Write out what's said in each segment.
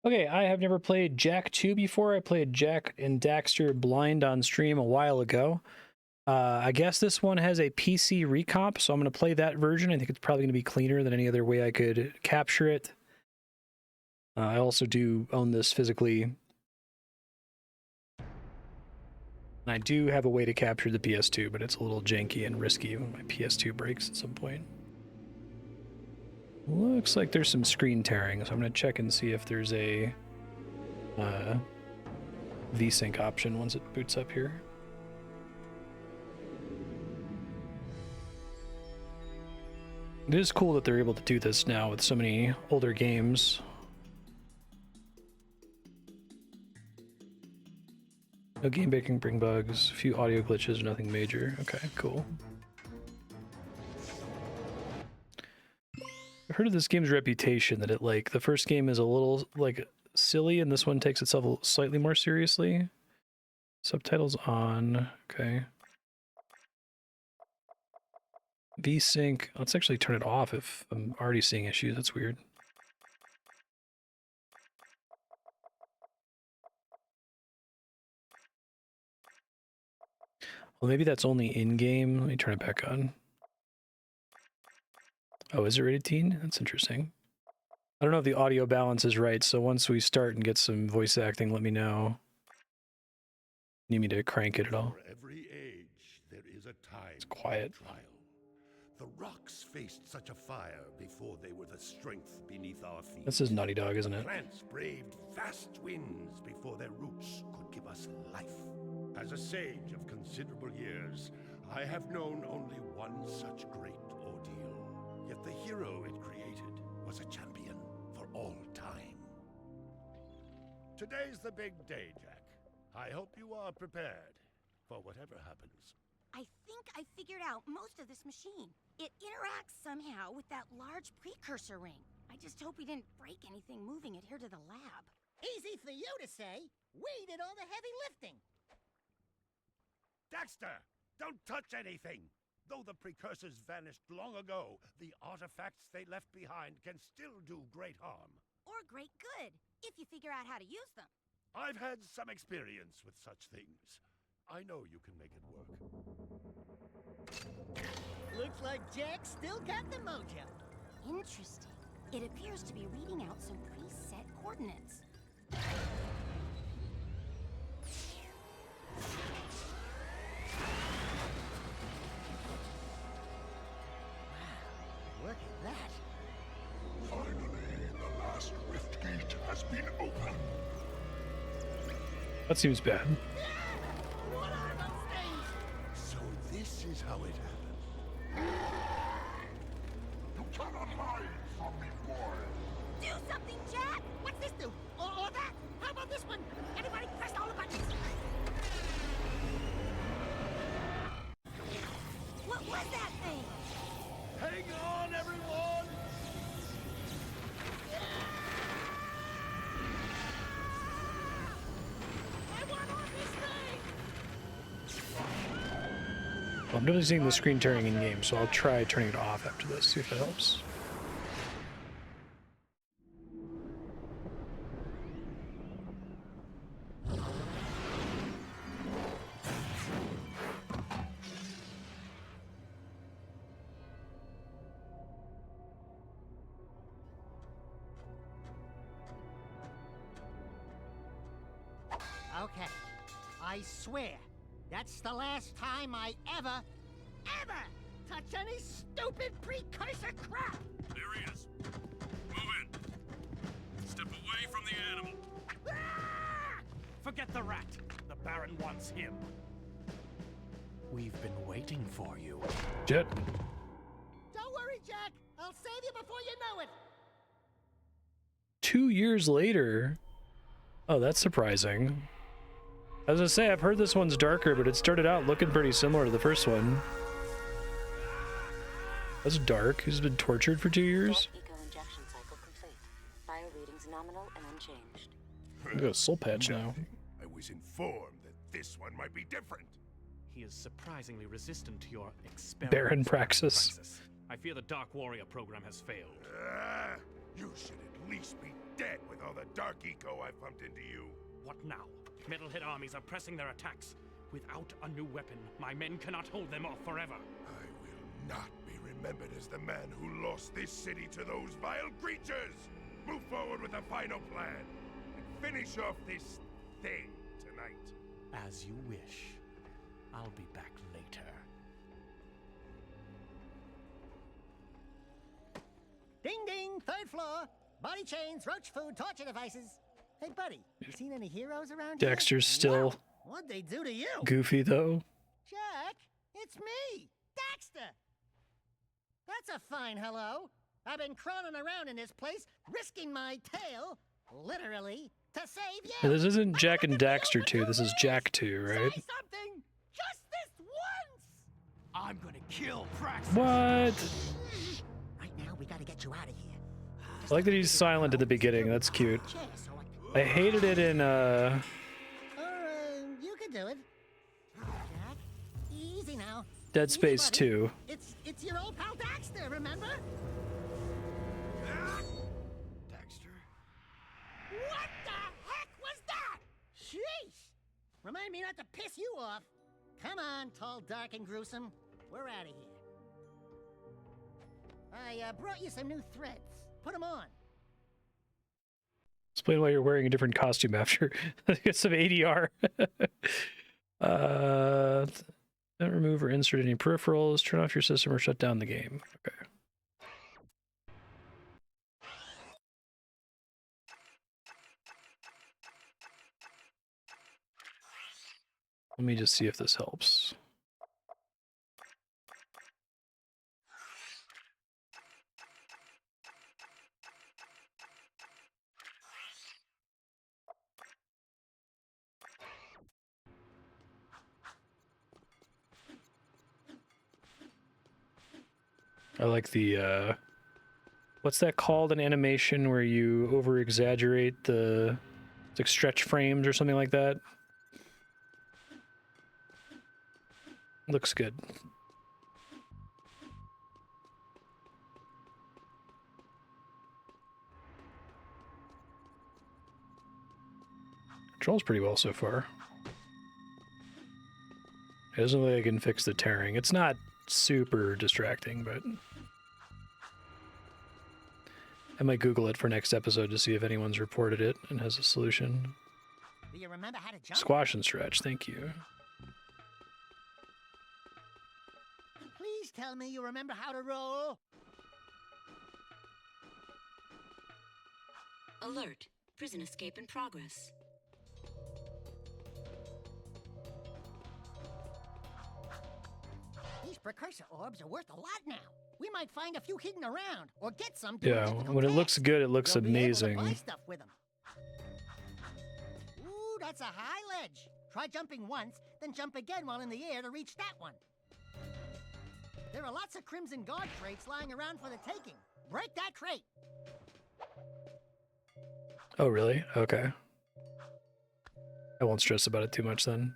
Okay, I have never played Jack 2 before. I played Jack and Daxter Blind on stream a while ago. I guess this one has a PC recomp, so I'm going to play that version. I think it's probably going to be cleaner than any other way I could capture it. I also do own this physically. And I do have a way to capture the PS2, but it's a little janky and risky when my PS2 breaks at some point. Looks like there's some screen tearing, so I'm going to check and see if there's a VSync option once it boots up here. It is cool that they're able to do this now with so many older games. No game breaking, bring bugs, a few audio glitches, nothing major. Okay, cool. I've heard of this game's reputation that it, like, the first game is a little, like, silly, and this one takes itself slightly more seriously. Subtitles on. Okay. VSync. Let's actually turn it off if I'm already seeing issues. That's weird. Well, maybe that's only in-game. Let me turn it back on. Oh, is it rated teen? That's interesting. I don't know if the audio balance is right, so once we start and get some voice acting, let me know. Need me to crank it at all? For every age, there is a time. It's quiet. Trial. The rocks faced such a fire before they were the strength beneath our feet. This is Naughty Dog, isn't it? Plants braved vast winds before their roots could give us life. As a sage of considerable years, I have known only one such great ordeal. Yet the hero it created was a champion for all time. Today's the big day, Jack. I hope you are prepared for whatever happens. I think I figured out most of this machine. It interacts somehow with that large precursor ring. I just hope we didn't break anything moving it here to the lab. Easy for you to say. We did all the heavy lifting. Daxter, don't touch anything! Though the precursors vanished long ago, the artifacts they left behind can still do great harm. Or great good, if you figure out how to use them. I've had some experience with such things. I know you can make it work. Looks like Jack still got the mojo. Interesting. It appears to be reading out some preset coordinates. Look at that. Finally, the last rift gate has been opened. That seems bad. What are those things? So this is how it happened. You cannot hide from me, boy. Do something, Jack! What's this do? Or that? How about this one? Anybody press all the buttons? What was that thing? Hang on, everyone! I want on this thing! Well, I'm definitely seeing the screen tearing in game, so I'll try turning it off after this, see if that helps. Okay. I swear, that's the last time I ever touch any stupid precursor crap! There he is. Move in. Step away from the animal. Ah! Forget the rat. The Baron wants him. We've been waiting for you. Jet. Don't worry, Jack. I'll save you before you know it. 2 years later. Oh, that's surprising. As I say, I've heard this one's darker, but it started out looking pretty similar to the first one. That's dark. He's been tortured for 2 years. Eco injection cycle complete. Bio readings nominal and unchanged. We got a soul patch now. I was informed that this one might be different. He is surprisingly resistant to your experiments. Baron Praxis. I fear the Dark Warrior program has failed. You should at least be dead with all the dark eco I pumped into you. What now? Metalhead armies are pressing their attacks. Without a new weapon, my men cannot hold them off forever. I will not be remembered as the man who lost this city to those vile creatures. Move forward with the final plan and finish off this thing tonight. As you wish. I'll be back later. Ding ding, third floor. Body chains, roach food, torture devices. Hey, buddy, you seen any heroes around here? Dexter's still What'd they do to you? goofy though. Jack, it's me, Dexter. That's a fine hello. I've been crawling around in this place, risking my tail, literally, to save you. Yeah, this isn't Jack and Daxter 2. This is Jack 2, right? Say something, just this once. I'm gonna kill Praxis. What? Right now, we gotta get you out of here. I like that he's silent at the beginning. That's cute. I hated it in You can do it. Jack, easy now. Dead Easy, Space buddy. 2. It's your old pal Daxter, remember? Dexter? What the heck was that? Sheesh! Remind me not to piss you off. Come on, tall, dark, and gruesome. We're out of here. I brought you some new threads. Put them on. Explain why you're wearing a different costume after. Get some ADR. Don't remove or insert any peripherals. Turn off your system or shut down the game. Okay. Let me just see if this helps. I like the, what's that called in animation where you over-exaggerate the, it's like stretch frames or something like that? Looks good. Controls pretty well so far. It doesn't look like I can fix the tearing. It's not super distracting, but I might Google it for next episode to see if anyone's reported it and has a solution. Do you remember how to jump? Squash and stretch, thank you. Please tell me you remember how to roll. Alert. Prison escape in progress. These precursor orbs are worth a lot now. We might find a few hidden around, or get some. Yeah, when it looks good, it looks You'll be able to amazing. buy stuff with 'em. Ooh, that's a high ledge. Try jumping once, then jump again while in the air to reach that one. There are lots of Crimson Guard crates lying around for the taking. Break that crate. Oh, really? Okay. I won't stress about it too much then.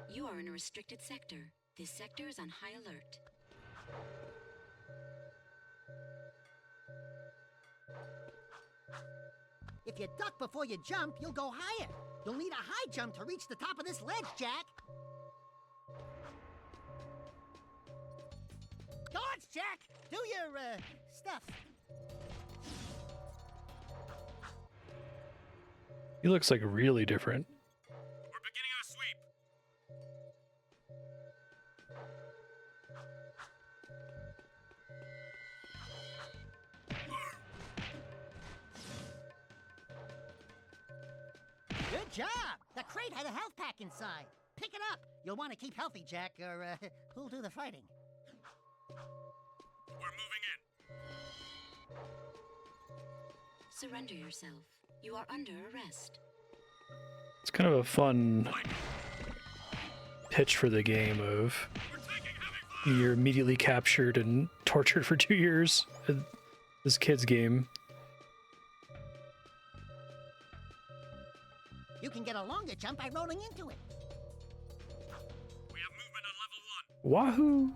You are in a restricted sector. This sector is on high alert. If you duck before you jump, you'll go higher. You'll need a high jump to reach the top of this ledge, Jack. Dodge, Jack! Do your, stuff. He looks like really different. We're beginning our sweep. Good job! The crate had a health pack inside. Pick it up. You'll want to keep healthy, Jack, or, who'll do the fighting? We're moving in. Surrender yourself. You are under arrest. It's kind of a fun pitch for the game of you're immediately captured and tortured for 2 years. This kid's game. You can get a longer jump by rolling into it. We have movement on level 1. Wahoo!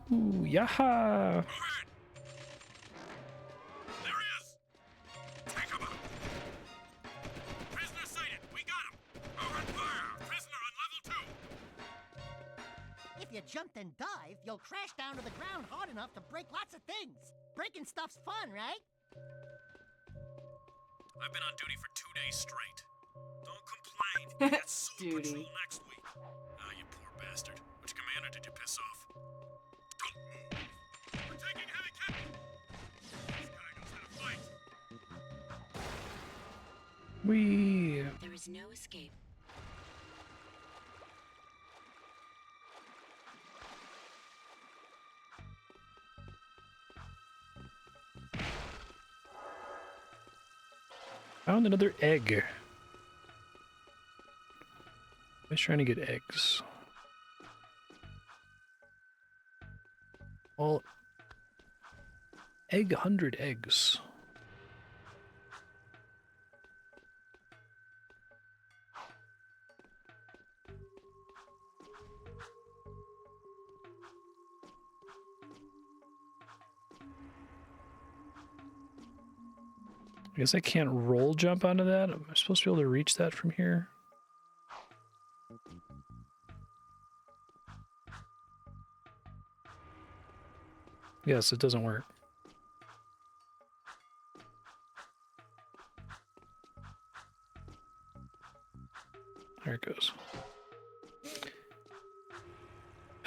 Yaha! Move it! There he is! Take him out! you jumped and dived, you'll crash down to the ground hard enough to break lots of things. Breaking stuff's fun, right? I've been on duty for 2 days straight. Don't complain. You get Soul Duty. Patrol next week. Ah, you poor bastard. Which commander did you piss off? Don't move. We're taking heavy cap. This guy knows how to fight. There is no escape. Found another egg. I was trying to get eggs. Well, 100 eggs. I guess I can't roll jump onto that. Am I supposed to be able to reach that from here? Yes, it doesn't work. There it goes.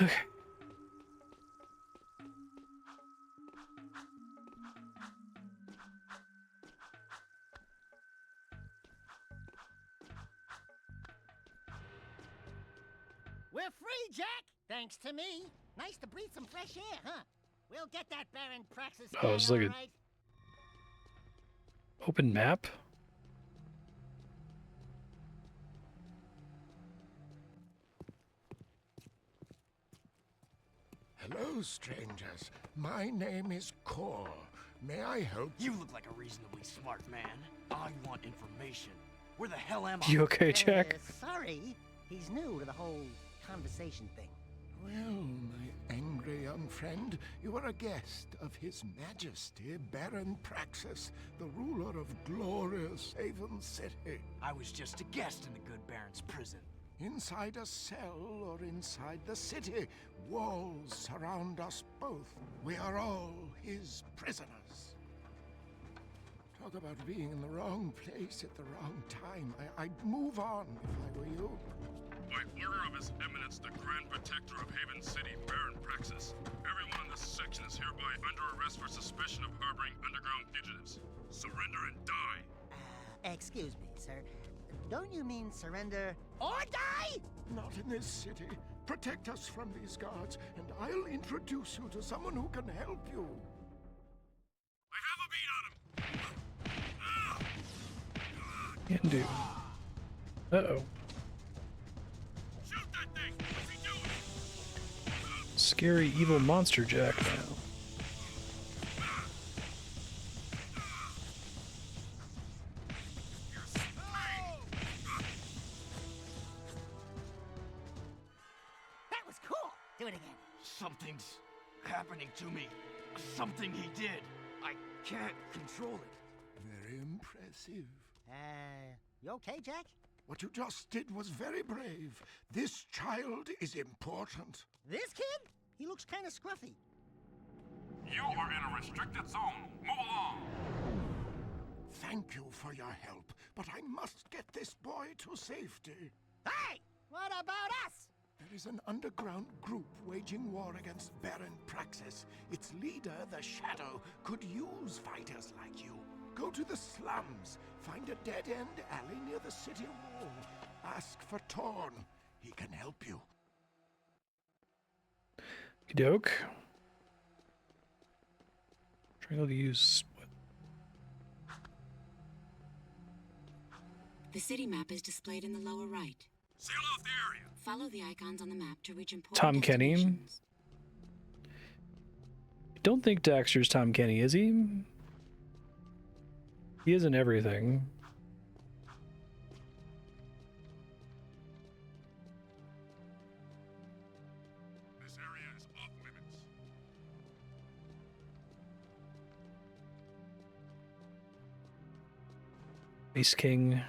Okay. We're free, Jack! Thanks to me. Nice to breathe some fresh air, huh? We'll get that Baron Praxis guy, Oh, it's like all a right. open map. Hello, strangers. My name is Kor. May I help? You look like a reasonably smart man. I want information. Where the hell am I? You okay, Jack? Sorry. He's new to the whole conversation thing. Well, my angry young friend, you are a guest of His Majesty Baron Praxis, the ruler of glorious Haven City. I was just a guest in the good Baron's prison. Inside a cell or inside the city, walls surround us both. We are all his prisoners. Talk about being in the wrong place at the wrong time. I'd move on if I were you. By order of His Eminence, the Grand Protector of Haven City, Baron Praxis, everyone in this section is hereby under arrest for suspicion of harboring underground fugitives. Surrender and die. Excuse me, sir. Don't you mean surrender or die? Not in this city. Protect us from these guards, and I'll introduce you to someone who can help you. I have a beat on him. Can do. Uh-oh. Shoot that thing. What's he doing? Scary evil monster Jack now. That was cool. Do it again. Something's happening to me. Something he did. I can't control it. Very impressive. You okay, Jack? What you just did was very brave. This child is important. This kid? He looks kind of scruffy. You are in a restricted zone. Move along. Thank you for your help, but I must get this boy to safety. Hey! What about us? There is an underground group waging war against Baron Praxis. Its leader, the Shadow, could use fighters like you. Go to the slums, find a dead-end alley near the city wall. Ask for Torn. He can help you. Doke. Trying to use what? The city map is displayed in the lower right. Seal off the area. Follow the icons on the map to reach important Tom Kenny. destinations. I don't think Daxter's Tom Kenny, is he? He isn't everything. This area is off limits. Ice King.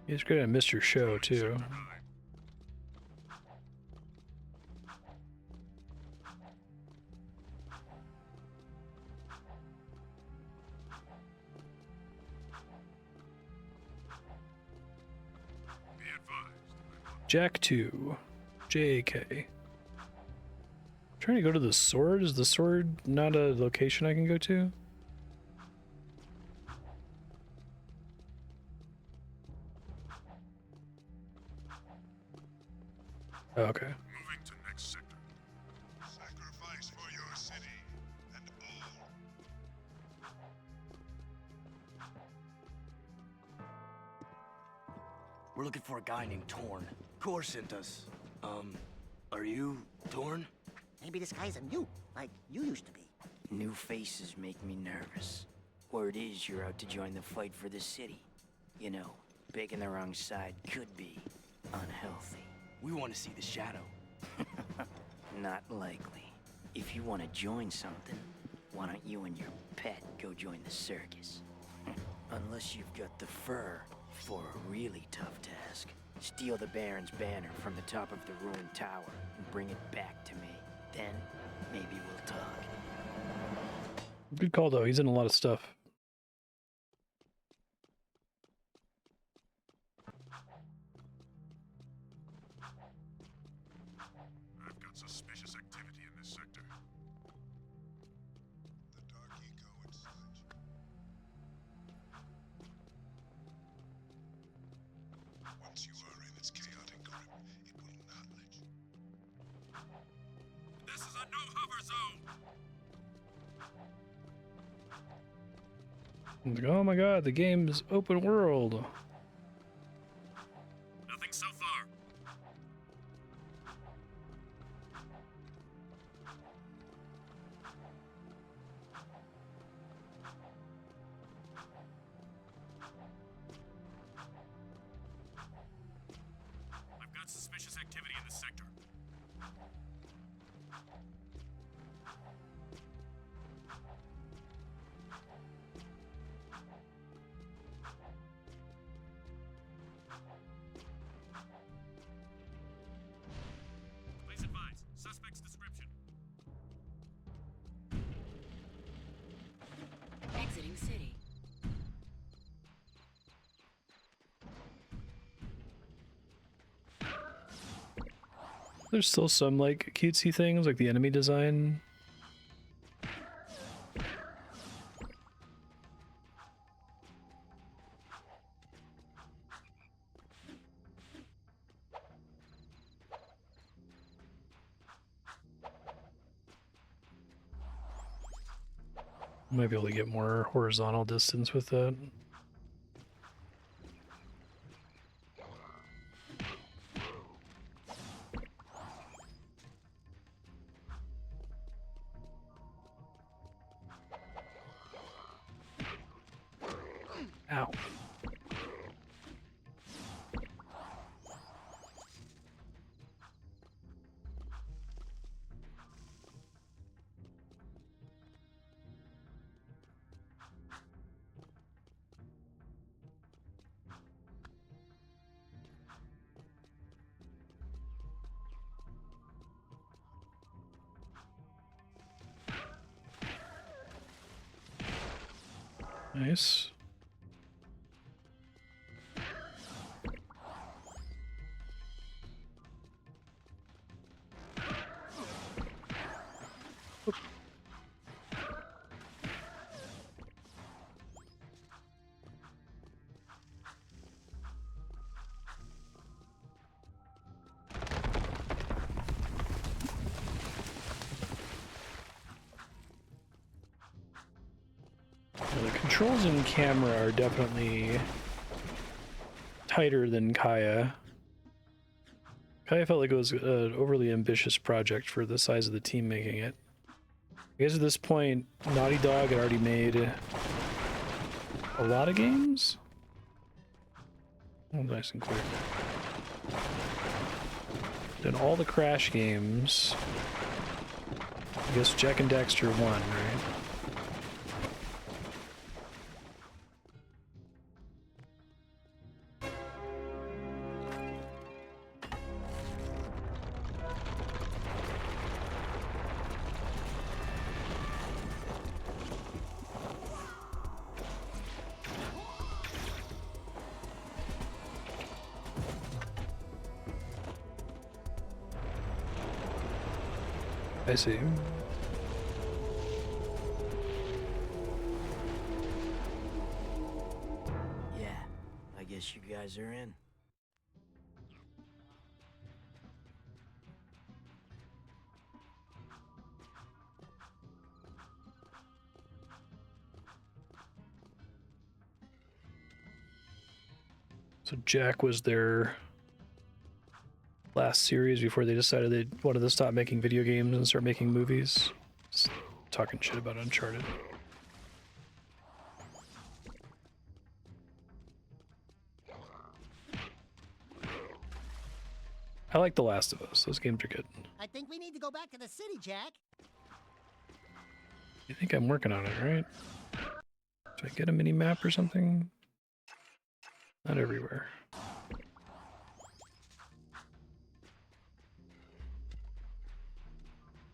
He's great at Mr. Show too. Jack 2. JK. Trying to go to the sword? Is the sword not a location I can go to? Oh, okay. Moving to next sector. Sacrifice for your city and all. We're looking for a guy named Torn. Kor sent us. Are you Torn? Maybe this guy's a mute, like you used to be. New faces make me nervous. Word is you're out to join the fight for the city. You know, picking the wrong side could be unhealthy. We want to see the shadow. Not likely. If you want to join something, why don't you and your pet go join the circus? Unless you've got the fur for a really tough task. Steal the Baron's banner from the top of the ruined tower and bring it back to me. Then, maybe we'll talk. Good call though, he's in a lot of stuff. I've got suspicious activity in this sector. The Dark Eco and such. Once you are in its chaotic grip, it will not let you. This is a no-hover zone! I'm like, oh my god, the game is open world. Nothing so far. I've got suspicious activity in this sector. Please advise. Suspect's description. Exiting city. There's still some like cutesy things like the enemy design. Might be able to get more horizontal distance with that. Ow. Nice. The controls in camera are definitely tighter than Kaya. Kaya felt like it was an overly ambitious project for the size of the team making it. I guess at this point, Naughty Dog had already made a lot of games. Oh, nice and quick. Done all the Crash games. I guess Jack and Daxter won, right? I see. Yeah, I guess you guys are in. So Jack was their last series before they decided they wanted to stop making video games and start making movies. Just talking shit about Uncharted. I like The Last of Us. Those games are good. I think we need to go back to the city, Jack. You think I'm working on it, right? Do I get a mini map or something? Not everywhere.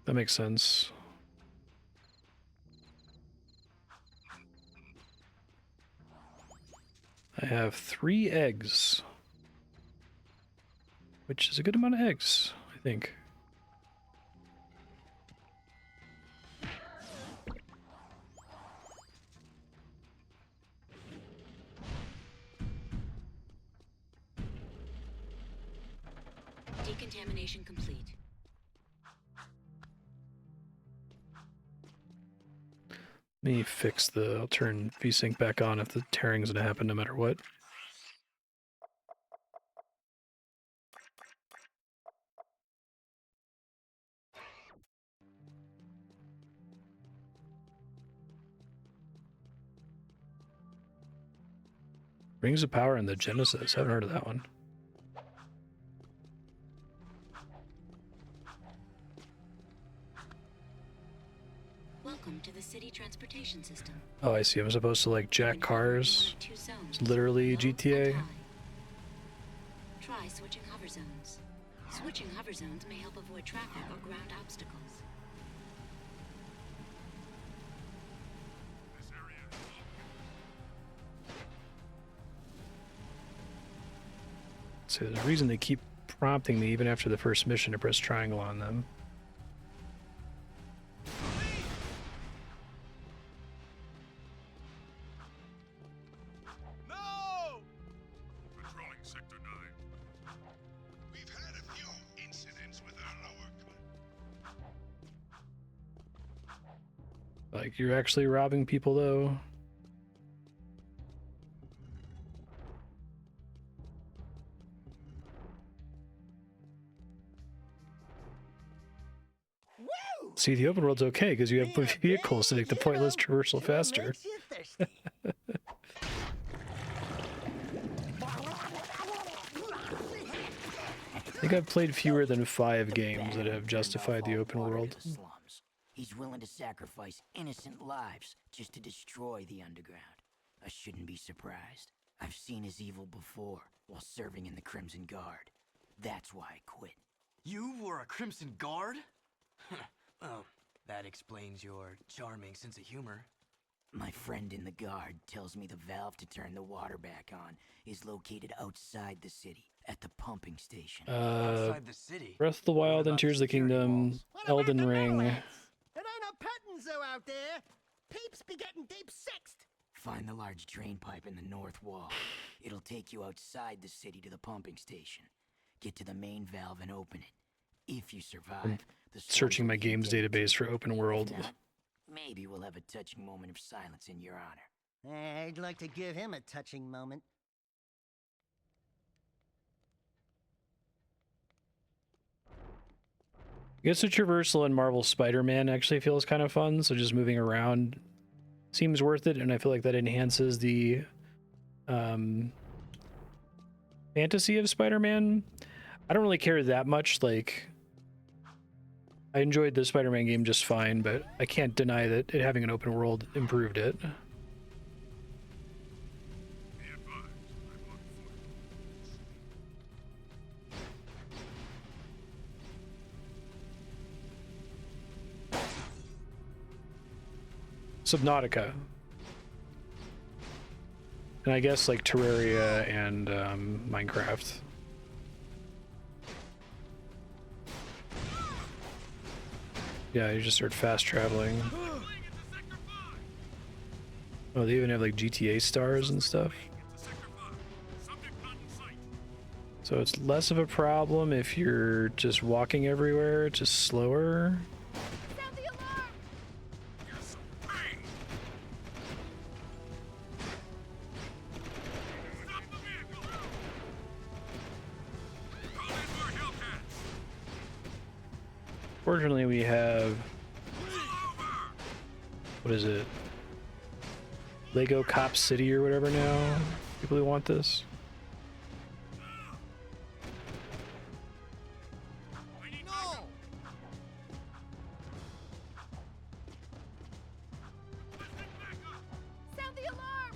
That makes sense. I have 3 eggs, which is a good amount of eggs, I think. Decontamination complete. Let me fix the... I'll turn VSync back on if the tearing's gonna happen no matter what. Rings of Power and the Genesis. Haven't heard of that one. Welcome to the city transportation system. Oh, I see. I'm supposed to like jack cars. Two zones, It's literally low GTA. and high. Try switching hover zones. Switching hover zones may help avoid traffic or ground obstacles. So there's a reason they keep prompting me even after the first mission to press triangle on them. No! Patrolling Sector 9. We've had a few incidents with our lower class. Like, you're actually robbing people, though? See, the open world's okay because you have vehicles to make the pointless traversal faster. I think I've played fewer than 5 games that have justified the open world. He's willing to sacrifice innocent lives just to destroy the underground. I shouldn't be surprised. I've seen his evil before while serving in the Crimson Guard. That's why I quit. You were a Crimson Guard? Well, that explains your charming sense of humor. My friend in the Guard tells me the valve to turn the water back on is located outside the city, at the pumping station. Outside the city? Breath of the Wild and Tears of the Kingdom, Elden Ring. It ain't a petting zoo out there. Peeps be getting deep sixed. Find the large drain pipe in the north wall. It'll take you outside the city to the pumping station. Get to the main valve and open it. If you survive, the Searching my games database for open world. Maybe we'll have a touching moment of silence in your honor. I'd like to give him a touching moment. I guess the traversal in Marvel Spider-Man actually feels kind of fun, so just moving around seems worth it, and I feel like that enhances the fantasy of Spider-Man. I don't really care that much. Like, I enjoyed the Spider-Man game just fine, but I can't deny that it having an open world improved it. Subnautica. And I guess like Terraria and Minecraft. Yeah, you just start fast traveling. Oh, they even have like GTA stars and stuff. So it's less of a problem if you're just walking everywhere, just slower. Sound the alarm! Fortunately, we have, what is it? Lego Cop City or whatever now. People who want this. No! Sound the alarm!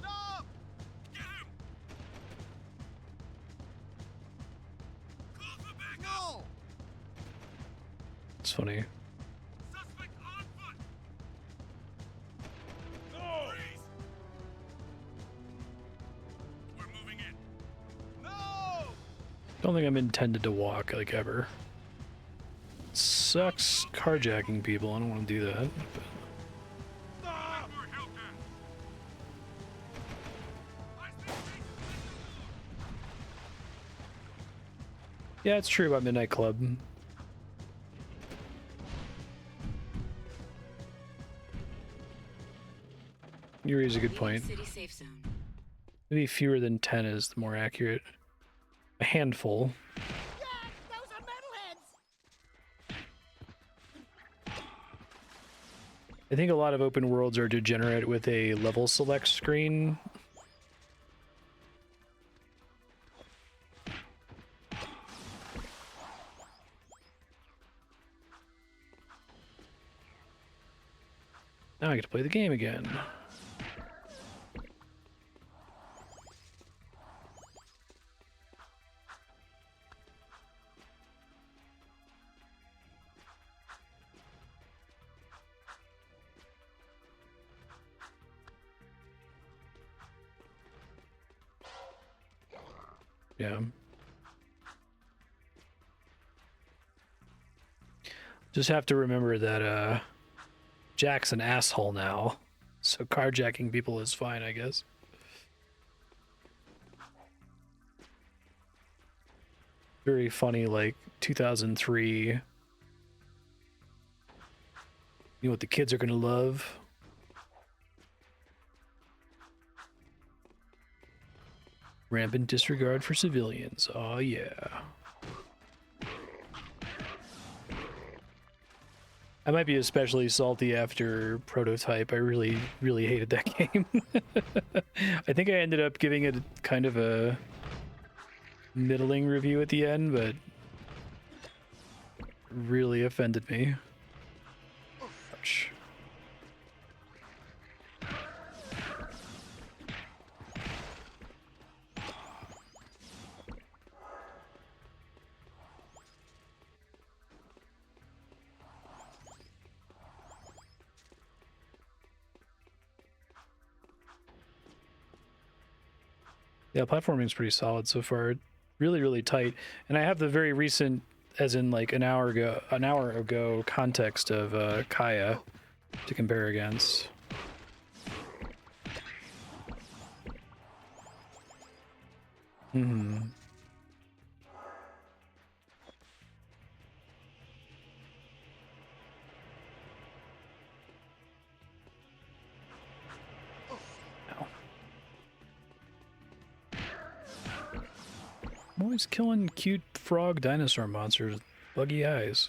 Stop! No! It's funny. Don't think I'm intended to walk, like, ever. Sucks carjacking people. I don't want to do that. But... yeah, it's true about Midnight Club. You raise a good point. City safe zone. Maybe fewer than 10 is the more accurate. A handful. Yeah, those are metalheads! I think a lot of open worlds are degenerate with a level select screen. Now I get to play the game again. Yeah. Just have to remember that Jack's an asshole now, so carjacking people is fine, I guess. Very funny, like 2003. You know what the kids are gonna love? Rampant disregard for civilians. Oh yeah. I might be especially salty after Prototype. I really, really hated that game. I think I ended up giving it kind of a middling review at the end, but really offended me. Ouch. Yeah, platforming is pretty solid so far. Really, really tight. And I have the very recent, as in like an hour ago context of Kaya to compare against. Hmm. I'm always killing cute frog dinosaur monsters with buggy eyes.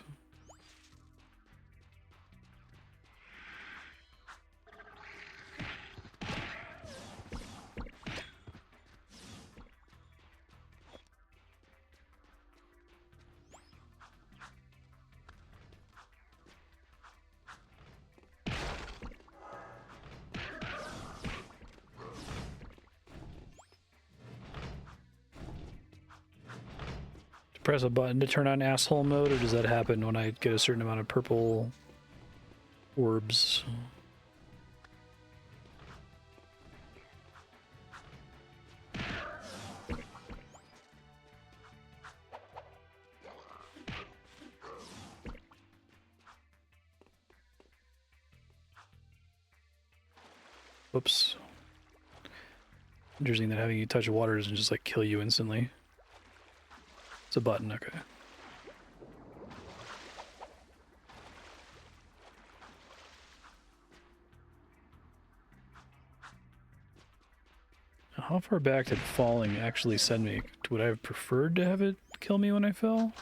Press a button to turn on asshole mode, or does that happen when I get a certain amount of purple orbs? Whoops. Interesting that having you touch water doesn't just like kill you instantly. It's a button, okay. How far back did falling actually send me? Would I have preferred to have it kill me when I fell?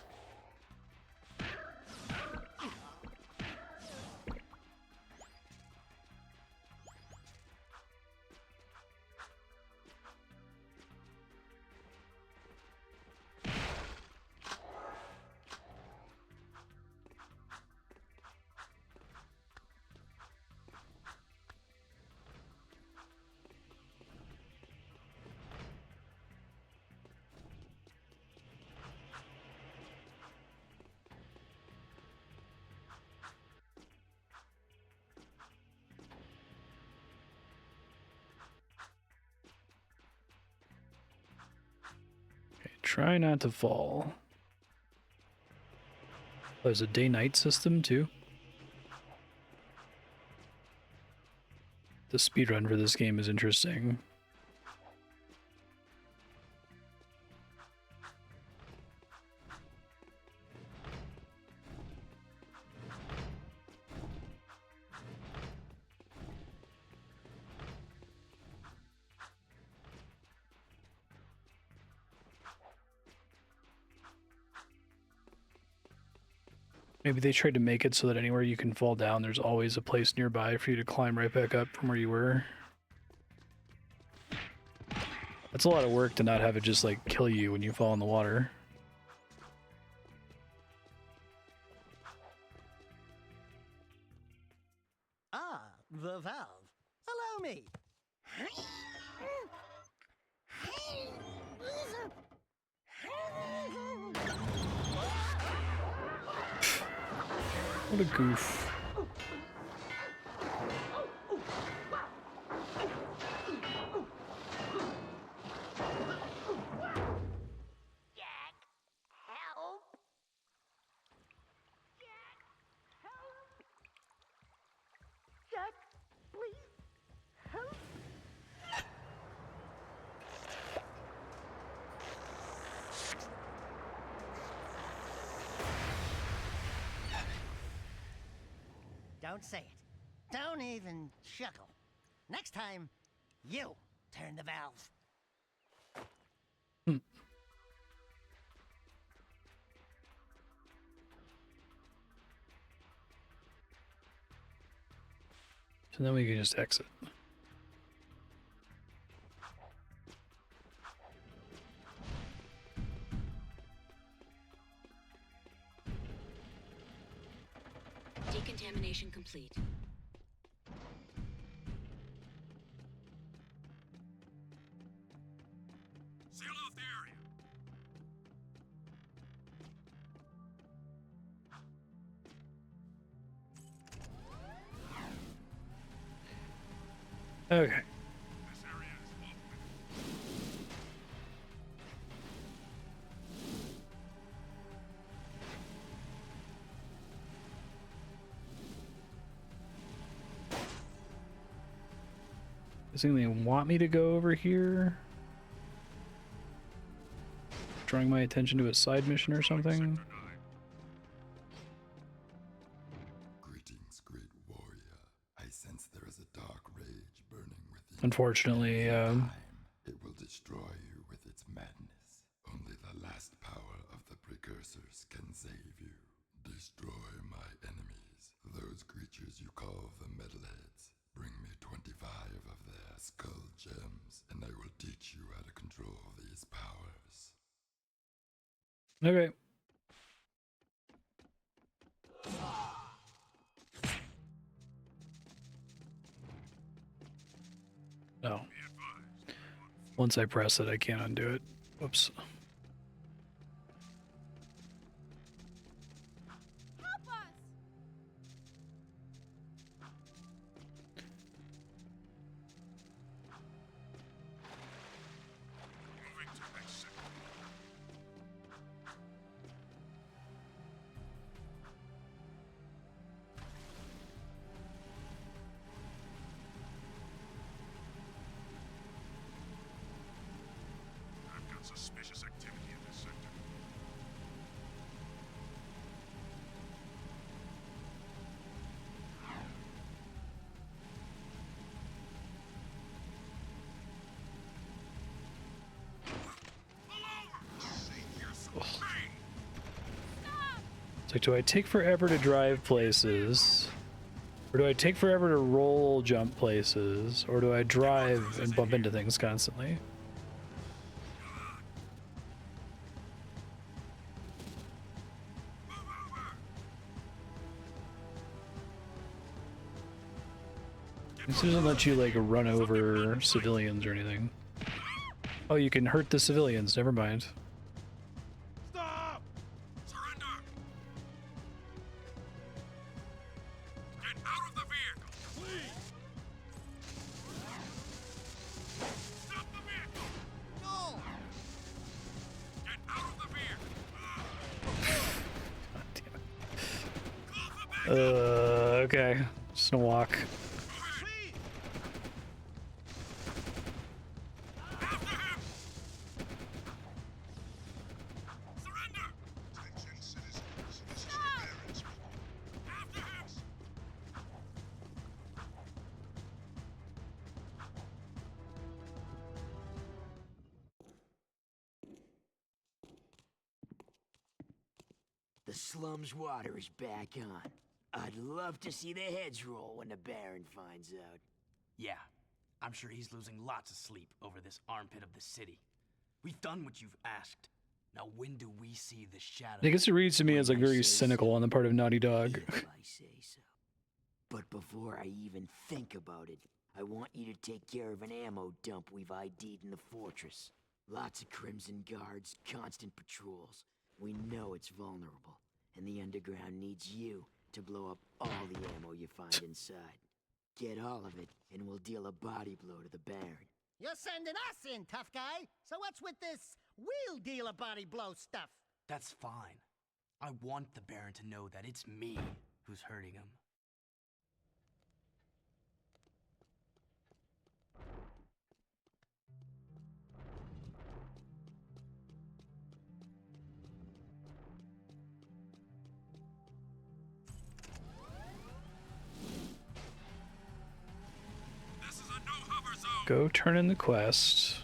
Try not to fall. There's a day-night system too. The speedrun for this game is interesting. Maybe they tried to make it so that anywhere you can fall down, there's always a place nearby for you to climb right back up from where you were. That's a lot of work to not have it just like kill you when you fall in the water. Ah, the valve. Allow me. What a goof. Don't say it. Don't even chuckle. Next time, you turn the valve. So then we can just exit. Decontamination complete. Seal off the area. Okay. This area is off limits. Does anyone want me to go over here? Drawing my attention to a side mission or something? Greetings, great warrior. I sense there is a dark rage burning within. Unfortunately, It will destroy you with its madness. Only the last power of the precursors can save you. Destroy my enemies, those creatures you call the metalheads. Bring me 25 of their skull gems, and I will teach you how to control these powers. okay. No. Once I press it, I can't undo it. Whoops. Help us! Moving to exit. It's like, do I take forever to drive places? Or do I take forever to roll jump places? Or do I drive and bump into things constantly? This doesn't let you like run over civilians or anything. Oh, you can hurt the civilians. Never mind. Stop! Surrender! Get out of the vehicle! Please! Stop the vehicle! No! Get out of the vehicle! God damn it. Okay. Just gonna walk. The slum's water is back on. I'd love to see their heads roll when the Baron finds out. Yeah, I'm sure he's losing lots of sleep over this armpit of the city. We've done what you've asked. Now when do we see the shadow? I guess it reads to me as like very cynical on the part of Naughty Dog. If I say so. But before I even think about it, I want you to take care of an ammo dump we've ID'd in the fortress. Lots of Crimson Guards, constant patrols. We know it's vulnerable, and the underground needs you to blow up all the ammo you find inside. Get all of it, and we'll deal a body blow to the Baron. You're sending us in, tough guy. So what's with this wheel dealer body blow stuff? That's fine. I want the Baron to know that it's me who's hurting him. Go turn in the quest.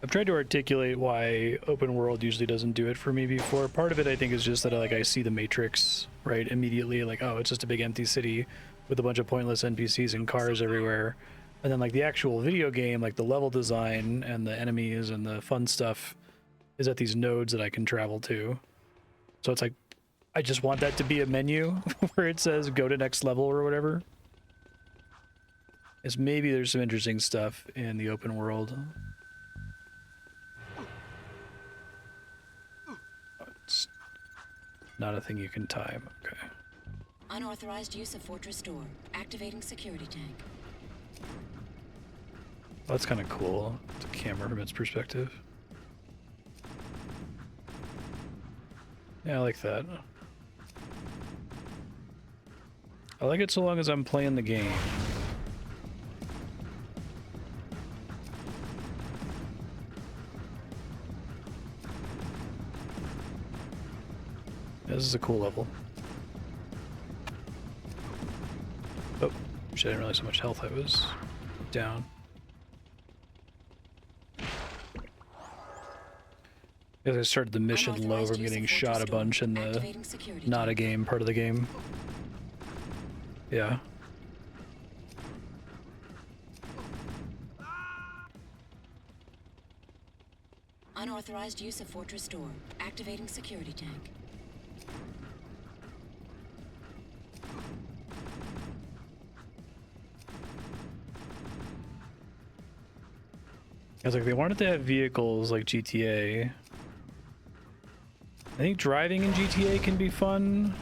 I've tried to articulate why open world usually doesn't do it for me before. Part of it I think is just that I see the Matrix, right, immediately, like, oh, it's just a big empty city with a bunch of pointless NPCs and cars everywhere. And then like the actual video game, like the level design and the enemies and the fun stuff is at these nodes that I can travel to. So it's like, I just want that to be a menu where it says go to next level or whatever. Is maybe there's some interesting stuff in the open world. It's not a thing you can time. Okay. Unauthorized use of fortress door. Activating security tank. That's kind of cool. It's a camera from its perspective. Yeah, I like that. I like it so long as I'm playing the game. This is a cool level. Oh, shit, I didn't realize how much health I was down. Because I started the mission low from getting shot a bunch in the not a game part of the game. Yeah. Unauthorized use of fortress door. Activating security tank. I was like, they wanted to have vehicles like GTA. I think driving in GTA can be fun.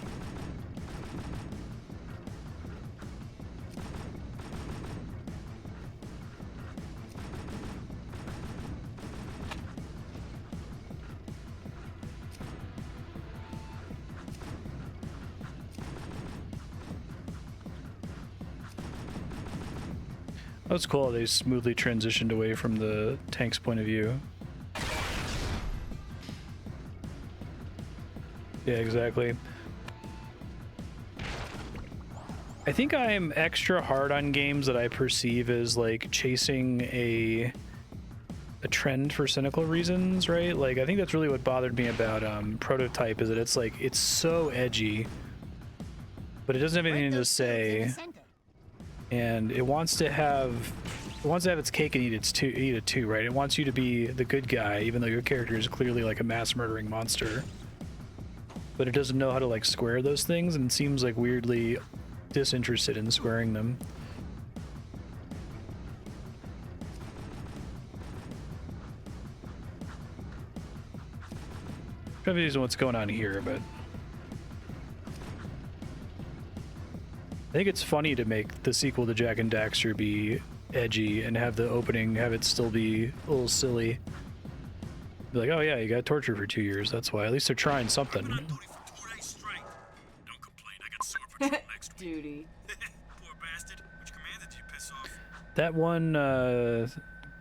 That was cool. They smoothly transitioned away from the tank's point of view. Yeah, exactly. I think I'm extra hard on games that I perceive as like chasing a a trend for cynical reasons, right? Like I think that's really what bothered me about Prototype is that it's like it's so edgy, but it doesn't have anything to say, and it wants to have its cake and eat it too, right? It wants you to be the good guy, even though your character is clearly like a mass murdering monster. But it doesn't know how to like square those things, and seems like weirdly disinterested in squaring them. Confused on what's going on here, but I think it's funny to make the sequel to Jak and Daxter be edgy and have the opening have it still be a little silly. Be like, oh yeah, you got tortured for 2 years. That's why. At least they're trying something. Duty. Poor bastard. Which commander did you piss off? That one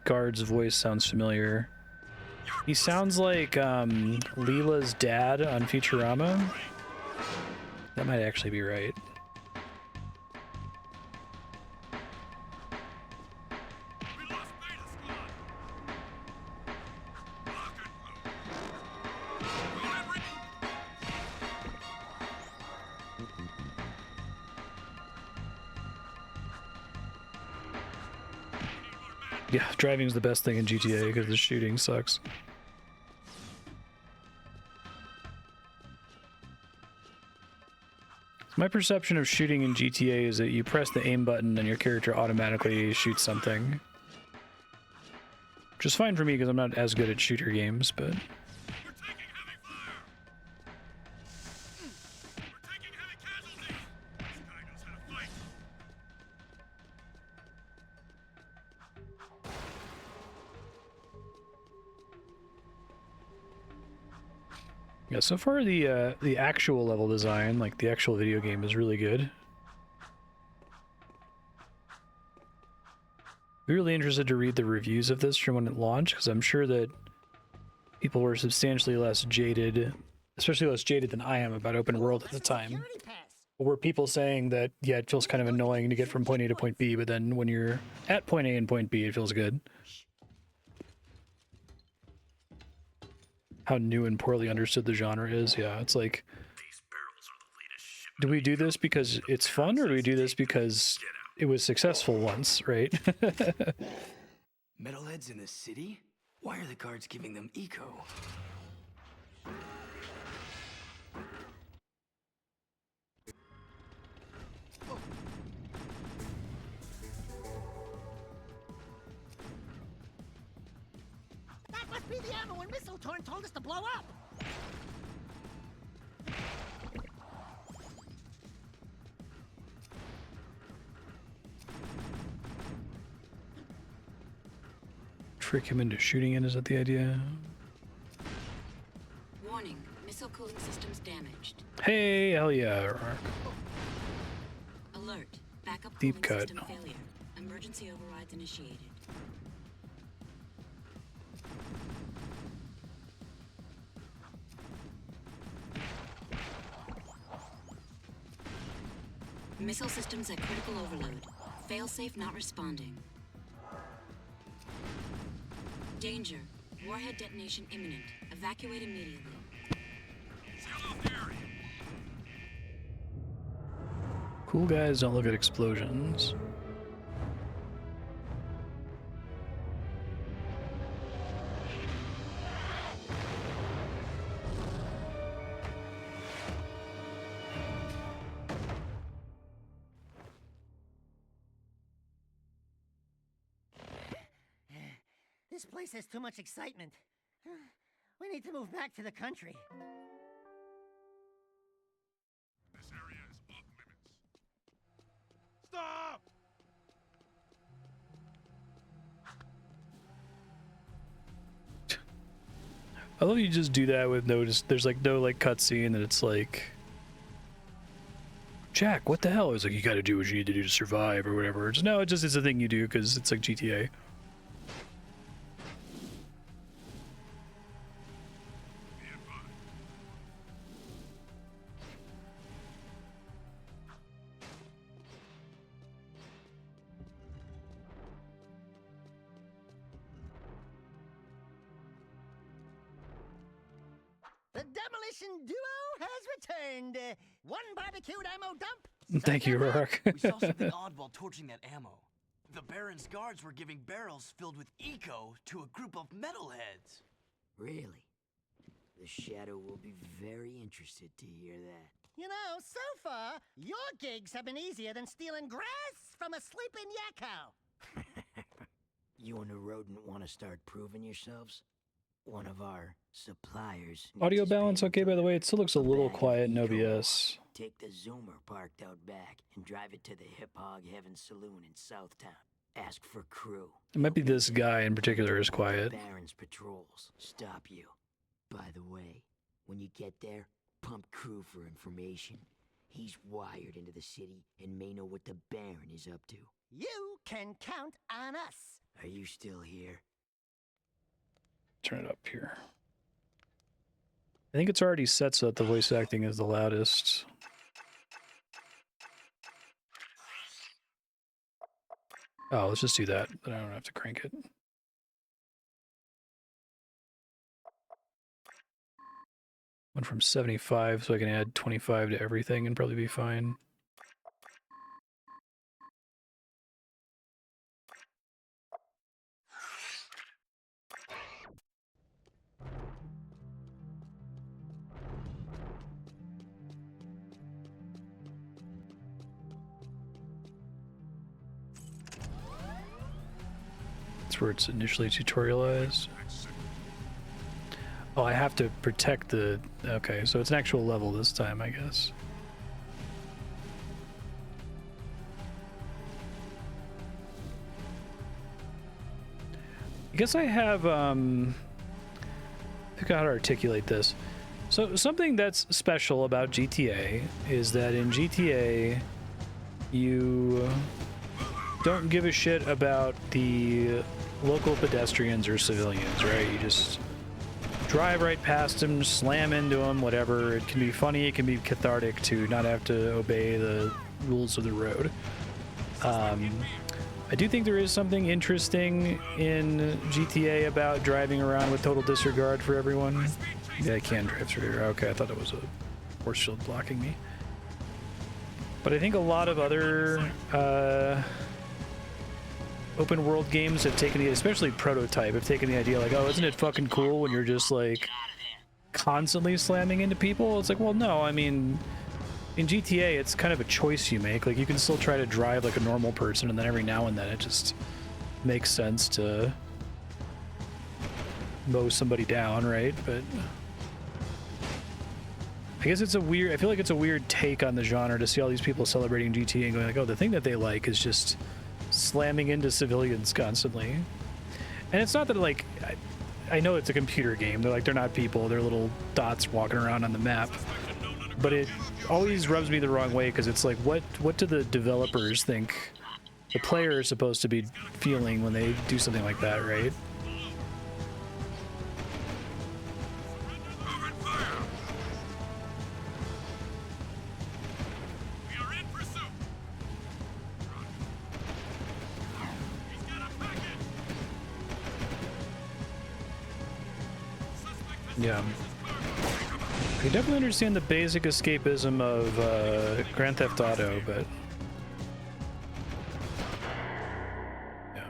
guard's voice sounds familiar. He sounds like Leela's dad on Futurama. That might actually be right. Yeah, driving's the best thing in GTA because the shooting sucks. My perception of shooting in GTA is that you press the aim button and your character automatically shoots something. Which is fine for me because I'm not as good at shooter games, but... Yeah, so far the actual level design, like the actual video game, is really good. I'm really interested to read the reviews of this from when it launched, because I'm sure that people were substantially less jaded, especially less jaded than I am about open world at the time. Were people saying that, yeah, it feels kind of annoying to get from point A to point B, but then when you're at point A and point B, it feels good. How new and poorly understood the genre is. Yeah, it's like, do we do this because it's fun, or do we do this because it was successful once, right? Metalheads in the city? Why are the guards giving them eco? That must be the ammo and missile Torn told us to blow up! Trick him into shooting it, is that the idea? Warning, missile cooling systems damaged. Hey, hell yeah. Alert, backup Deep cooling cut. system failure. Emergency overrides initiated. Missile systems at critical overload. Failsafe not responding. Danger. Warhead detonation imminent. Evacuate immediately. Cool guys don't look at explosions. This place has too much excitement. We need to move back to the country. This area is off limits. Stop! I love you just do that with there's like no like cutscene, and it's like, Jack, what the hell? It's like, you gotta do what you need to do to survive or whatever. It's, no, it's a thing you do because it's like GTA. Operation Duo has returned. One barbecued ammo dump. Thank you, Rourke. We saw something odd while torching that ammo. The Baron's guards were giving barrels filled with eco to a group of metalheads. Really? The Shadow will be very interested to hear that. You know, so far, your gigs have been easier than stealing grass from a sleeping yakko. You and the rodent want to start proving yourselves? One of our suppliers. Audio needs his balance okay, by the way. It still looks a little bag of quiet in eco. OBS. Take the Zoomer parked out back and drive it to the Hip Hog Heaven Saloon in Southtown. Ask for Krew. It might be this guy in particular is quiet. Baron's patrols stop you. By the way, when you get there, pump Krew for information. He's wired into the city and may know what the Baron is up to. You can count on us. Are you still here? Turn it up here. I think it's already set so that the voice acting is the loudest. Oh, let's just do that. Then I don't have to crank it. Went from 75, so I can add 25 to everything and probably be fine. That's where it's initially tutorialized. Oh, I have to protect the... Okay, so it's an actual level this time, I guess. I guess I have, I forgot how to articulate this. So something that's special about GTA is that in GTA, you don't give a shit about the local pedestrians or civilians, right? You just drive right past them, slam into them, whatever. It can be funny, it can be cathartic to not have to obey the rules of the road. I do think there is something interesting in GTA about driving around with total disregard for everyone. Yeah, I can drive through here. Okay, I thought it was a force shield blocking me. But I think a lot of other open world games have taken the, especially Prototype, have taken the idea like, oh, isn't it fucking cool when you're just like constantly slamming into people? It's like, well, no, I mean, in GTA, it's kind of a choice you make. Like, you can still try to drive like a normal person, and then every now and then it just makes sense to mow somebody down, right? But I guess it's a weird, I feel like it's a weird take on the genre to see all these people celebrating GTA and going like, oh, the thing that they like is just slamming into civilians constantly. And it's not that, like, I know it's a computer game. They're like, they're not people. They're little dots walking around on the map. But it always rubs me the wrong way because it's like, what do the developers think the player is supposed to be feeling when they do something like that, right? Yeah. I definitely understand the basic escapism of Grand Theft Auto, but yeah.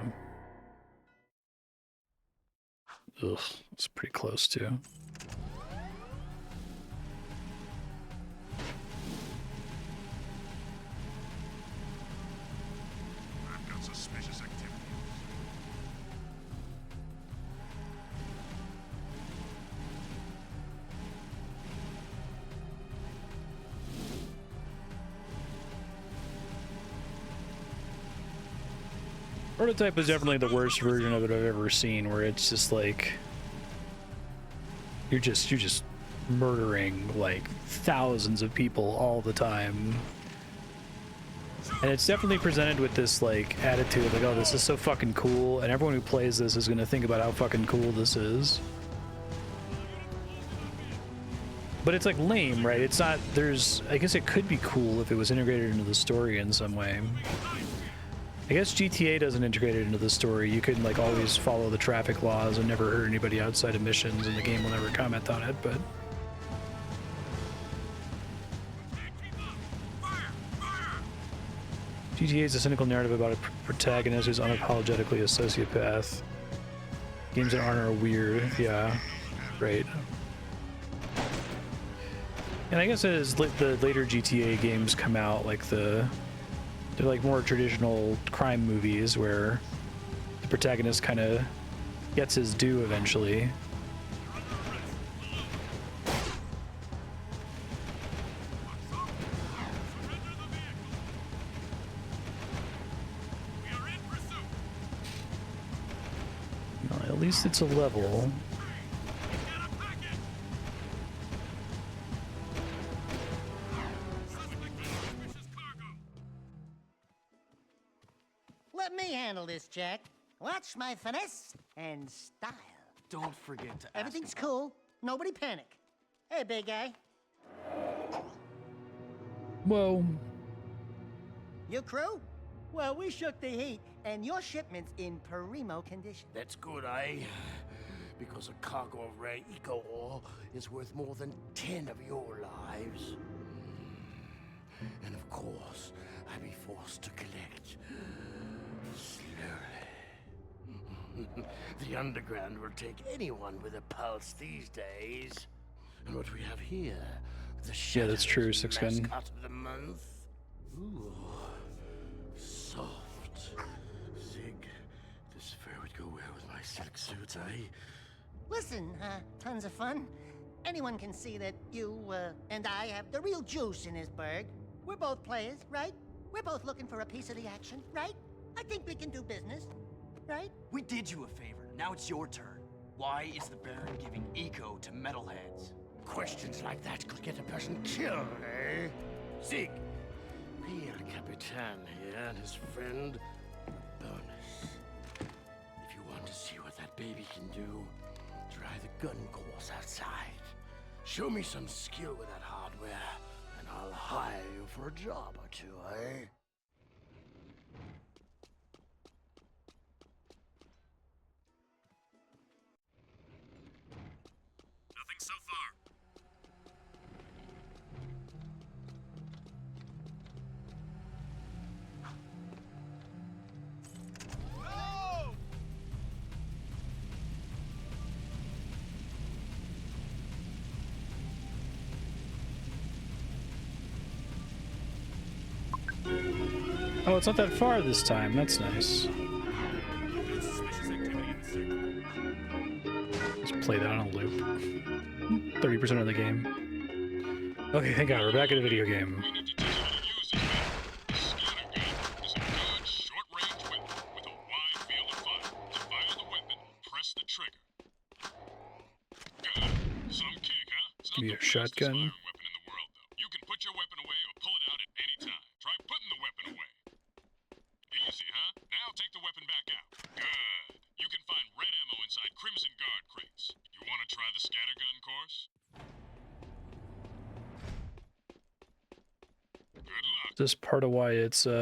Ugh, it's pretty close too. I've got suspicious activity. Prototype was definitely the worst version of it I've ever seen, where it's just like you're just murdering like thousands of people all the time. And it's definitely presented with this like attitude of like, oh, this is so fucking cool, and everyone who plays this is gonna think about how fucking cool this is. But it's like lame, right? It's not, there's, I guess it could be cool if it was integrated into the story in some way. I guess GTA doesn't integrate it into the story. You can like always follow the traffic laws and never hurt anybody outside of missions, and the game will never comment on it, but GTA is a cynical narrative about a protagonist who's unapologetically a sociopath. Games that aren't are weird. Yeah, right. And I guess as the later GTA games come out, like they're like more traditional crime movies where the protagonist kind of gets his due eventually. Well, at least it's a level. Let me handle this, Jack. Watch my finesse and style. Don't forget to ask Everything's him. cool. Nobody panic. Hey, big guy. Whoa. Your crew? Well, we shook the heat, and your shipment's in primo condition. That's good, eh? Because a cargo of rare eco ore is worth more than 10 of your lives. And of course, I'd be forced to collect slowly. The underground will take anyone with a pulse these days. And what we have here, the Yeah, that's true, Shadow's Six Gun. mascot of the month. Ooh, soft. Sig, this fur would go well with my silk suits, eh? Listen, tons of fun. Anyone can see that you, and I have the real juice in this burg. We're both players, right? We're both looking for a piece of the action, right? I think we can do business, right? We did you a favor. Now it's your turn. Why is the Baron giving eco to metalheads? Questions like that could get a person killed, eh? Sig, Pierre Capitan here and his friend, bonus. If you want to see what that baby can do, try the gun course outside. Show me some skill with that hardware, and I'll hire you for a job or two, eh? Nothing so far. Oh, it's not that far this time. That's nice. Just play that on a loop. 30% of the game. Okay, thank God, we're back in a video game. We need to teach you to use it. The scatter gun is a good short-range weapon with a wide field of fire. To fire the weapon, press the trigger. Good. Some kick, huh? It's not Give me the a shotgun. fastest firing weapon in the world, though. You can put your weapon away or pull it out at any time. Try putting the weapon away. Easy, huh? Now take the weapon back out. Good. You can find red ammo inside Crimson Guard crates. You want to try the scattergun course? Good luck. Is this part of why it's Shoot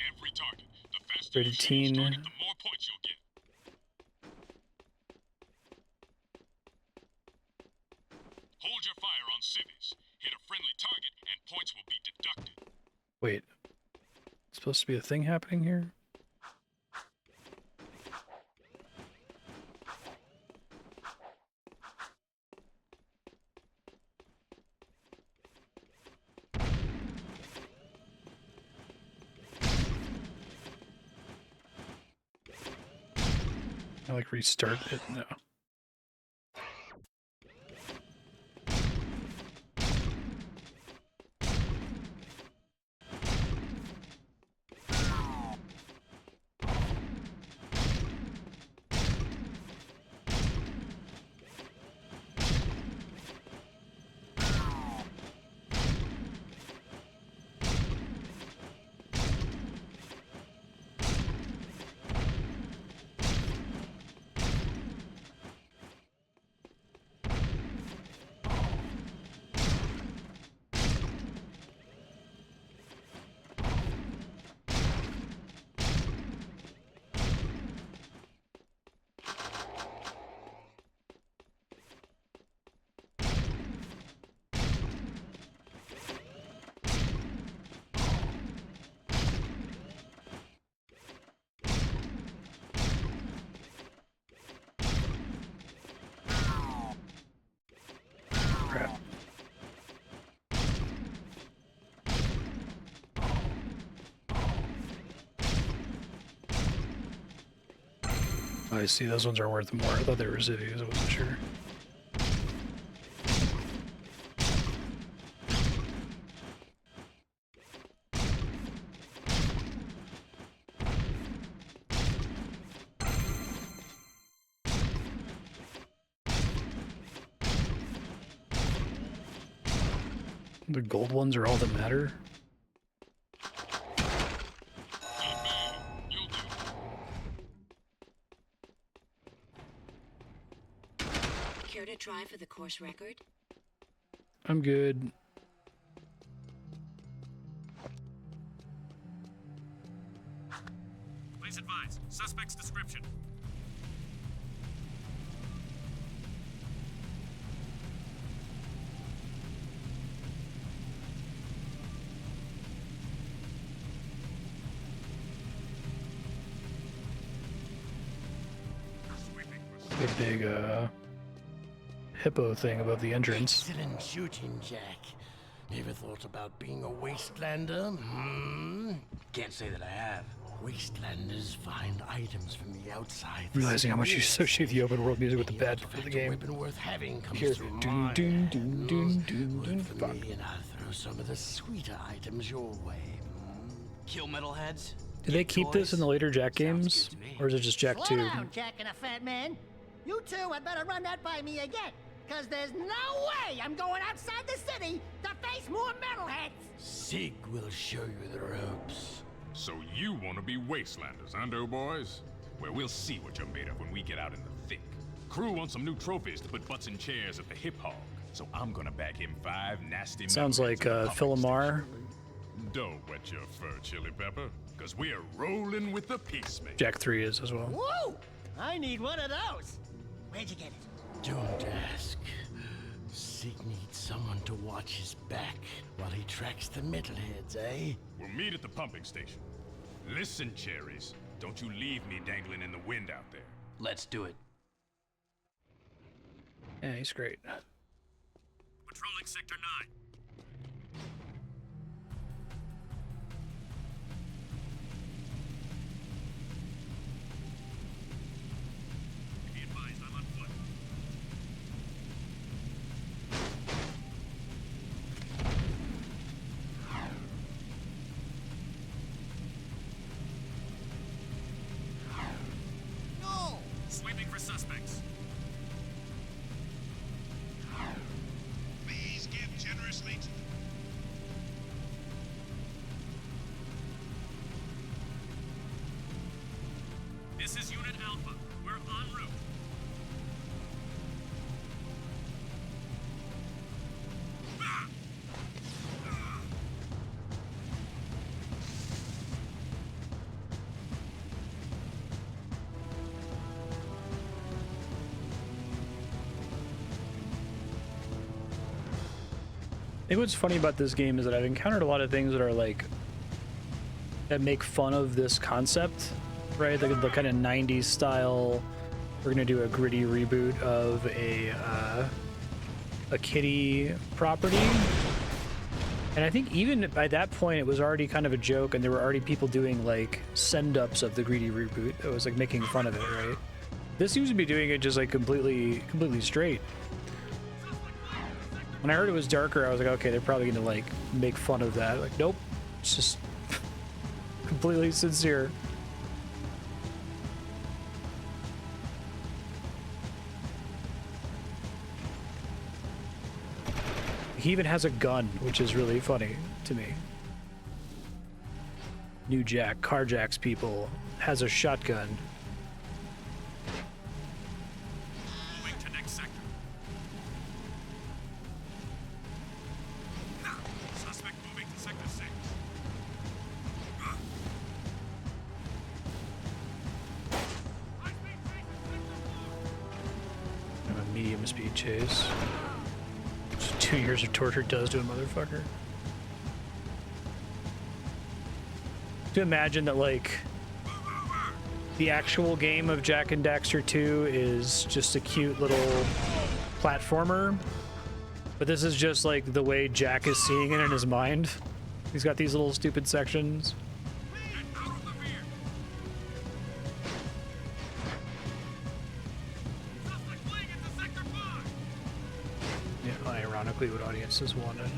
every target. The faster you rated shoot each teen? target, the more points you'll get. Hold your fire on civvies. Hit a friendly target and points will be deducted. Wait. Supposed to be a thing happening here? I like restart it? No. I see, those ones are worth more. I thought they were cities, I wasn't sure. The gold ones are all that matter. Care to try for the course record? I'm good. Please advise. Suspect's description. Big hippo thing above the entrance. Excellent shooting, Jack. Ever thought about being a wastelander? Can't say that I have. Wastelanders find items from the outside. Realizing how much you associate the open world music with the bad part of the game. Weapon worth having comes Here, through dun, my dun, hands. dun, dun, dun, dun, Work for fuck. me, and I'll throw some of the sweeter items your way. Kill metalheads? Did they keep this in the later Jack games? Or is it just Jack 2? Slow down, Jack and a fat man. You two had better run that by me again. Because there's no way I'm going outside the city to face more metalheads. Sig will show you the ropes. So you want to be wastelanders, huh, doughboys? Well, we'll see what you're made of when we get out in the thick. Krew wants some new trophies to put butts in chairs at the hip hog, so I'm gonna bag him 5 nasty Sounds metalheads like in the pumping Philomar. station. Don't wet your fur, Chili Pepper, because we're rolling with the peacemaker. Jack 3 is as well. Woo! I need one of those. Where'd you get it? Don't ask. Sig needs someone to watch his back while he tracks the metalheads, eh? We'll meet at the pumping station. Listen, cherries, don't you leave me dangling in the wind out there. Let's do it. Yeah, he's great. Patrolling Sector 9. Be advised, I'm on foot. No! Sweeping for suspects. Please give generously to... This is Unit Alpha. We're en route. I think what's funny about this game is that I've encountered a lot of things that are like that make fun of this concept, right? The kind of 90s style. We're gonna do a gritty reboot of a kitty property, and I think even by that point it was already kind of a joke, and there were already people doing like send-ups of the greedy reboot. It was like making fun of it, right? This seems to be doing it just like completely straight. When I heard it was darker, I was like, okay, they're probably gonna like make fun of that. Like, nope, it's just completely sincere. He even has a gun, which is really funny to me. New Jack, carjacks people, has a shotgun. Moving to next sector. Suspect moving to Sector 6. A medium speed chase. 2 years of torture does to a motherfucker. To imagine that, like, the actual game of Jak and Daxter 2 is just a cute little platformer, but this is just like the way Jak is seeing it in his mind. He's got these little stupid sections. ironically what audiences wanted.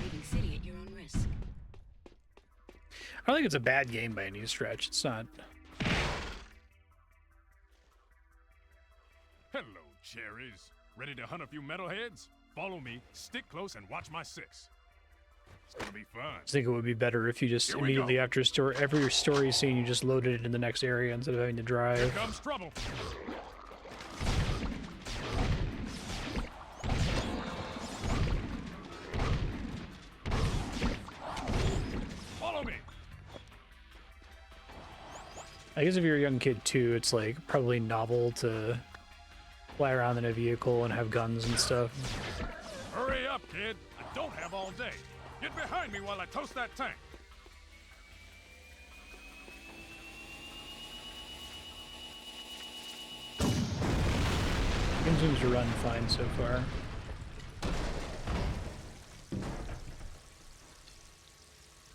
Leaving city at your own risk. I don't think it's a bad game by any stretch. It's not. Hello, cherries. Ready to hunt a few metalheads? Follow me, stick close, and watch my six. It's gonna be fun. I think it would be better if you just Here we immediately go. after every story scene, you just loaded it in the next area instead of having to Here drive. comes trouble. Follow me. I guess if you're a young kid too, it's like probably novel to fly around in a vehicle and have guns and stuff. Hurry up, kid. I don't have all day. Get behind me while I toast that tank. Game seems to run fine so far.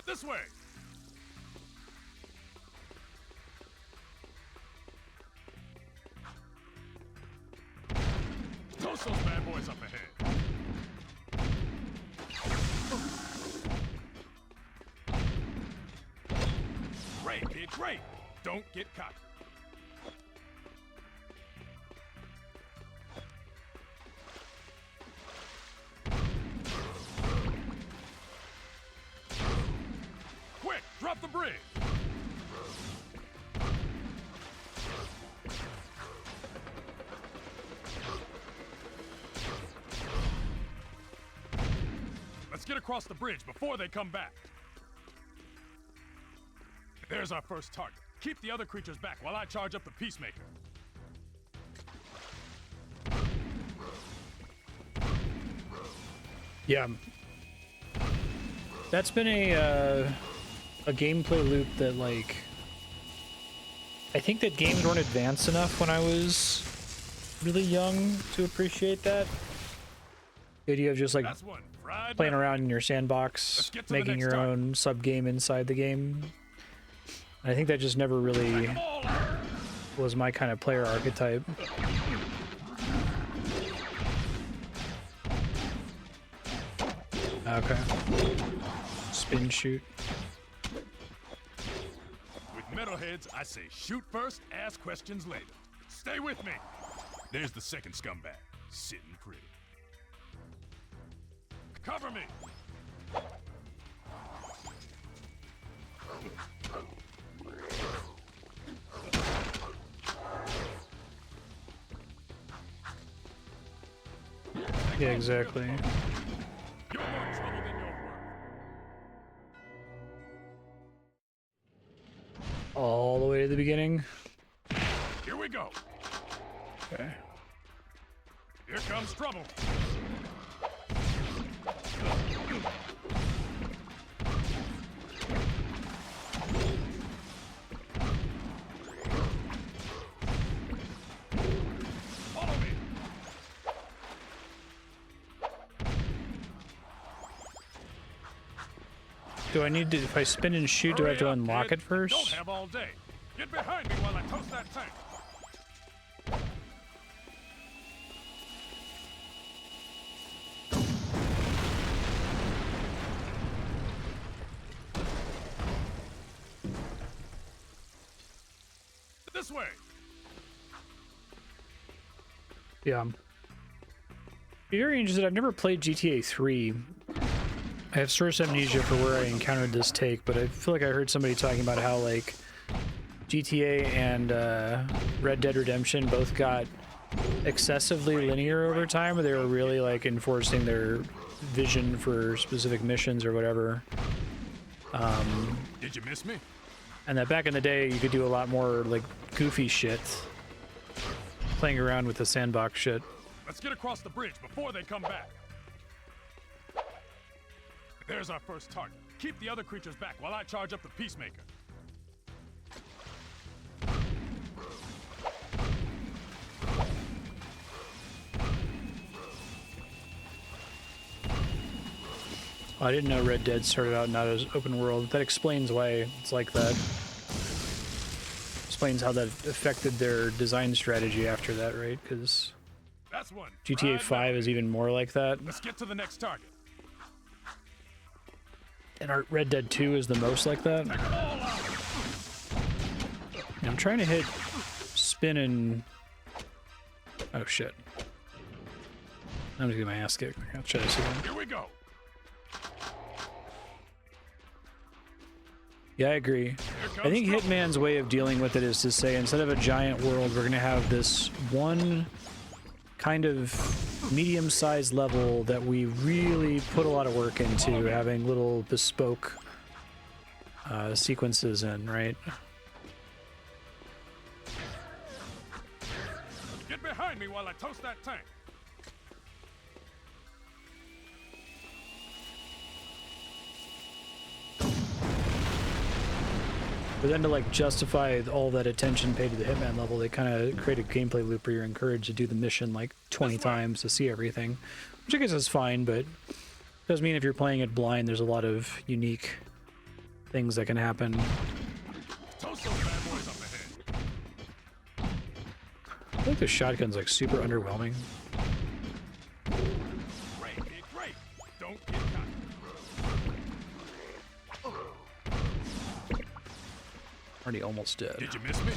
This way. Toast those bad boys up ahead. Great, kid, great. Don't get caught. Quick, drop the bridge. Let's get across the bridge before they come back. There's our first target. Keep the other creatures back while I charge up the Peacemaker. Yeah. That's been a gameplay loop that, like, I think that games weren't advanced enough when I was really young to appreciate that. The idea of just like That's one. Fried playing metal. around in your sandbox, Let's get to the making next your target. own sub-game inside the game. I think that just never really Ball. was my kind of player archetype. Okay. Spin shoot. With metalheads, I say shoot first, ask questions later. Stay with me. There's the second scumbag, sitting pretty. Cover me. Yeah, exactly. You're more trouble than you're worth. All the way to the beginning. Here we go. Okay. Here comes trouble. Follow me. Do I need to, if I spin and shoot, do I have to Hurry up, unlock kid. it first? Don't have all day. Get behind me while I toast that tank. This way. Yeah. Be very interested. I've never played GTA 3. I have source amnesia for where I encountered this take, but I feel like I heard somebody talking about how, like, GTA and Red Dead Redemption both got excessively linear over time, where they were really, like, enforcing their vision for specific missions or whatever. Did you miss me? And that back in the day, you could do a lot more, like, goofy shit. Playing around with the sandbox shit. Let's get across the bridge before they come back. There's our first target. Keep the other creatures back while I charge up the Peacemaker. I didn't know Red Dead started out not as open world. That explains why it's like that. Explains how that affected their design strategy after that, right? Because That's one. GTA 5 is even more like that. Let's get to the next target. And Red Dead 2 is the most like that. And I'm trying to hit spin and... Oh shit. I'm just getting my ass kicked. I'll try this again. Here we go. Yeah, I agree. I think Hitman's way of dealing with it is to say, instead of a giant world, we're going to have this one kind of medium-sized level that we really put a lot of work into, having little bespoke sequences in, right? Get behind me while I toast that tank. But then to like justify all that attention paid to the Hitman level, they kind of create a gameplay loop where you're encouraged to do the mission like 20 times to see everything, which I guess is fine, but does mean if you're playing it blind, there's a lot of unique things that can happen. Toast those bad boys up ahead. I think the shotgun's like super underwhelming. Great, kid, great. Don't get caught. Already almost dead. Did you miss me?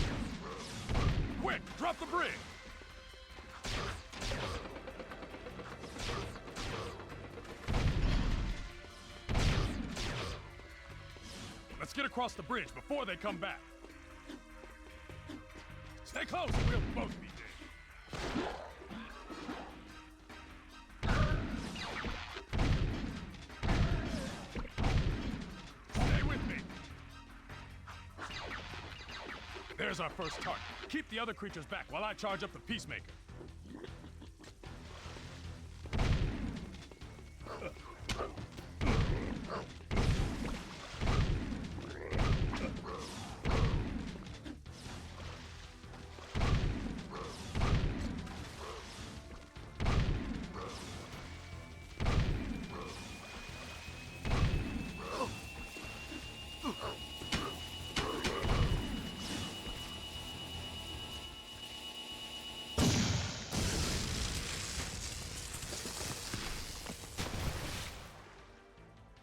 Quick, drop the brig. Let's get across the bridge before they come back. Stay close or we'll both be dead. Stay with me. There's our first target. Keep the other creatures back while I charge up the Peacemaker.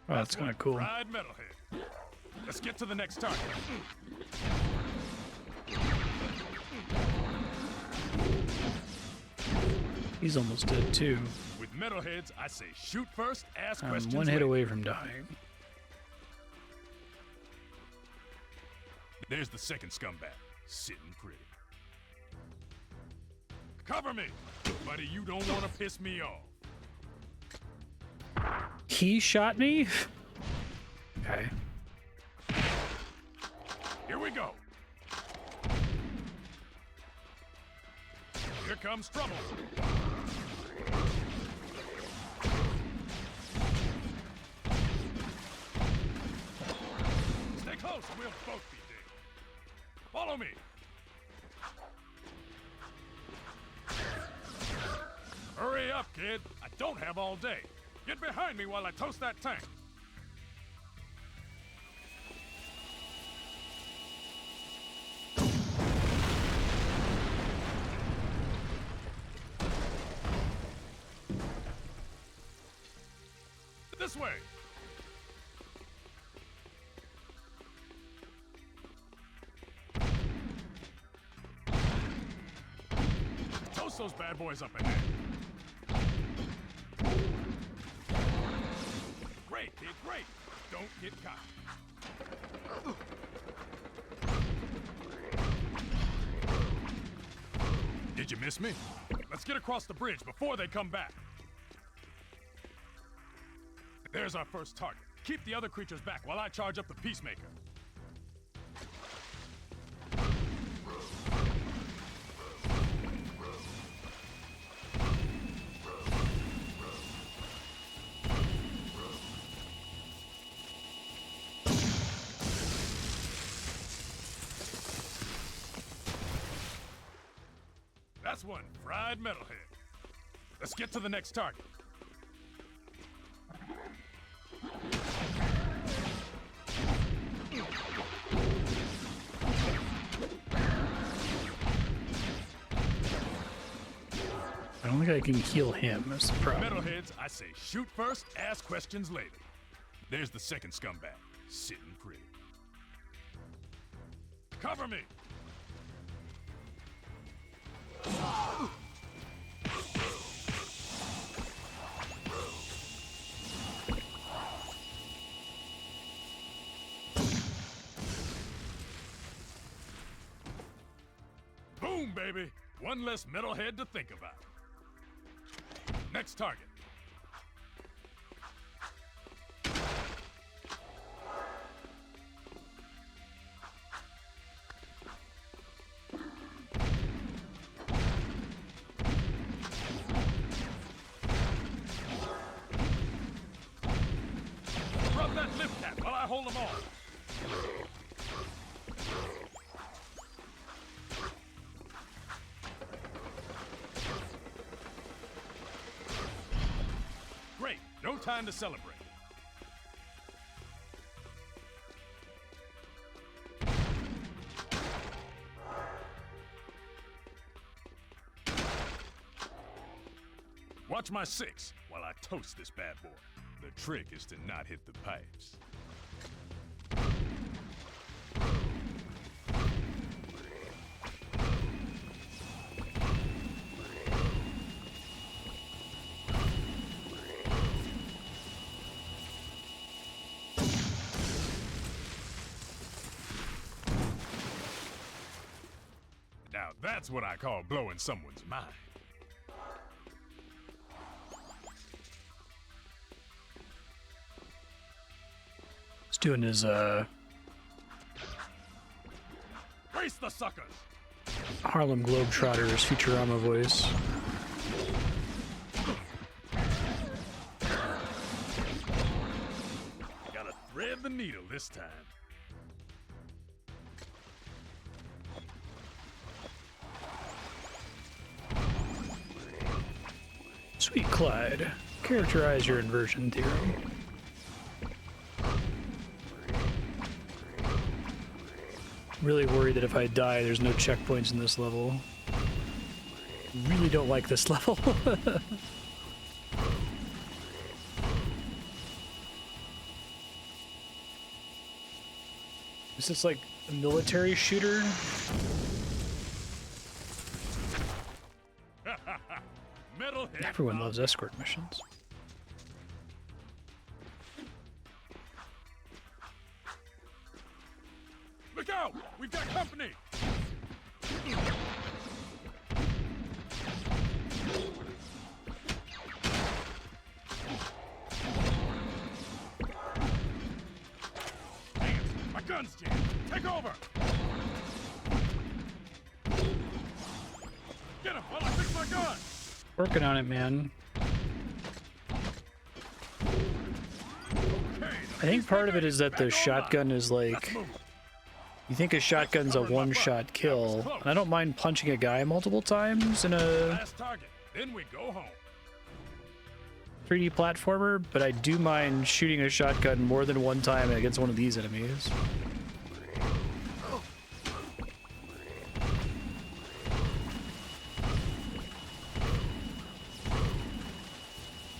Oh, that's kind of cool. Fried metalhead. Let's get to the next target. He's almost dead too. With metalheads, I say shoot first, ask I'm questions one hit later. away from dying. There's the second scumbag, sitting pretty. Cover me, buddy. You don't want to piss me off. He shot me? Okay. Here we go. Here comes trouble. Stay close, or we'll both be dead. Follow me. Hurry up, kid. I don't have all day. Get behind me while I toast that tank. This way. Toast those bad boys up ahead. Great, kid, great. Don't get caught. Did you miss me? Let's get across the bridge before they come back. There's our first target. Keep the other creatures back while I charge up the Peacemaker. That's one fried metalhead. Let's get to the next target. think I can heal him. That's the problem. Metalheads, I say shoot first, ask questions later. There's the second scumbag, sitting pretty. Cover me! Boom, baby! One less metalhead to think about. Next target. Rub that lift cap while I hold them all. Great, no time to celebrate. Watch my 6 while I toast this bad boy. The trick is to not hit the pipes. Now that's what I call blowing someone's mind. He's doing his Race the suckers! Harlem Globetrotters Futurama voice. Gotta thread the needle this time. Sweet Clyde, characterize your inversion theorem. Really worried that if I die, there's no checkpoints in this level. Really don't like this level. Is this like a military shooter? Metalhead. Everyone loves escort missions. Look out! We've got company! Dang it! My gun's jammed! Take over! Get him while I fix my gun! Working on it, man. I think part of it is that the shotgun is like... You think a shotgun's a one-shot kill, and I don't mind punching a guy multiple times in a Last target, then we go home. 3D platformer, but I do mind shooting a shotgun more than one time against one of these enemies.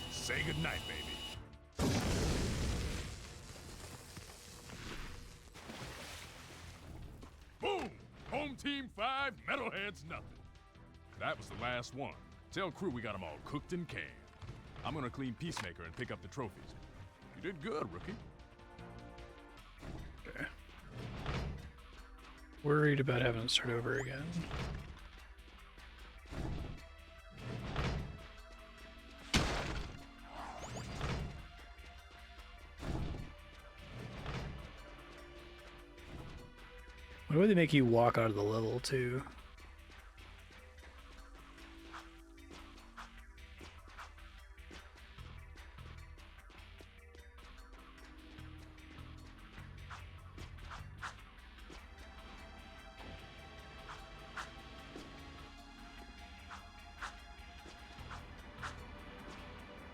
Say goodnight, baby. Boom! Home team 5, Metalheads nothing. That was the last one. Tell Krew we got them all cooked and canned. I'm gonna clean Peacemaker and pick up the trophies. You did good, rookie. Okay. Worried about having to start over again. Why would they make you walk out of the level, too?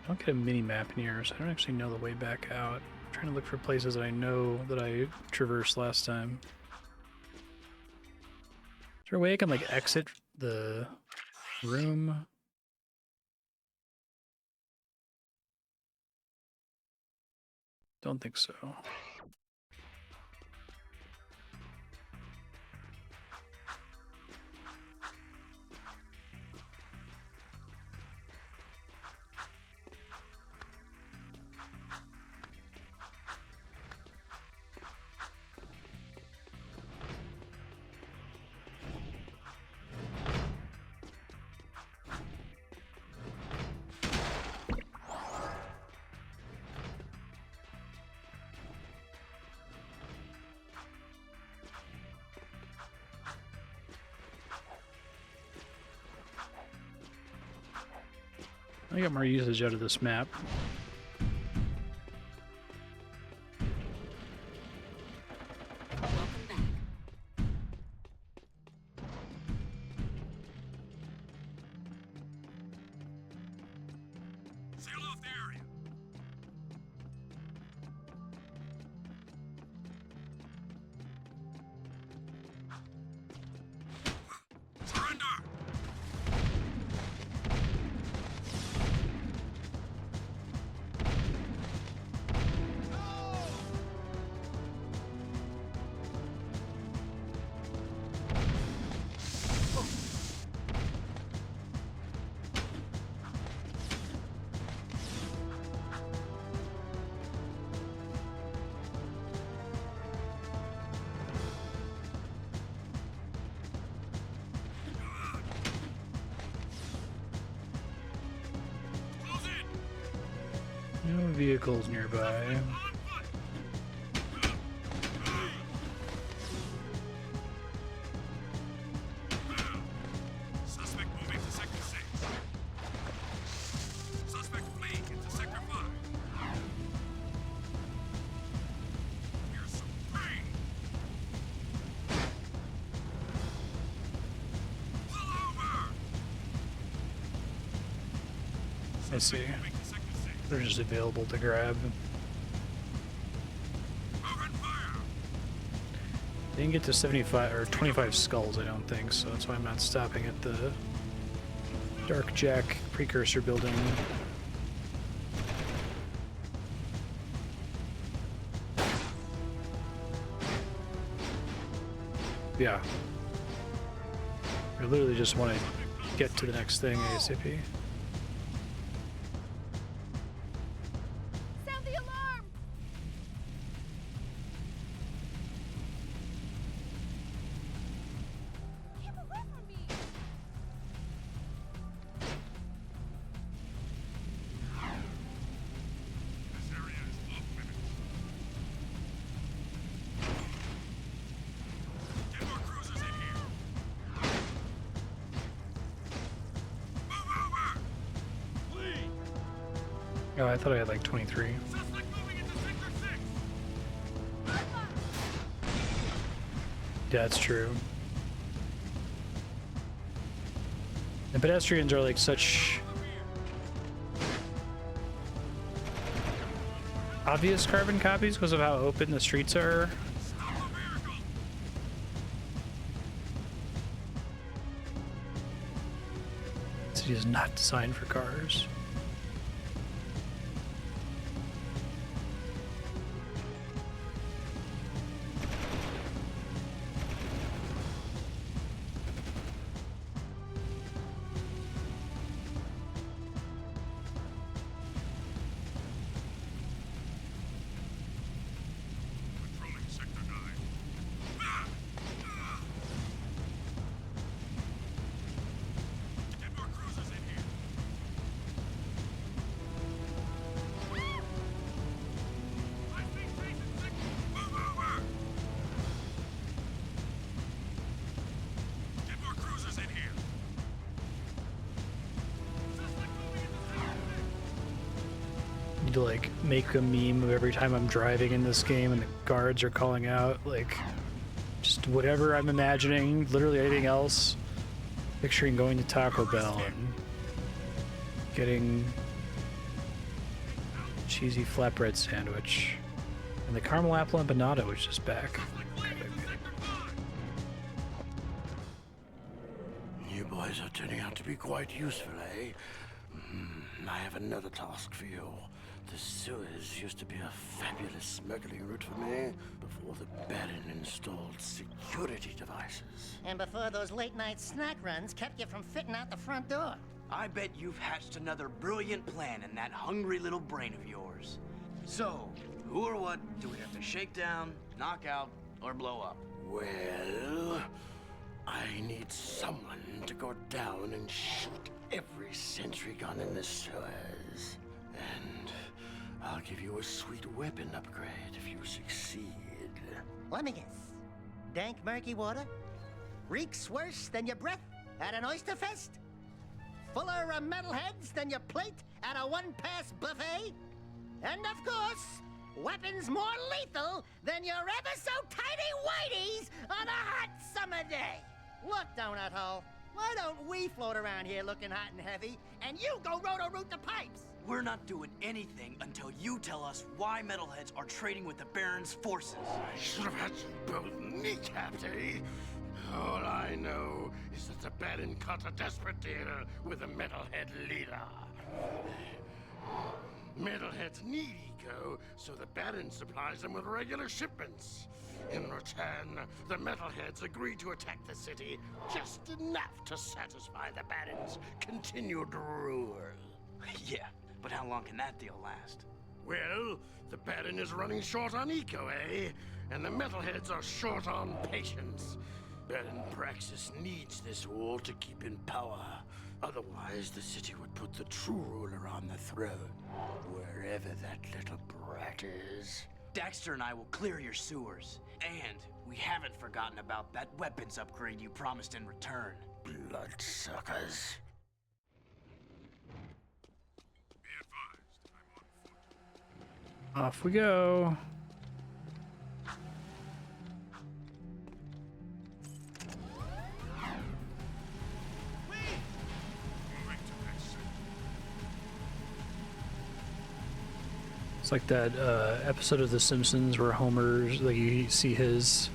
I don't get a mini-map in here, so I don't actually know the way back out. I'm trying to look for places that I know that I traversed last time. Is there a way I can, like, exit the room? Don't think so. I got more usage out of this map. Welcome back. Seal off the area. Surrender! No vehicles nearby. Suspect moving to Sector 6. Suspect fleeing into Sector 5. Here's some pain. Pull over! I see. Moving to Sector 6. They're just available to grab. Open fire! They didn't get to 75 or 25 skulls, I don't think, so that's why I'm not stopping at the Dark Jack precursor building. Yeah. I literally just want to get to the next thing ASAP. Sound the alarm! Keep away from me! This area is off limits. Get more cruisers in here. Move over! Flee! Oh, I thought I had like 23. Suspect moving into Sector 6. Yeah, that's true. The pedestrians are like such obvious carbon copies because of how open the streets are. Stop the vehicle! The city is not designed for cars. Controlling Sector 9. Get more cruisers in here. High-speed station 6. Move over! Get more cruisers in here. Suspect moving into Sector 6. Need to like make a meme of every time I'm driving in this game and the guards are calling out, like just whatever I'm imagining, literally anything else. Picturing going to Taco Bell and getting cheesy flatbread sandwich and the caramel apple empanada, which is back. You boys are turning out to be quite useful, eh? I have another task for you. The sewers used to be a fabulous smuggling route for me before the Baron installed security devices. And before those late-night snack runs kept you from fitting out the front door. I bet you've hatched another brilliant plan in that hungry little brain of yours. So, who or what do we have to shake down, knock out, or blow up? Well, I need someone to go down and shoot every sentry gun in the sewers. And I'll give you a sweet weapon upgrade if you succeed. Let me guess. Dank murky water? Reeks worse than your breath at an oyster fest? Fuller of metalheads than your plate at a one-pass buffet? And of course, weapons more lethal than your ever-so-tiny whiteys on a hot summer day. Look, Donut Hole, why don't we float around here looking hot and heavy, and you go roto-root the pipes? We're not doing anything until you tell us why metalheads are trading with the Baron's forces. I should have had you both kneecapped, eh? All I know is that the Baron cut a desperate deal with the metalhead leader. Metalheads need eco, so the Baron supplies them with regular shipments. In return, the metalheads agree to attack the city just enough to satisfy the Baron's continued rule. Yeah, but how long can that deal last? Well, the Baron is running short on eco, eh? And the metalheads are short on patience. Baron Praxis needs this war to keep in power. Otherwise, the city would put the true ruler on the throne, wherever that little brat is. Daxter and I will clear your sewers. And we haven't forgotten about that weapons upgrade you promised in return. Bloodsuckers. Be advised, I'm on foot. Off we go. Moving to exit. It's like that episode of The Simpsons where Homer's, like, you see his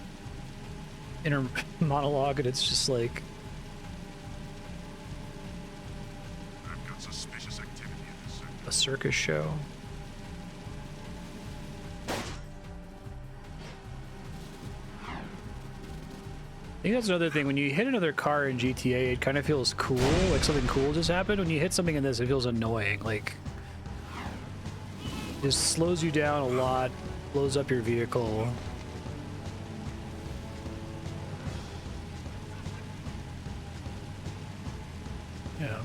inner monologue and it's just like, I've got suspicious activity in this sector. a circus show. I think that's another thing. When you hit another car in GTA, it kind of feels cool, like something cool just happened. When you hit something in this, it feels annoying. Like, it just slows you down a lot, blows up your vehicle. Yeah.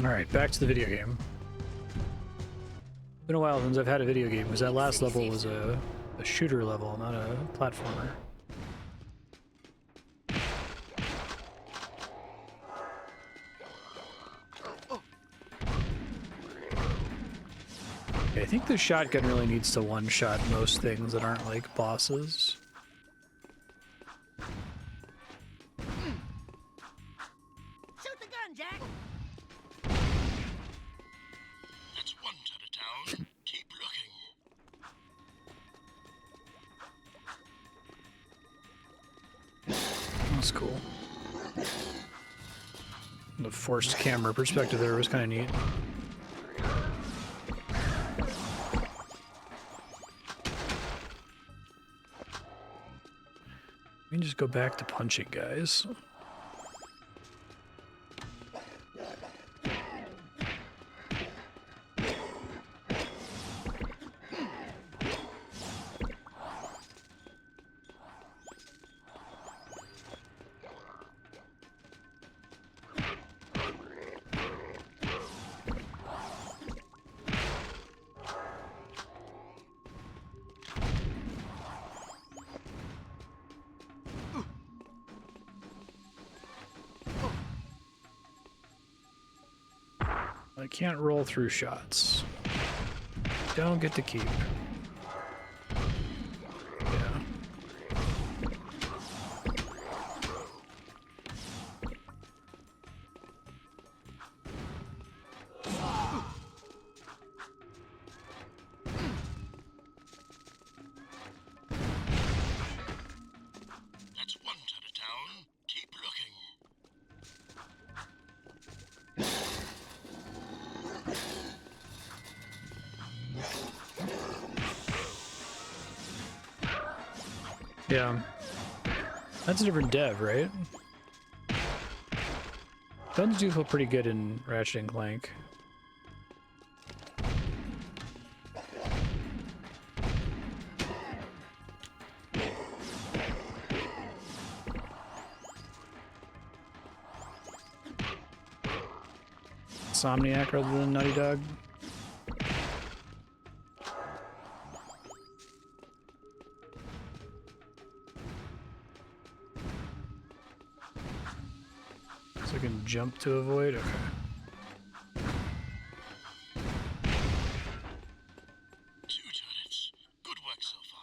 Alright, back to the video game. Been a while since I've had a video game, because that last level was a shooter level, not a platformer. Okay, I think the shotgun really needs to one-shot most things that aren't like bosses. Shoot the gun, Jack! It's one side of town. Keep looking. That's cool. The forced camera perspective there was kind of neat. We can just go back to punching guys. I can't roll through shots. Don't get to keep. Yeah. That's a different dev, right? Guns do feel pretty good in Ratchet and Clank. Insomniac rather than Naughty Dog. So I can jump to avoid? Okay. Two turrets. Good work so far.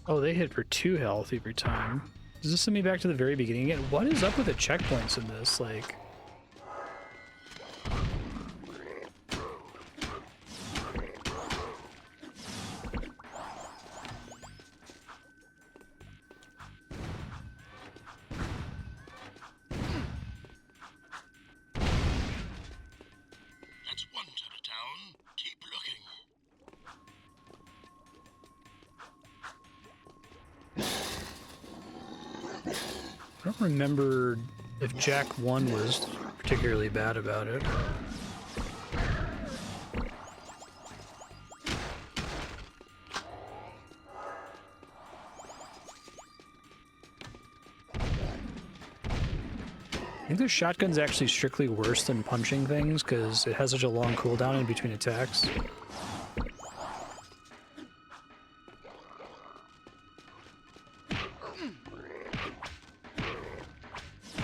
Oh, they hit for 2 health every time. Does this send me back to the very beginning again? What is up with the checkpoints in this? Like... That's one turret down. Keep looking. I don't remember if Jack 1 was particularly bad about it. I think the shotgun's actually strictly worse than punching things because it has such a long cooldown in between attacks.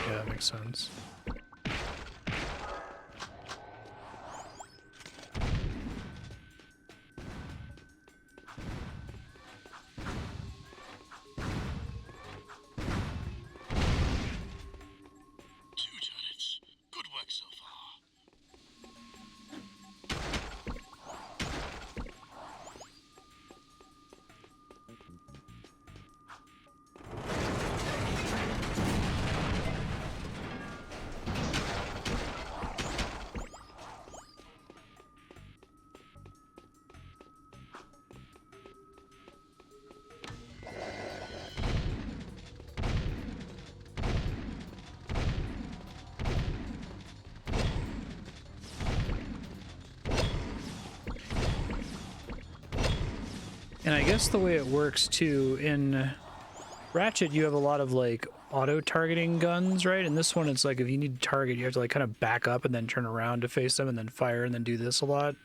Yeah, that makes sense. Two turrets. Good work so far. And I guess the way it works too, in Ratchet you have a lot of like auto-targeting guns, right? And this one it's like if you need to target you have to like kind of back up and then turn around to face them and then fire and then do this a lot.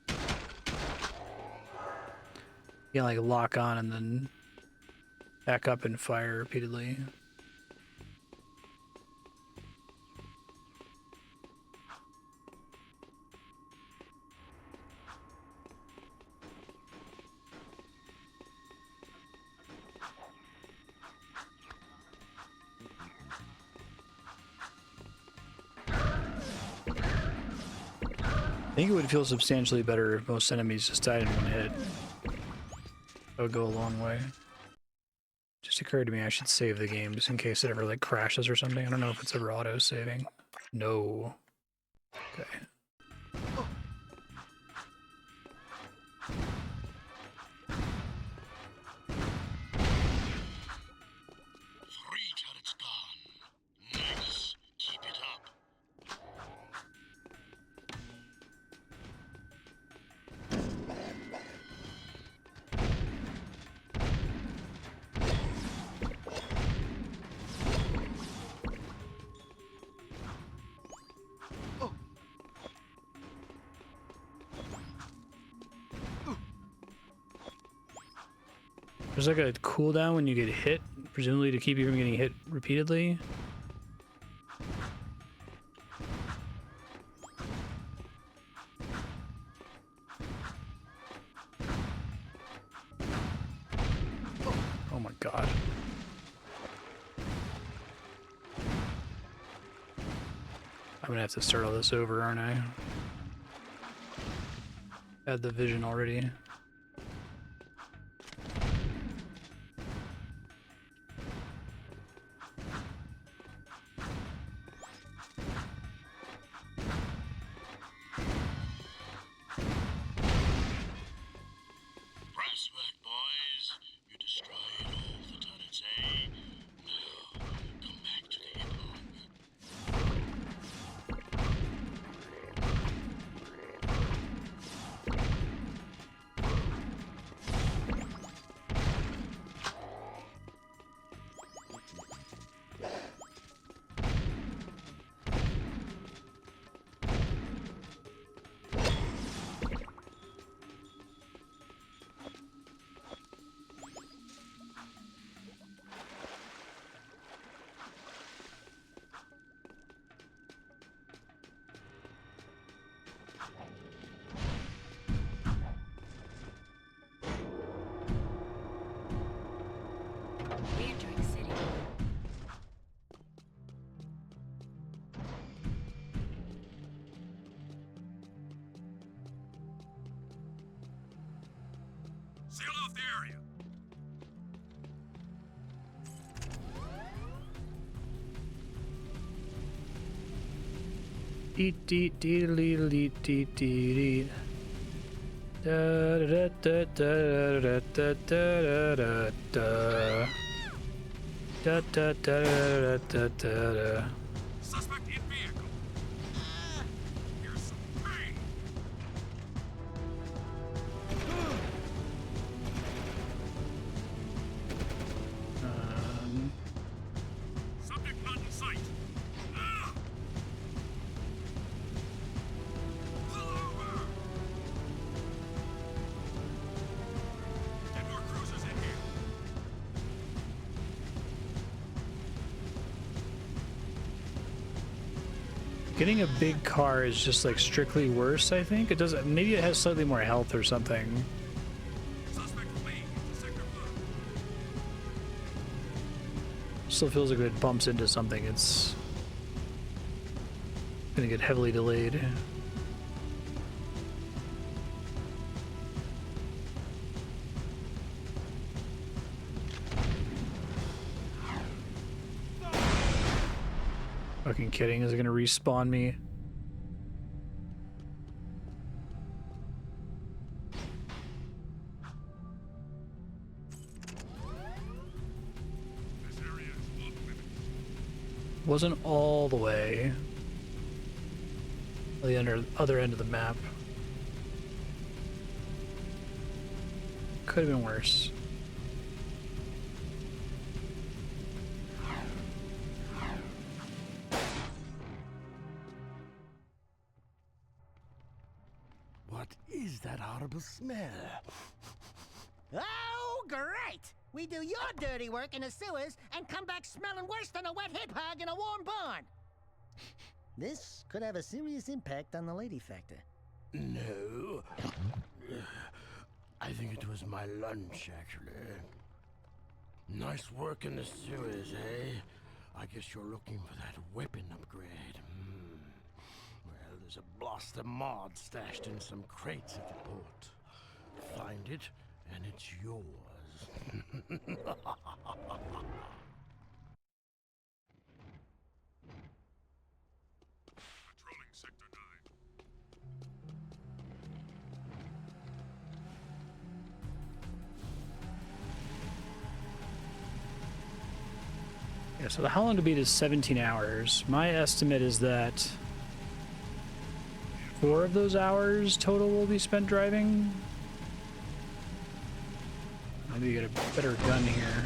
You can like lock on and then back up and fire repeatedly. I think it would feel substantially better if most enemies just died in one hit. That would go a long way. Just occurred to me I should save the game just in case it ever like crashes or something. I don't know if it's ever auto-saving. No. Okay. Three turrets gone. Nice. Keep it up. There's like a cooldown when you get hit, presumably to keep you from getting hit repeatedly. Oh my god. I'm gonna have to start all this over, aren't I? Had the vision already. Prospect, boys. You destroyed all the turrets, eh? Now, come back to the epilogue. Re-entering city. Seal off the area. Deet deet deet deet deet deet deet. Da da da da da da da da da. Da da da da da da. Suspect in vehicle. Here's some pain. Subject not in sight. Pull over. Get more cruisers in here. Getting a big car is just like strictly worse, I think. It doesn't, maybe it has slightly more health or something. Suspect fleeing into sector 5. Still feels like if it bumps into something, it's gonna get heavily delayed. Fucking kidding, is it gonna respawn me? This area is off limits. Wasn't all the way. The other end of the map. Could have been worse. What is that horrible smell? Oh, great! We do your dirty work in the sewers and come back smelling worse than a wet hip hog in a warm barn. This could have a serious impact on the lady factor. No. I think it was my lunch, actually. Nice work in the sewers, eh? I guess you're looking for that weapon upgrade. Well, there's a blaster mod stashed in some crates at the port. Find it, and it's yours. Patrolling sector 9. Yeah, so the how long to beat is 17 hours. My estimate is that 4 of those hours total will be spent driving. Maybe get a better gun here.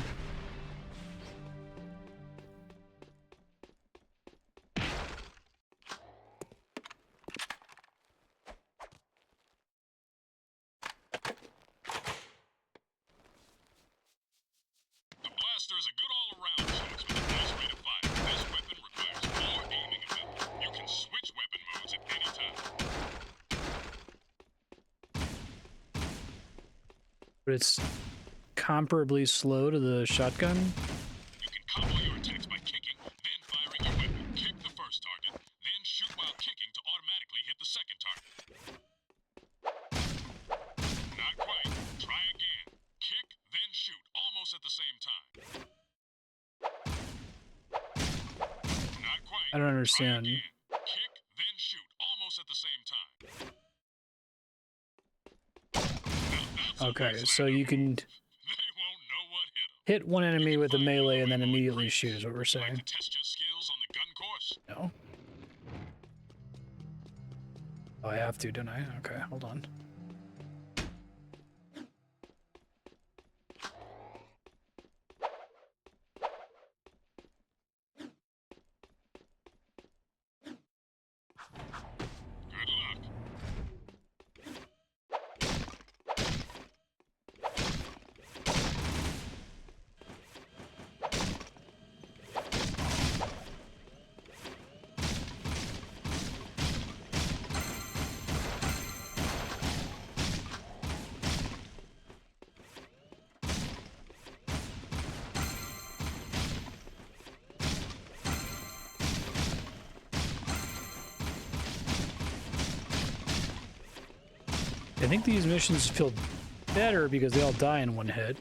The blaster is a good all-around choice with a nice rate of fire. This weapon requires more aiming ability. You can switch weapon modes at any time. But it's comparably slow to the shotgun. You can combo your attacks by kicking, then firing your weapon. Kick the first target, then shoot kicking to automatically hit the second target. Not quite. Try again. Kick, then shoot, almost at the same time. Not quite. I don't understand. Try again. Kick, then shoot, almost at the same time. Okay, so you can hit one enemy with a melee and then immediately shoot is what we're saying. Test your skills on the gun course. No. Oh, I have to, don't I? Okay, hold on. Good luck. I think these missions feel better because they all die in one hit.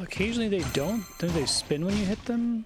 Occasionally they don't. Don't they spin when you hit them?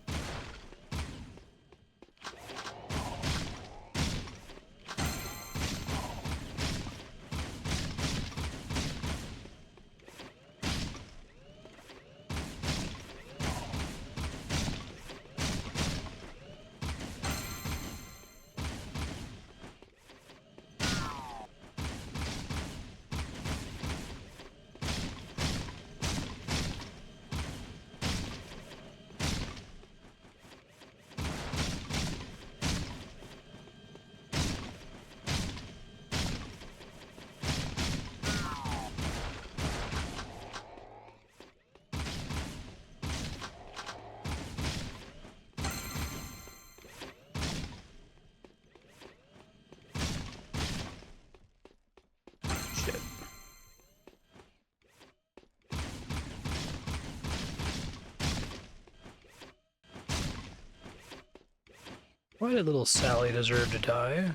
Why did little Sally deserve to die?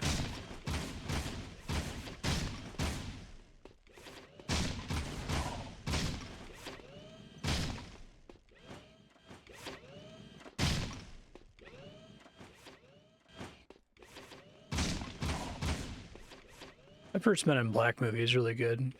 The first Men in Black movie is really good.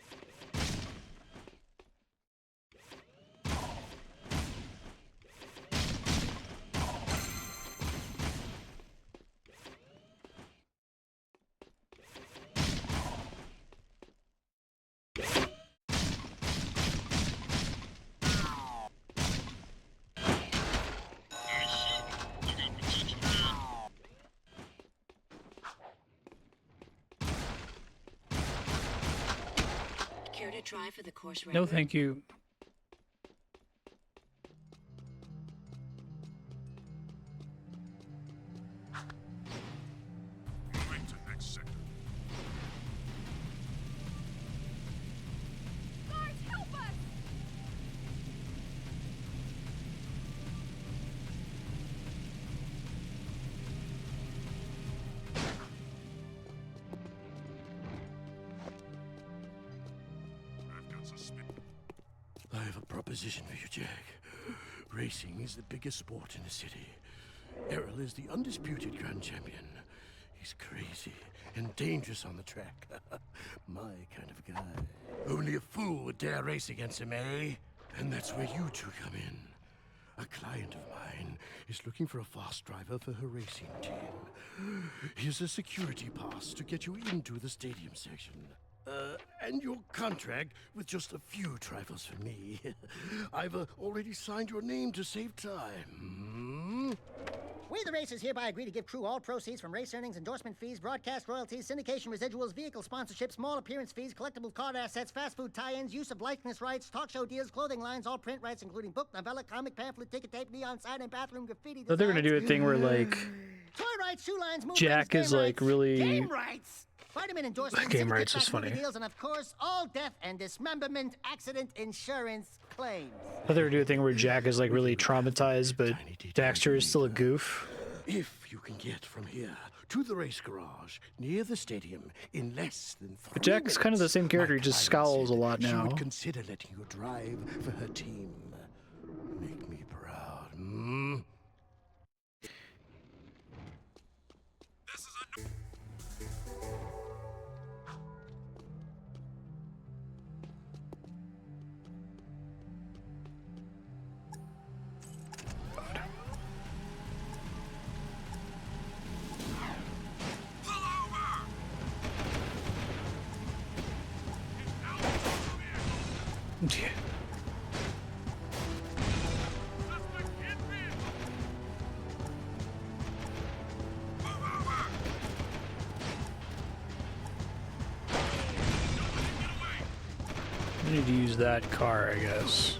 Care to try for the course record? No, thank you. Moving to next sector. Guards, help us! I've got suspicion. I have a proposition for you, Jack. Racing is the biggest sport in the city. Errol is the undisputed grand champion. He's crazy and dangerous on the track. My kind of guy. Only a fool would dare race against him, eh? And that's where you two come in. A client of mine is looking for a fast driver for her racing team. Here's a security pass to get you into the stadium section. And your contract with just a few trifles for me. I've already signed your name to save time. We, the racers, hereby agree to give Krew all proceeds from race earnings, endorsement fees, broadcast royalties, syndication residuals, vehicle sponsorships, small appearance fees, collectible card assets, fast food tie-ins, use of likeness rights, talk show deals, clothing lines, all print rights, including book, novella, comic, pamphlet, ticket tape, neon sign, and bathroom graffiti designs. So they're gonna do a thing where like toy rights, shoe lines, movie Jack rights, is game like rights. really Game rights. Vitamin endorsements, Game rights kickback is funny. movie deals, and of course, all death and dismemberment accident insurance claims. I thought they were doing a thing where Jack is like really traumatized, but Daxter is still a goof. If you can get from here to the race garage near the stadium in less than 3 But Jack's kind of the same character, he just scowls a lot she now. would consider letting you drive for her team. Make me proud. Hmm? Yeah. I need to use that car, I guess.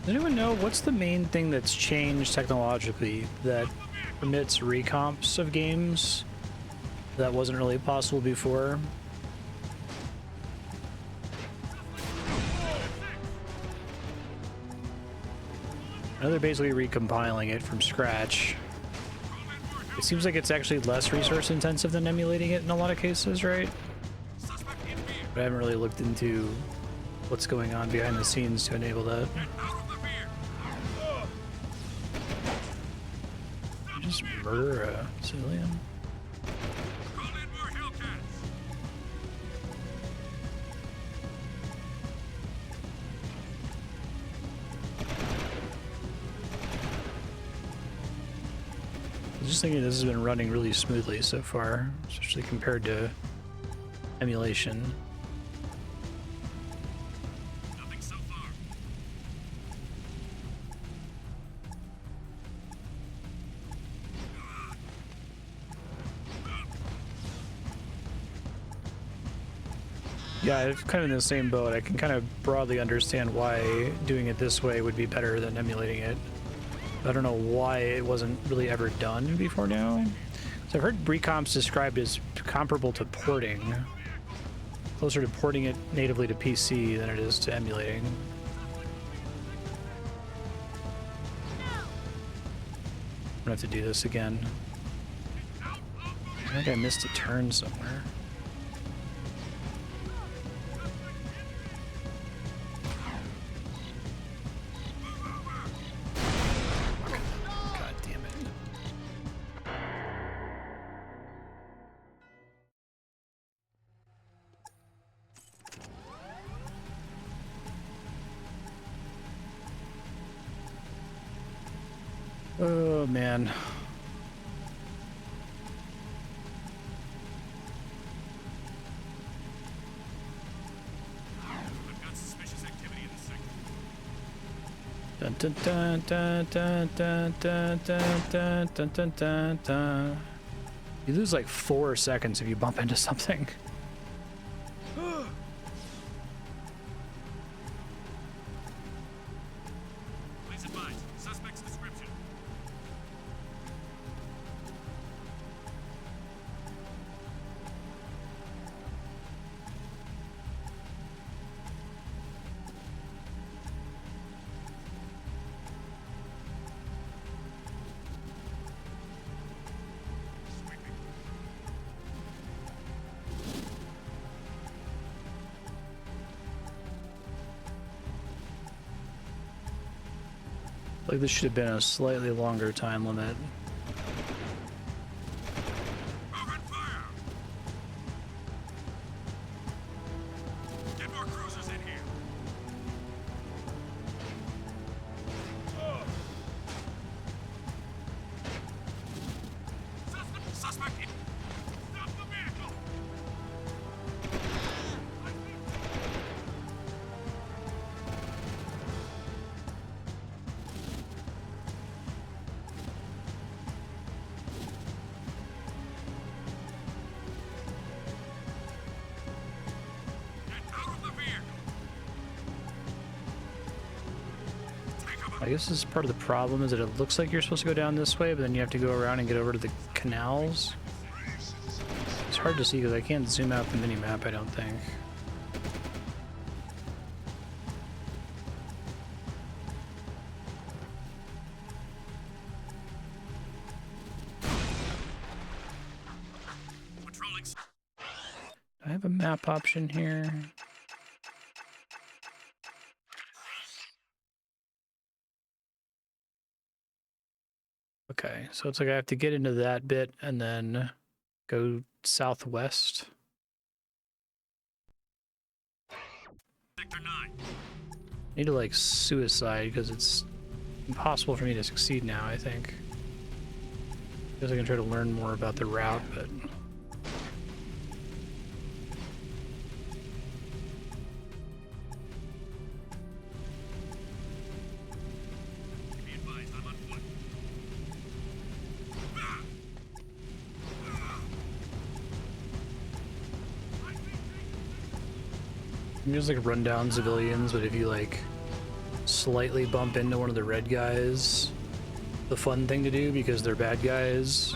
Does anyone know what's the main thing that's changed technologically that permits recomps of games that wasn't really possible before? I know they're basically recompiling it from scratch. It seems like it's actually less resource intensive than emulating it in a lot of cases, right? But I haven't really looked into what's going on behind the scenes to enable that. Just murder a civilian. I was just thinking this has been running really smoothly so far, especially compared to emulation. Nothing so far. Yeah, I'm kind of in the same boat. I can kind of broadly understand why doing it this way would be better than emulating it. I don't know why it wasn't really ever done before now. So I've heard recomps described as comparable to porting. Closer to porting it natively to PC than it is to emulating. I'm gonna have to do this again. I think I missed a turn somewhere. God damn it. Oh man. I've got suspicious activity in the sector. Dun dun dun dun dun dun dun dun dun dun dun dun. You lose like 4 seconds if you bump into something. Please advise. Suspect's description. Like this should have been a slightly longer time limit. Open fire! Get more cruisers in here. I guess this is part of the problem, is that it looks like you're supposed to go down this way, but then you have to go around and get over to the canals. It's hard to see because I can't zoom out the mini-map, I don't think. Do I have a map option here? Okay, so it's like I have to get into that bit and then go southwest. Sector 9. Need to like suicide because it's impossible for me to succeed now, I think. Guess I can try to learn more about the route, but Be advised, I'm on foot. you can just like run down civilians, but if you like slightly bump into one of the red guys, the fun thing to do because they're bad guys,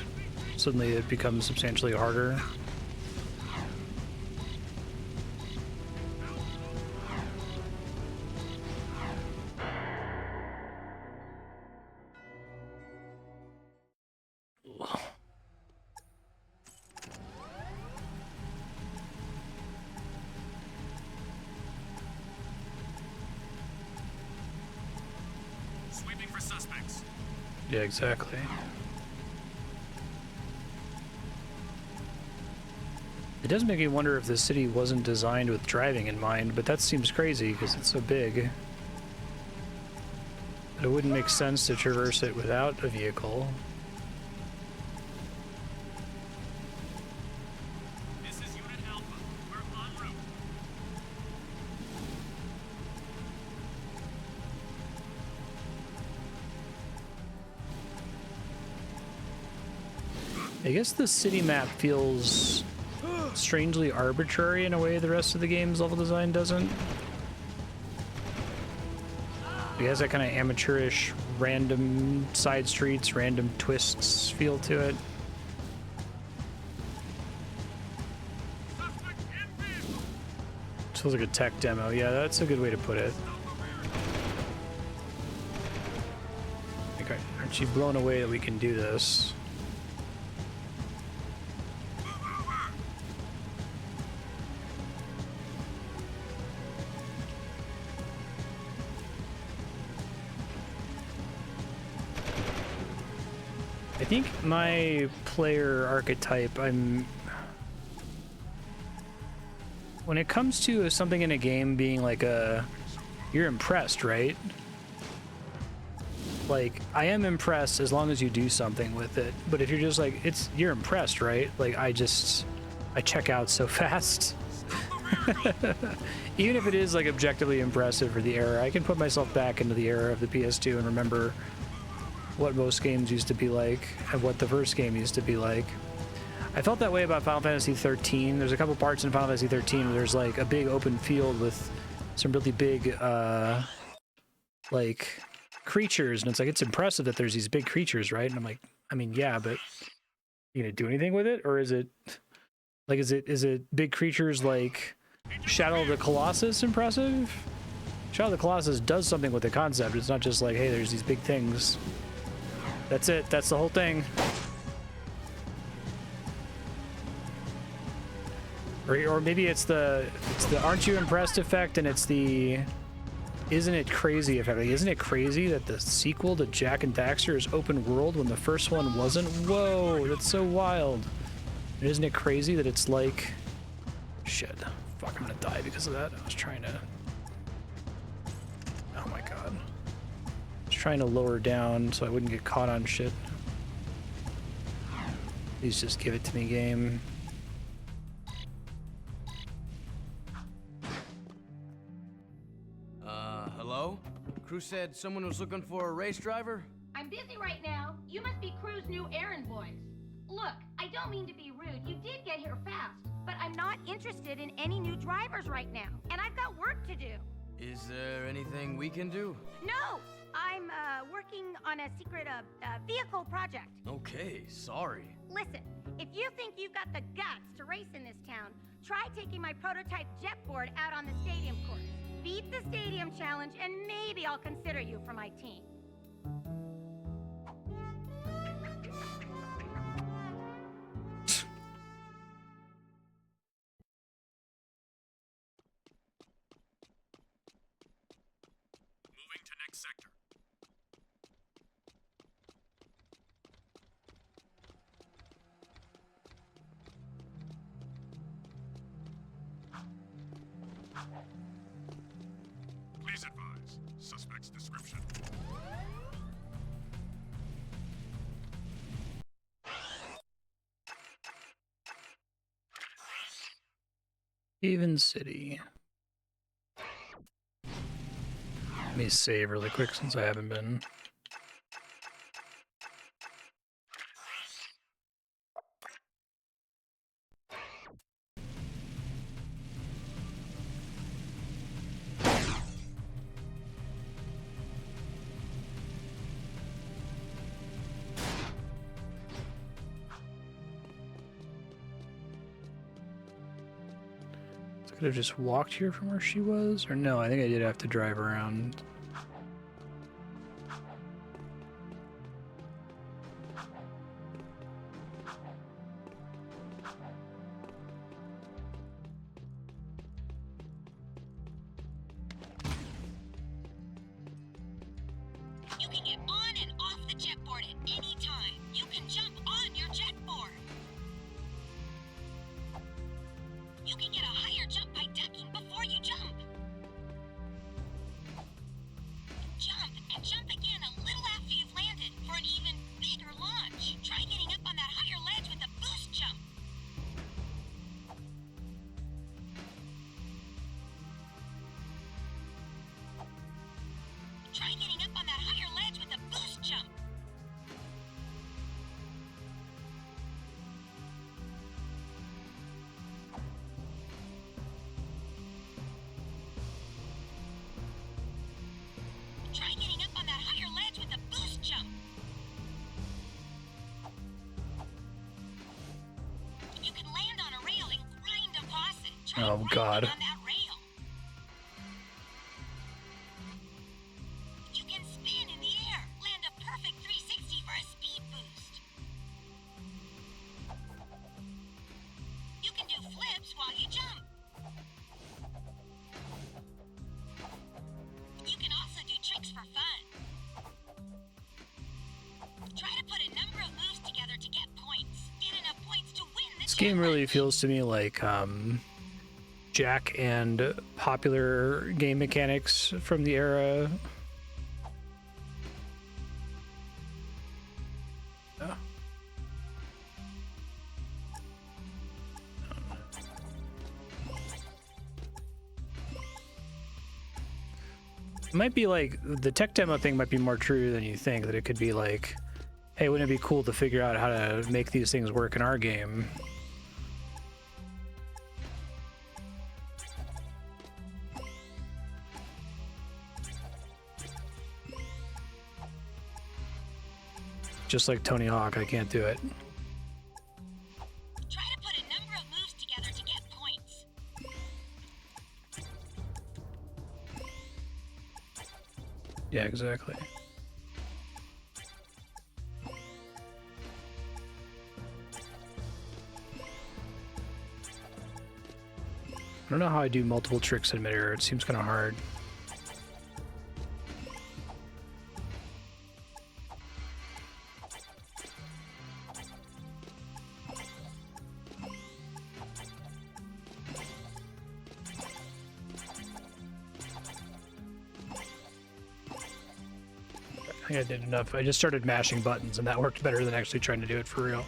suddenly it becomes substantially harder. Sweeping for suspects. Yeah, exactly. It does make me wonder if the city wasn't designed with driving in mind, but that seems crazy because it's so big. It wouldn't make sense to traverse it without a vehicle. This is Unit Alpha. We're en route. I guess the city map feels strangely arbitrary in a way the rest of the game's level design doesn't. It has that kind of amateurish, random side streets, random twists feel to it. Feels like a tech demo. Yeah, that's a good way to put it. Okay, aren't you blown away that we can do this? I think my player archetype, when it comes to something in a game being like you're impressed, right? Like, I am impressed as long as you do something with it. But if you're just like, you're impressed, right? Like, I check out so fast. Even if it is like objectively impressive for the era, I can put myself back into the era of the PS2 and remember what most games used to be like and what the first game used to be like. I felt that way about Final Fantasy 13. There's a couple parts in Final Fantasy 13 where there's like a big open field with some really big like creatures, and it's like, it's impressive that there's these big creatures, right? And I'm like, I mean, yeah, but you gonna do anything with it? Or is it like, is it big creatures like Shadow of the Colossus impressive? Shadow of the Colossus does something with the concept. It's not just like, hey, there's these big things. That's it. That's the whole thing. Or maybe it's the aren't you impressed effect, and it's the isn't it crazy effect. Like, isn't it crazy that the sequel to Jak and Daxter is open world when the first one wasn't? Whoa, that's so wild. And isn't it crazy that it's like, shit, fuck, I'm gonna die because of that. I was trying to, oh my god. Trying to lower down so I wouldn't get caught on shit. Please just give it to me, game. Hello? Krew said someone was looking for a race driver? I'm busy right now. You must be Krew's new errand boys. Look, I don't mean to be rude. You did get here fast, but I'm not interested in any new drivers right now, and I've got work to do. Is there anything we can do? No! I I'm working on a secret vehicle project. Okay, sorry. Listen, if you think you've got the guts to race in this town, try taking my prototype jetboard out on the stadium course. Beat the stadium challenge, and maybe I'll consider you for my team. Moving to next sector. Please advise. Suspect's description. Haven City. Let me save really quick since I haven't been. Could have just walked here from where she was, or no, I think I did have to drive around. You can get on and off the jetboard at any time. You can jump on your jetboard. You can get a higher jump by ducking before you jump. Jump and jump again a little after you've landed for an even bigger launch. Try getting up on that higher ledge with a boost jump. Try getting up on that higher ledge with a boost jump. Try getting up on that higher ledge with a boost jump. You can land on a rail and grind across it. Try Oh, grinding God. on that rail. You can spin in the air, land a perfect 360 for a speed boost. You can do flips while you jump. You can also do tricks for fun. Try to put a number of moves together to get points. Get enough points to win the This game really challenge. feels to me like Jack and popular game mechanics from the era. Oh. It might be like the tech demo thing might be more true than you think, that it could be like, hey, wouldn't it be cool to figure out how to make these things work in our game? Just like Tony Hawk, I can't do it. Try to put a number of moves together to get points. Yeah, exactly. I don't know how I do multiple tricks in midair. It seems kind of hard. I think I did enough. I just started mashing buttons, and that worked better than actually trying to do it for real.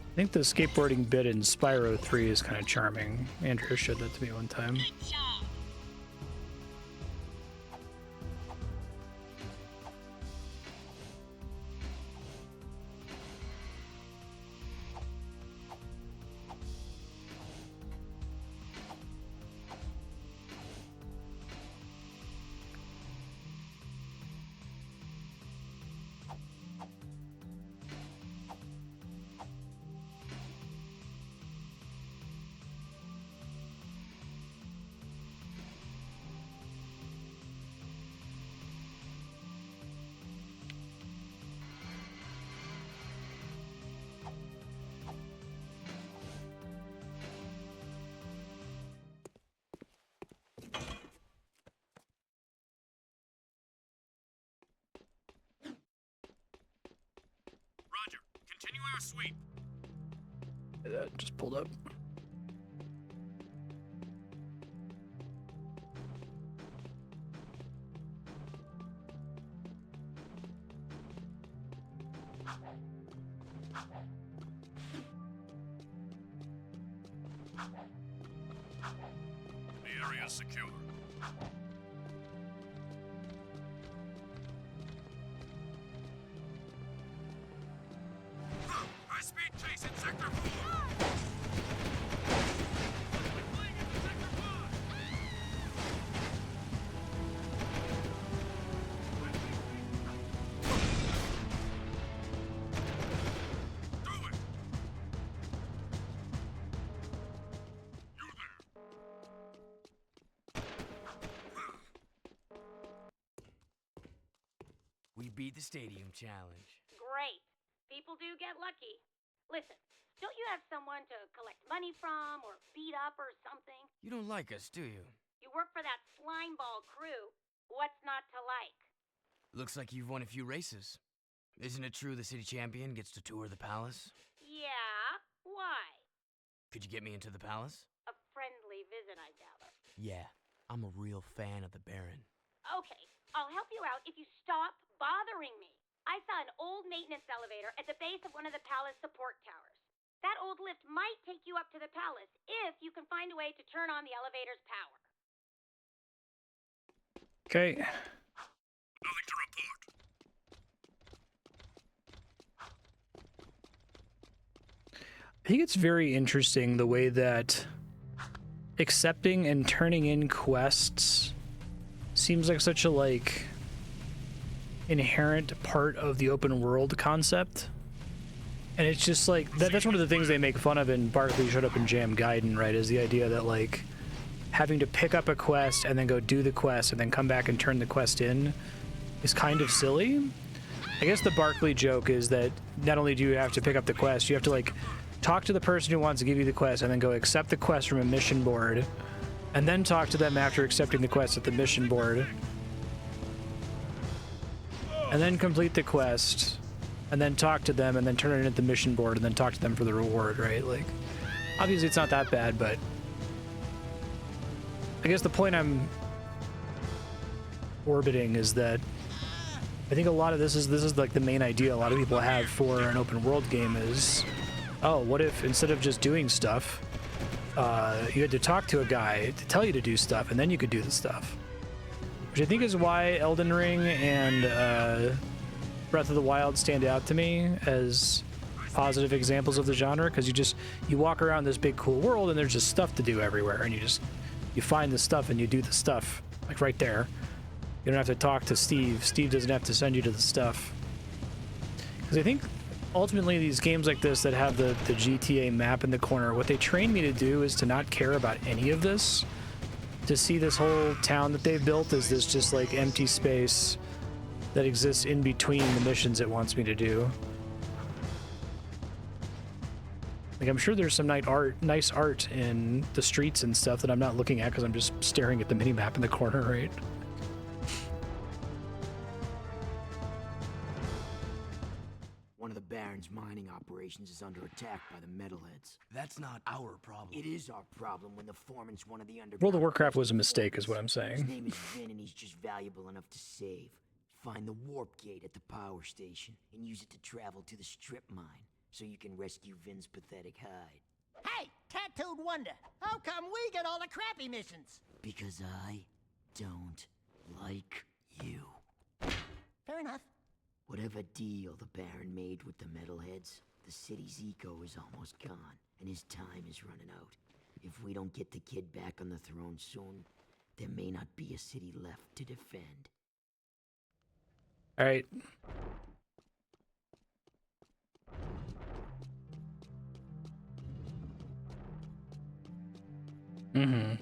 I think the skateboarding bit in Spyro 3 is kind of charming. Andrea showed that to me one time. Good job. last sweep. That just pulled up. The area is secure. High-speed chase in Sector 4! We beat the stadium challenge. Great. People do get lucky. Listen, don't you have someone to collect money from or beat up or something? You don't like us, do you? You work for that slimeball Krew. What's not to like? Looks like you've won a few races. Isn't it true the city champion gets to tour the palace? Yeah? Why? Could you get me into the palace? A friendly visit, I gather. Yeah, I'm a real fan of the Baron. Okay, I'll help you out if you stop bothering me. I saw an old maintenance elevator at the base of one of the palace support towers. That old lift might take you up to the palace if you can find a way to turn on the elevator's power. Okay. Nothing to report. I think it's very interesting the way that accepting and turning in quests seems like such a inherent part of the open world concept. And it's just like that's one of the things they make fun of in Barkley Shut Up and Jam Gaiden, right? Is the idea that like having to pick up a quest and then go do the quest and then come back and turn the quest in is kind of silly. I guess the Barkley joke is that not only do you have to pick up the quest, you have to like talk to the person who wants to give you the quest and then go accept the quest from a mission board and then talk to them after accepting the quest at the mission board and then complete the quest and then talk to them and then turn it in at the mission board and then talk to them for the reward, right? Like, obviously it's not that bad, but I guess the point I'm orbiting is that I think a lot of this is like the main idea a lot of people have for an open world game is, oh, what if instead of just doing stuff, you had to talk to a guy to tell you to do stuff and then you could do the stuff. Which I think is why Elden Ring and Breath of the Wild stand out to me as positive examples of the genre, because you walk around this big cool world and there's just stuff to do everywhere, and you find the stuff and you do the stuff like right there. You don't have to talk to Steve. Steve doesn't have to send you to the stuff. Because I think ultimately these games like this that have the GTA map in the corner, what they train me to do is to not care about any of this. To see this whole town that they've built as this just like empty space that exists in between the missions it wants me to do. Like, I'm sure there's some nice art in the streets and stuff that I'm not looking at because I'm just staring at the mini-map in the corner, right? One of the Baron's mining operations is under attack by the metalheads. That's not our problem. It is our problem when the foreman's one of the underground... World of Warcraft was a mistake, is what I'm saying. His name is Vin, and he's just valuable enough to save. Find the warp gate at the power station and use it to travel to the strip mine so you can rescue Vin's pathetic hide. Hey, tattooed wonder, how come we get all the crappy missions? Because I don't like you. Fair enough. Whatever deal the Baron made with the metalheads, the city's eco is almost gone, and his time is running out. If we don't get the kid back on the throne soon, there may not be a city left to defend. All right. Mm-hmm.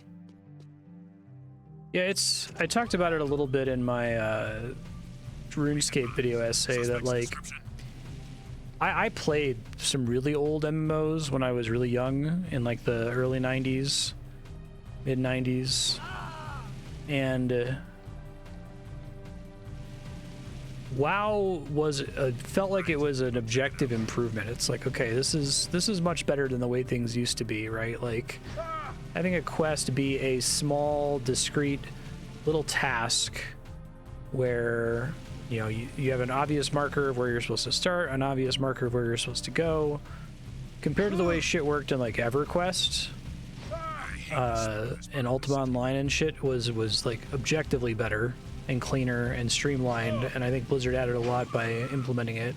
Yeah, I talked about it a little bit in my RuneScape video essay that, like, I played some really old MMOs when I was really young in, like, the early 90s, mid-90s, and WoW was felt like it was an objective improvement. It's like, okay, this is much better than the way things used to be, right? Like having a quest be a small, discrete little task where you know you have an obvious marker of where you're supposed to start, an obvious marker of where you're supposed to go, compared to the way shit worked in like EverQuest and Ultima Online and shit was like objectively better and cleaner and streamlined, and I think Blizzard added a lot by implementing it.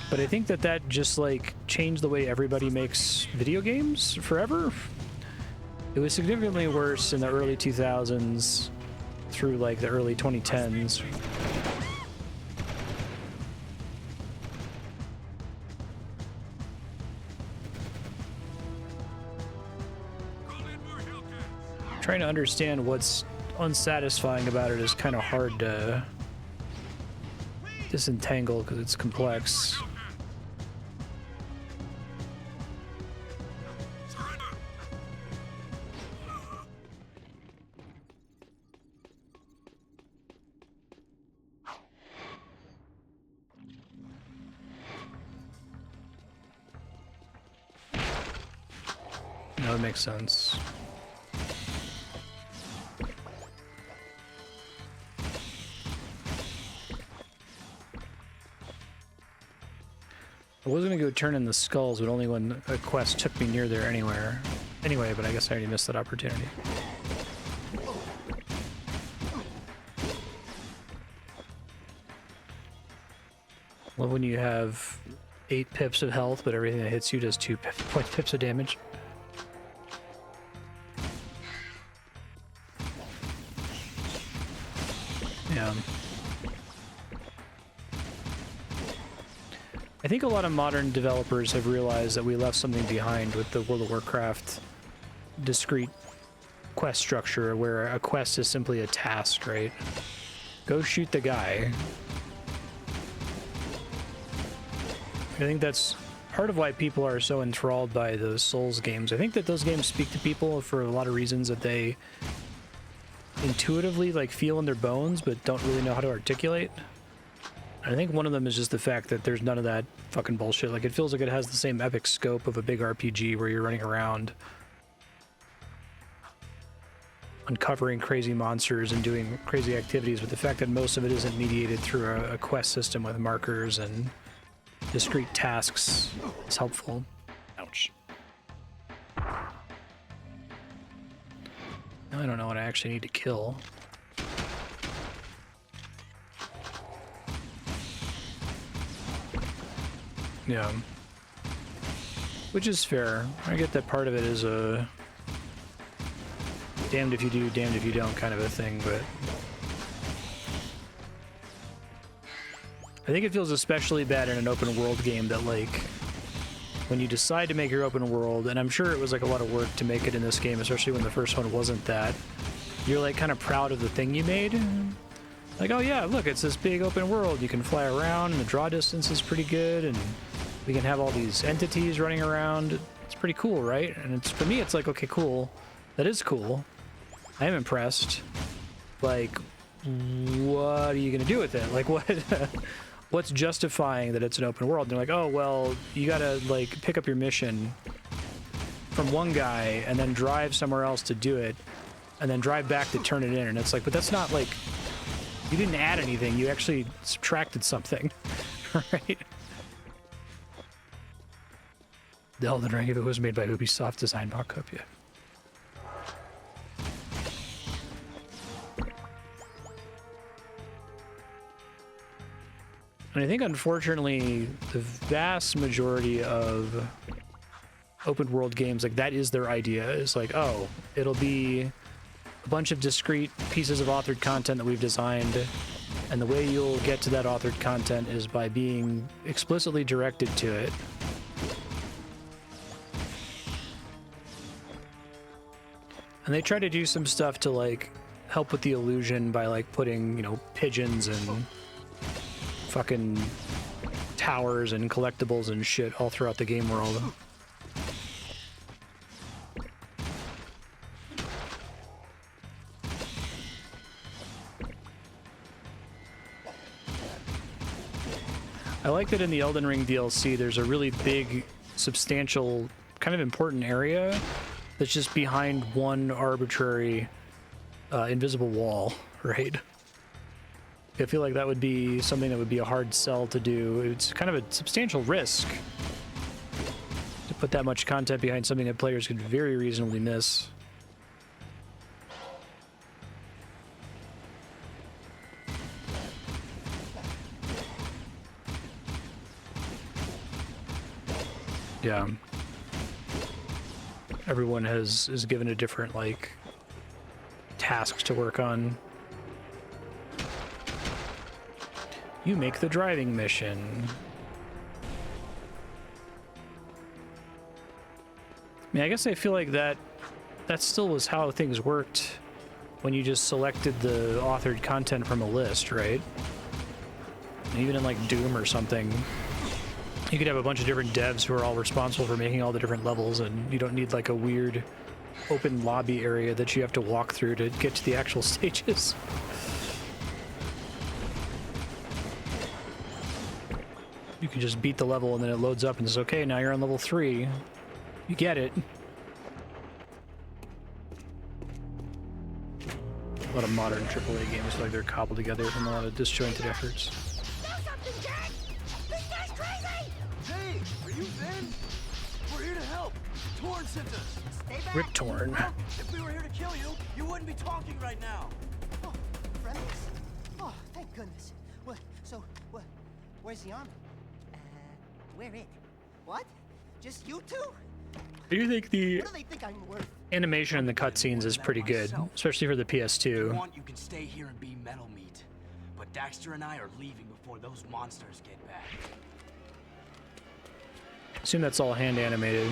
But I think that just like changed the way everybody makes video games forever. It was significantly worse in the early 2000s through like the early 2010s. Trying to understand what's unsatisfying about it is kind of hard to disentangle because it's complex. No, it makes sense. I was gonna go turn in the skulls, but only when a quest took me near there anyway, but I guess I already missed that opportunity. Love when you have 8 pips of health, but everything that hits you does 2 pips of damage. Yeah. I think a lot of modern developers have realized that we left something behind with the World of Warcraft discrete quest structure, where a quest is simply a task, right? Go shoot the guy. I think that's part of why people are so enthralled by those Souls games. I think that those games speak to people for a lot of reasons that they intuitively like feel in their bones but don't really know how to articulate. I think one of them is just the fact that there's none of that fucking bullshit. Like, it feels like it has the same epic scope of a big RPG where you're running around uncovering crazy monsters and doing crazy activities, but the fact that most of it isn't mediated through a quest system with markers and discrete tasks is helpful. Ouch. Now I don't know what I actually need to kill. Yeah. Which is fair. I get that part of it is a damned if you do, damned if you don't kind of a thing, but I think it feels especially bad in an open world game that, like, when you decide to make your open world, and I'm sure it was like a lot of work to make it in this game, especially when the first one wasn't that, you're like kind of proud of the thing you made. Like, oh yeah, look, it's this big open world. You can fly around and the draw distance is pretty good, and we can have all these entities running around. It's pretty cool, right? And it's, for me, it's like, okay, cool. That is cool. I am impressed. Like, what are you gonna do with it? Like, what? What's justifying that it's an open world? And they're like, oh, well, you gotta, like, pick up your mission from one guy and then drive somewhere else to do it, and then drive back to turn it in. And it's like, but that's not, like, you didn't add anything. You actually subtracted something, right? The Elden Ring, if it was made by Ubisoft, design mock-up, yeah. And I think, unfortunately, the vast majority of open world games, like, that is their idea. It's like, oh, it'll be a bunch of discrete pieces of authored content that we've designed, and the way you'll get to that authored content is by being explicitly directed to it. And they try to do some stuff to, like, help with the illusion by, like, putting, you know, pigeons and fucking towers and collectibles and shit all throughout the game world. I like that in the Elden Ring DLC, there's a really big, substantial, kind of important area that's just behind one arbitrary invisible wall, right? I feel like that would be something that would be a hard sell to do. It's kind of a substantial risk to put that much content behind something that players could very reasonably miss. Yeah. Everyone is given a different, like, task to work on. You make the driving mission. I mean, I guess I feel like that still was how things worked when you just selected the authored content from a list, right? Even in, like, Doom or something, you could have a bunch of different devs who are all responsible for making all the different levels, and you don't need, like, a weird open lobby area that you have to walk through to get to the actual stages. You can just beat the level and then it loads up and says, okay, now you're on level 3. You get it. A lot of modern AAA games feel like they're cobbled together from a lot of disjointed efforts. Do something, Jack! This guy's crazy! Hey, are you Ben? We're here to help. Torn sent us. Stay back! Rip Torn. If we were here to kill you, you wouldn't be talking right now. Oh, friends? Oh, thank goodness. Where's the army? Where it? What? Just you two? Do you think the What do they think I'm worth? animation in the cutscenes is pretty good, especially for the If you PS2? want, you can stay here and be metal meat. But Daxter and I are leaving before those monsters get back. Assume that's all hand animated.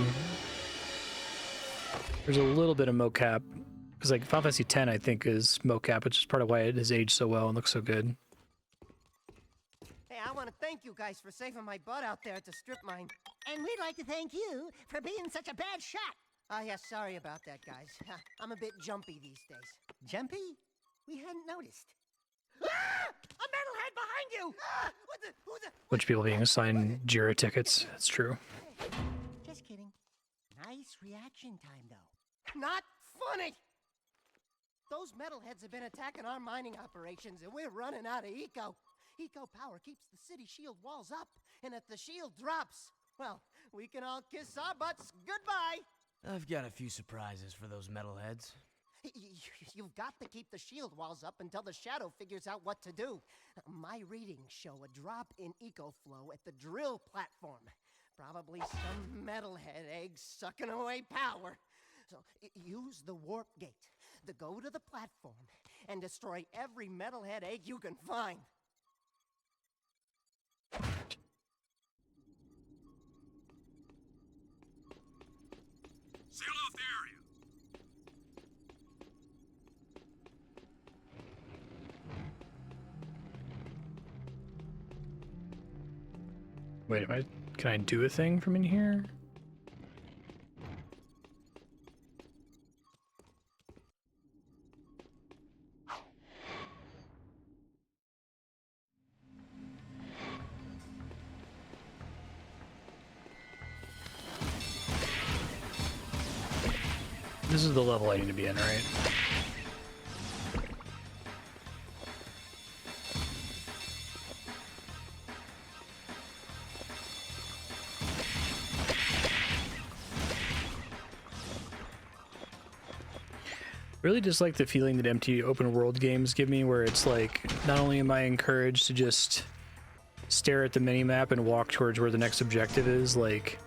There's a little bit of mocap, because like Final Fantasy X, I think, is mocap, which is part of why it has aged so well and looks so good. Hey, I want to thank you guys for saving my butt out there at the strip mine. And we'd like to thank you for being such a bad shot. Oh, yeah, sorry about that, guys. I'm a bit jumpy these days. Jumpy? We hadn't noticed. Ah! A metalhead behind you! Ah! Bunch of people being assigned Jira tickets. That's true. Hey, just kidding. Nice reaction time, though. Not funny! Those metalheads have been attacking our mining operations, and we're running out of eco. Eco power keeps the city shield walls up, and if the shield drops, well, we can all kiss our butts goodbye. I've got a few surprises for those metalheads. You've got to keep the shield walls up until the shadow figures out what to do. My readings show a drop in eco flow at the drill platform. Probably some metalhead eggs sucking away power. So use the warp gate to go to the platform and destroy every metalhead egg you can find. Seal off the area. Wait, can I do a thing from in here? This is the level I need to be in, right? Really just like the feeling that empty open world games give me, where it's like, not only am I encouraged to just stare at the minimap and walk towards where the next objective is, like,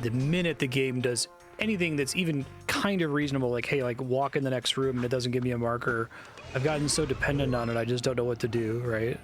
the minute the game does anything that's even kind of reasonable, like, hey, like, walk in the next room and it doesn't give me a marker, I've gotten so dependent on it, I just don't know what to do, right?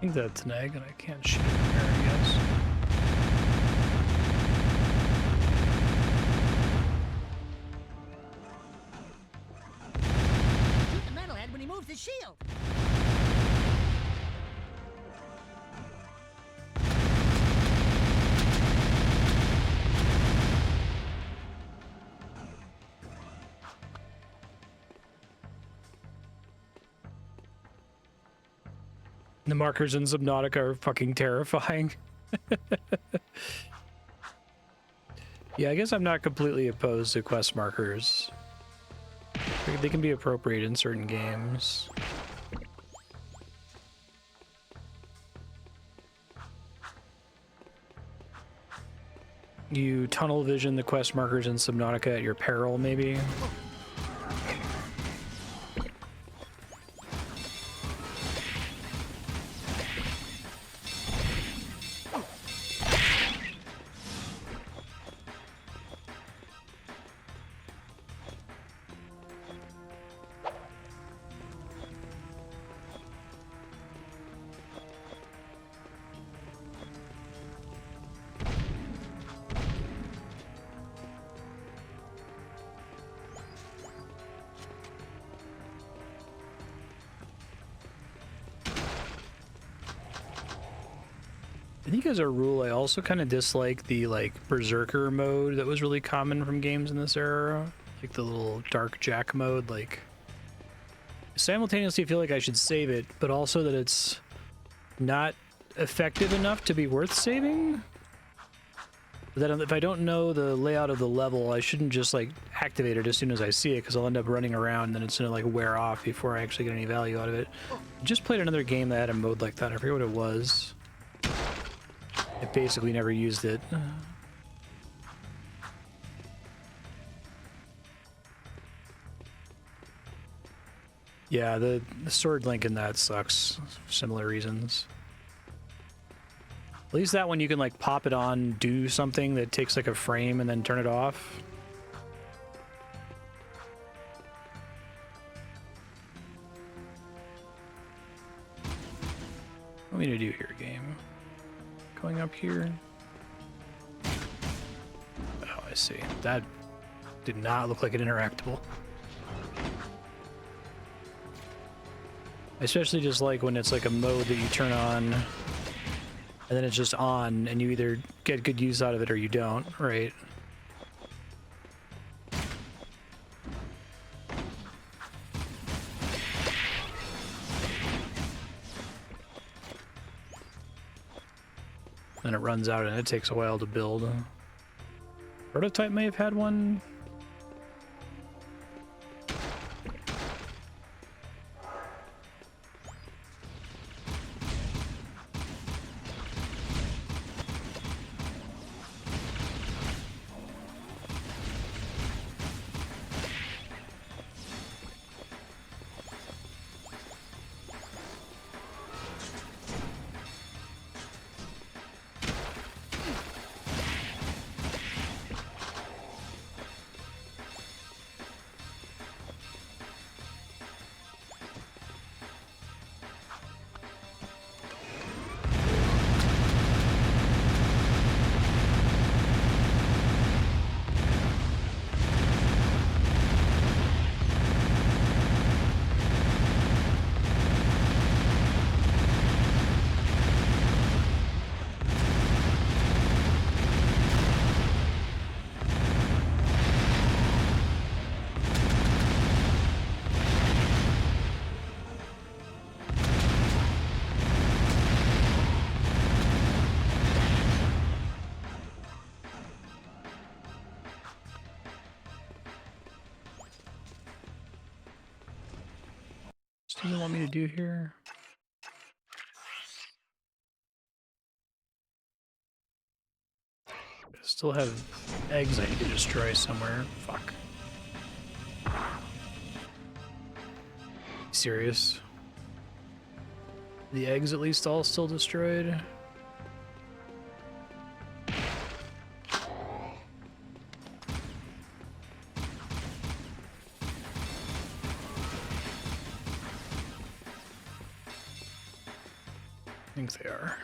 think that's an egg, and I can't shoot it from here, I guess. Shoot the metalhead when he moves his shield. The markers in Subnautica are fucking terrifying. Yeah, I guess I'm not completely opposed to quest markers. They can be appropriate in certain games. You tunnel vision the quest markers in Subnautica at your peril, maybe? I think as a rule, I also kind of dislike the, like, Berserker mode that was really common from games in this era. Like the little Dark Jack mode, like... Simultaneously feel like I should save it, but also that it's not effective enough to be worth saving. That if I don't know the layout of the level, I shouldn't just, like, activate it as soon as I see it, because I'll end up running around and then it's gonna, like, wear off before I actually get any value out of it. I just played another game that had a mode like that. I forget what it was. I basically never used it. Yeah, the sword link in that sucks for similar reasons. At least that one you can, like, pop it on, do something that takes like a frame and then turn it off. What do you want me to do here, game? Going up here. Oh, I see. That did not look like an interactable. I especially just like when it's like a mode that you turn on and then it's just on and you either get good use out of it or you don't, right? Then it runs out and it takes a while to build. Prototype may have had one. What do you want me to do here? I still have eggs I need to destroy somewhere. Fuck. Serious? The eggs at least all still destroyed? think they are.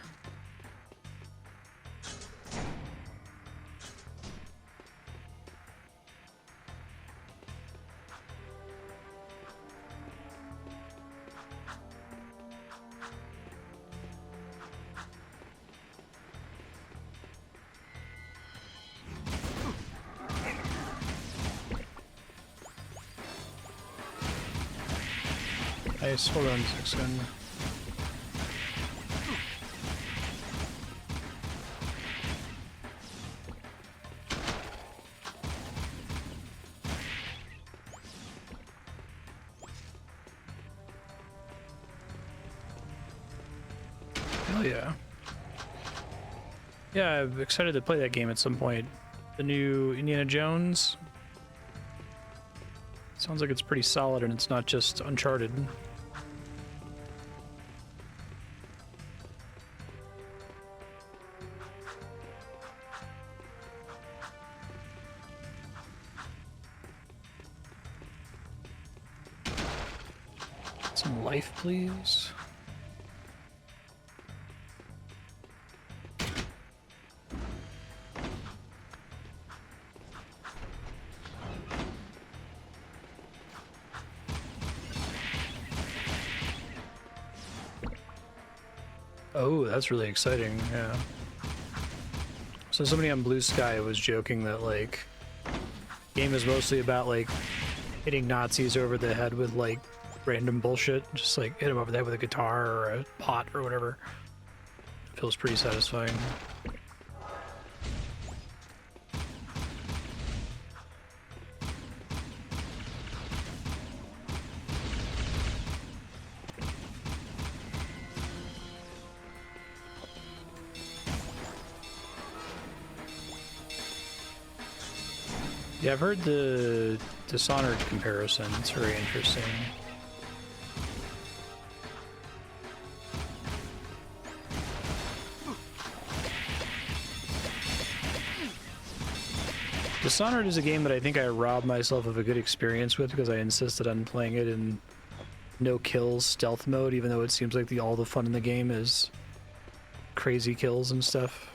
Nice, hold on a second. Hell yeah. Yeah, I'm excited to play that game at some point. The new Indiana Jones. Sounds like it's pretty solid and it's not just Uncharted. Some life, please. Oh, that's really exciting, yeah. So somebody on Blue Sky was joking that, like, game is mostly about, like, hitting Nazis over the head with, like, random bullshit. Just, like, hit them over the head with a guitar or a pot or whatever. Feels pretty satisfying. Yeah, I've heard the Dishonored comparison. It's very interesting. Dishonored is a game that I think I robbed myself of a good experience with because I insisted on playing it in no kills stealth mode, even though it seems like all the fun in the game is crazy kills and stuff.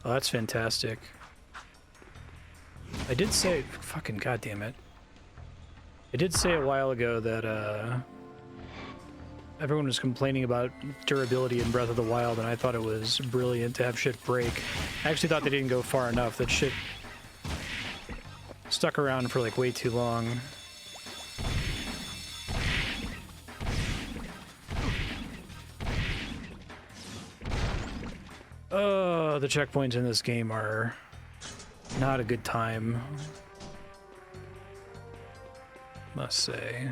Oh, that's fantastic. I did say, fucking goddamn it. I did say a while ago that everyone was complaining about durability in Breath of the Wild, and I thought it was brilliant to have shit break. I actually thought they didn't go far enough. That shit stuck around for like way too long. Oh, the checkpoints in this game are not a good time, must say.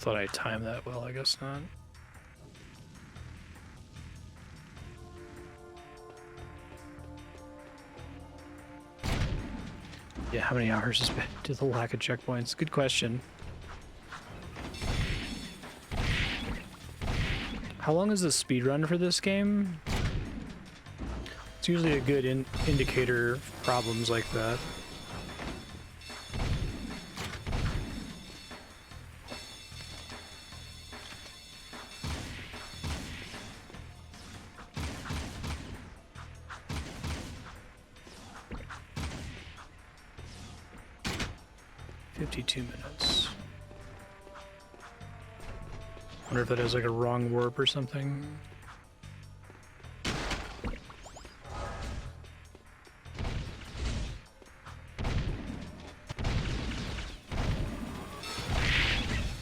Thought I timed that well, I guess not. Yeah, how many hours is due to the lack of checkpoints? Good question. How long is the speed run for this game? It's usually a good indicator of problems like that. Minutes. Wonder if that has like a wrong warp or something.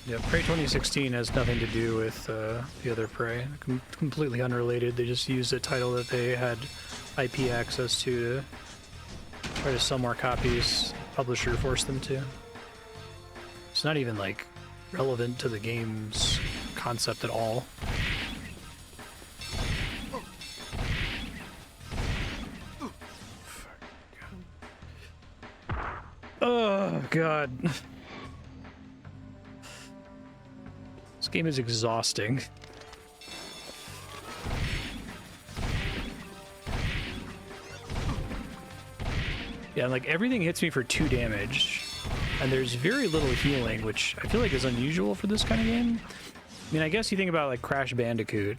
Yeah, Prey 2016 has nothing to do with the other Prey. Completely unrelated. They just used a title that they had IP access to try to sell more copies. publisher forced them to. It's not even like relevant to the game's concept at all. Oh god. This game is exhausting. Yeah, like everything hits me for 2 damage, and there's very little healing, which I feel like is unusual for this kind of game. I mean, I guess you think about like Crash Bandicoot.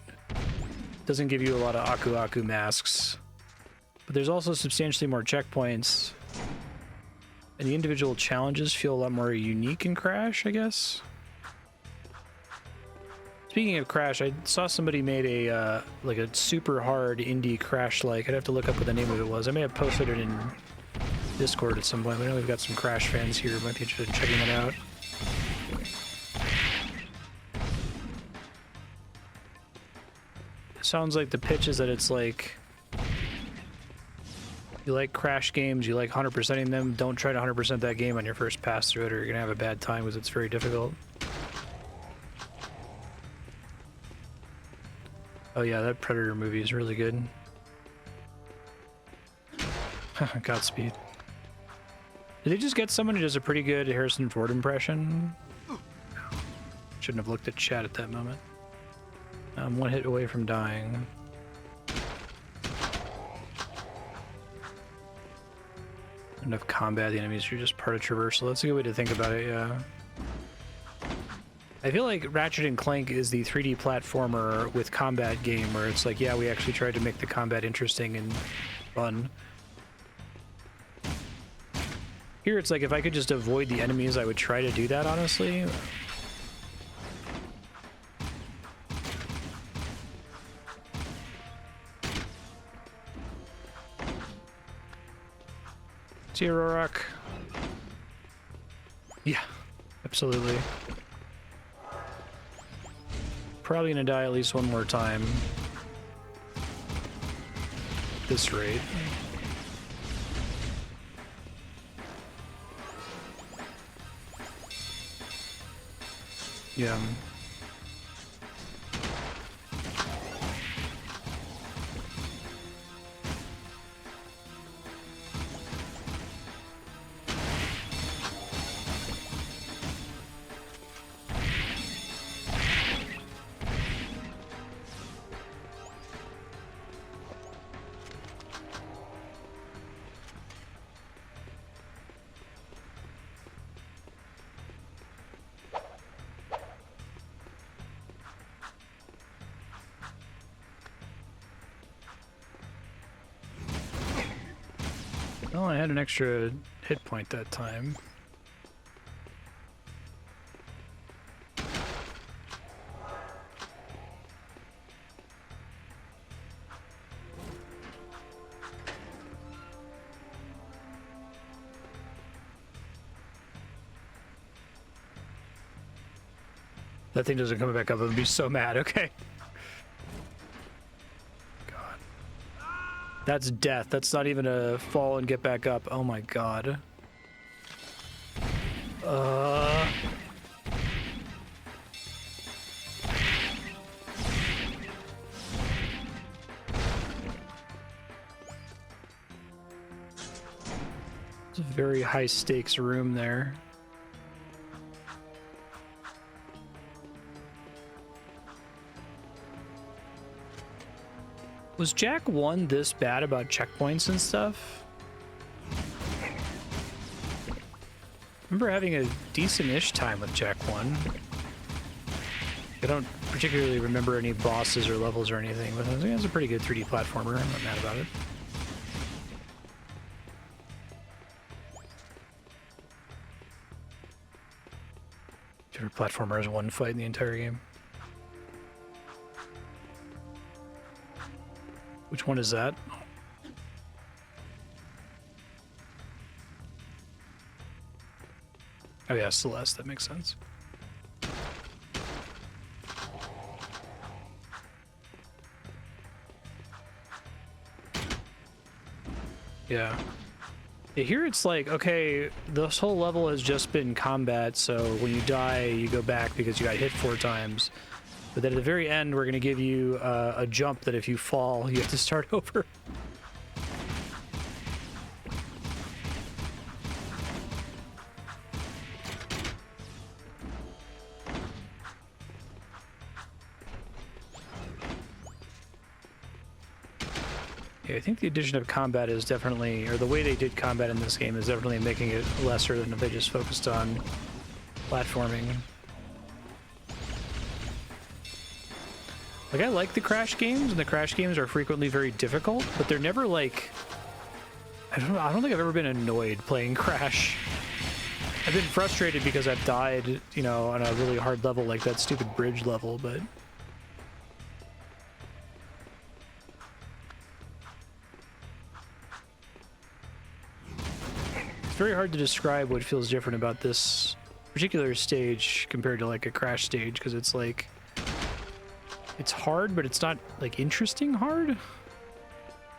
Doesn't give you a lot of Aku Aku masks, but there's also substantially more checkpoints, and the individual challenges feel a lot more unique in Crash, I guess. Speaking of Crash, I saw somebody made a like a super hard indie Crash-like. I'd have to look up what the name of it was. I may have posted it in Discord at some point. I know we've got some Crash fans here. Might be interested in checking it out. It sounds like the pitch is that it's like, you like Crash games, you like 100%ing them, don't try to 100% that game on your first pass through it, or you're gonna have a bad time because it's very difficult. Oh yeah, that Predator movie is really good. Godspeed. Did they just get someone who does a pretty good Harrison Ford impression? Shouldn't have looked at chat at that moment. I'm 1 hit away from dying. Enough combat, the enemies are just part of traversal. That's a good way to think about it, yeah. I feel like Ratchet and Clank is the 3D platformer with combat game where it's like, yeah, we actually tried to make the combat interesting and fun. Here it's like, if I could just avoid the enemies, I would try to do that, honestly. See you, Rorak. Yeah, absolutely. Probably gonna die at least 1 more time. At this rate. Yeah. Well, I had an extra hit point that time. That thing doesn't come back up, I'd be so mad, okay. That's death. That's not even a fall and get back up. Oh my god. It's a very high stakes room there. Was Jack 1 this bad about checkpoints and stuff? I remember having a decent-ish time with Jack 1. I don't particularly remember any bosses or levels or anything, but I think it's a pretty good 3D platformer. I'm not mad about it. Favorite platformer is 1 fight in the entire game. Which one is that? Oh yeah, Celeste, that makes sense. Yeah. Here it's like, okay, this whole level has just been combat, so when you die, you go back because you got hit 4 times. But then at the very end, we're going to give you a jump that if you fall, you have to start over. Yeah, I think the addition of combat is definitely, or the way they did combat in this game is definitely making it lesser than if they just focused on platforming. Like, I like the Crash games, and the Crash games are frequently very difficult, but they're never like... I don't think I've ever been annoyed playing Crash. I've been frustrated because I've died, you know, on a really hard level like that stupid bridge level, but... It's very hard to describe what feels different about this particular stage compared to like a Crash stage, because it's like... It's hard, but it's not, like, interesting hard.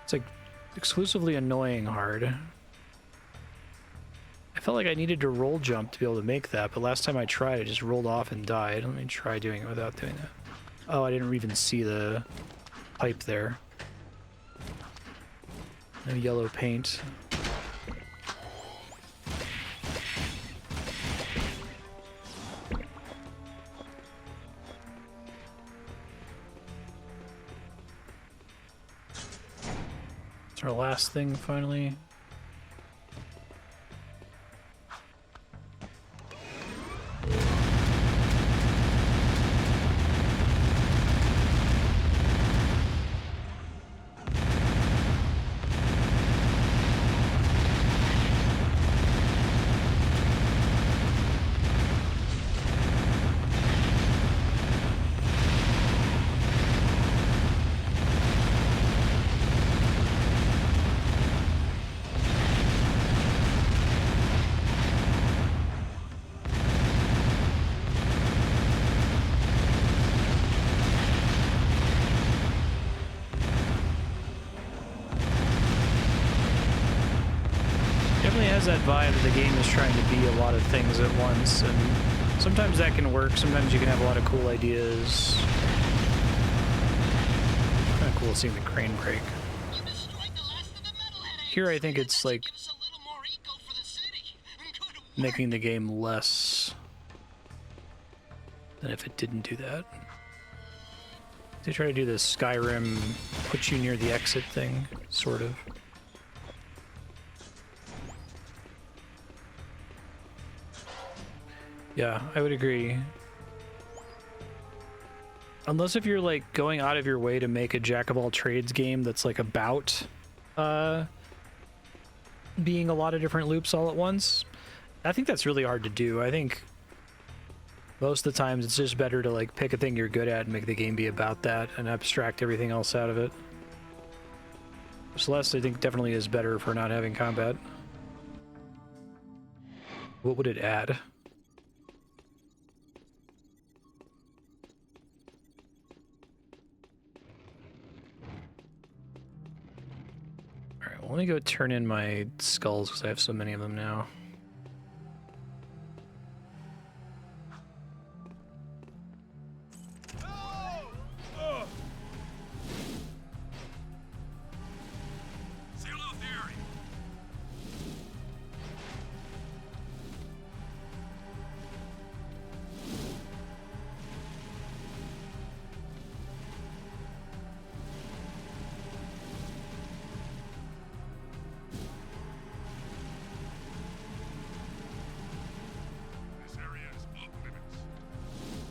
It's, like, exclusively annoying hard. I felt like I needed to roll jump to be able to make that, but last time I tried, I just rolled off and died. Let me try doing it without doing that. Oh, I didn't even see the pipe there. No yellow paint. It's our last thing, finally. That vibe that the game is trying to be a lot of things at once, and sometimes that can work, sometimes you can have a lot of cool ideas. Kind of cool seeing the crane break. Here I think it's like making the game less than if it didn't do that. They try to do this Skyrim put you near the exit thing, sort of. Yeah, I would agree. Unless if you're like going out of your way to make a jack of all trades game that's like about being a lot of different loops all at once. I think that's really hard to do. I think most of the times it's just better to like pick a thing you're good at and make the game be about that and abstract everything else out of it. Celeste, I think, definitely is better for not having combat. What would it add? Let me go turn in my skulls because I have so many of them now. Seal off the area.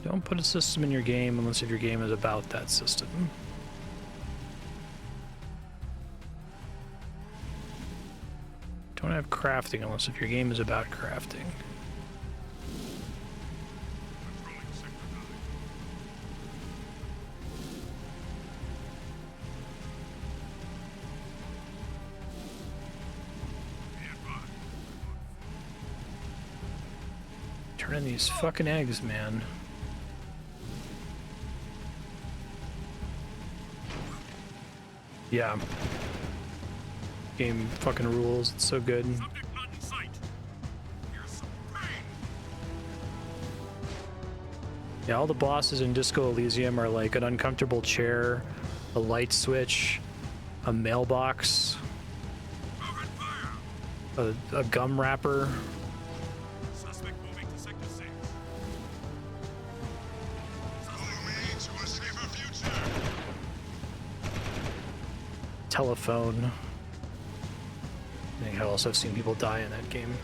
Don't put a system in your game unless if your game is about that system. Don't have crafting unless if your game is about crafting. Turn in these fucking eggs, man. Yeah. Game fucking rules. It's so good. Subject not in sight. Here's some pain. Yeah, all the bosses in Disco Elysium are like an uncomfortable chair, a light switch, a mailbox, a gum wrapper. Suspect moving to Sector 6. Suspect to a safer future. Telephone. I think I also have seen people die in that game.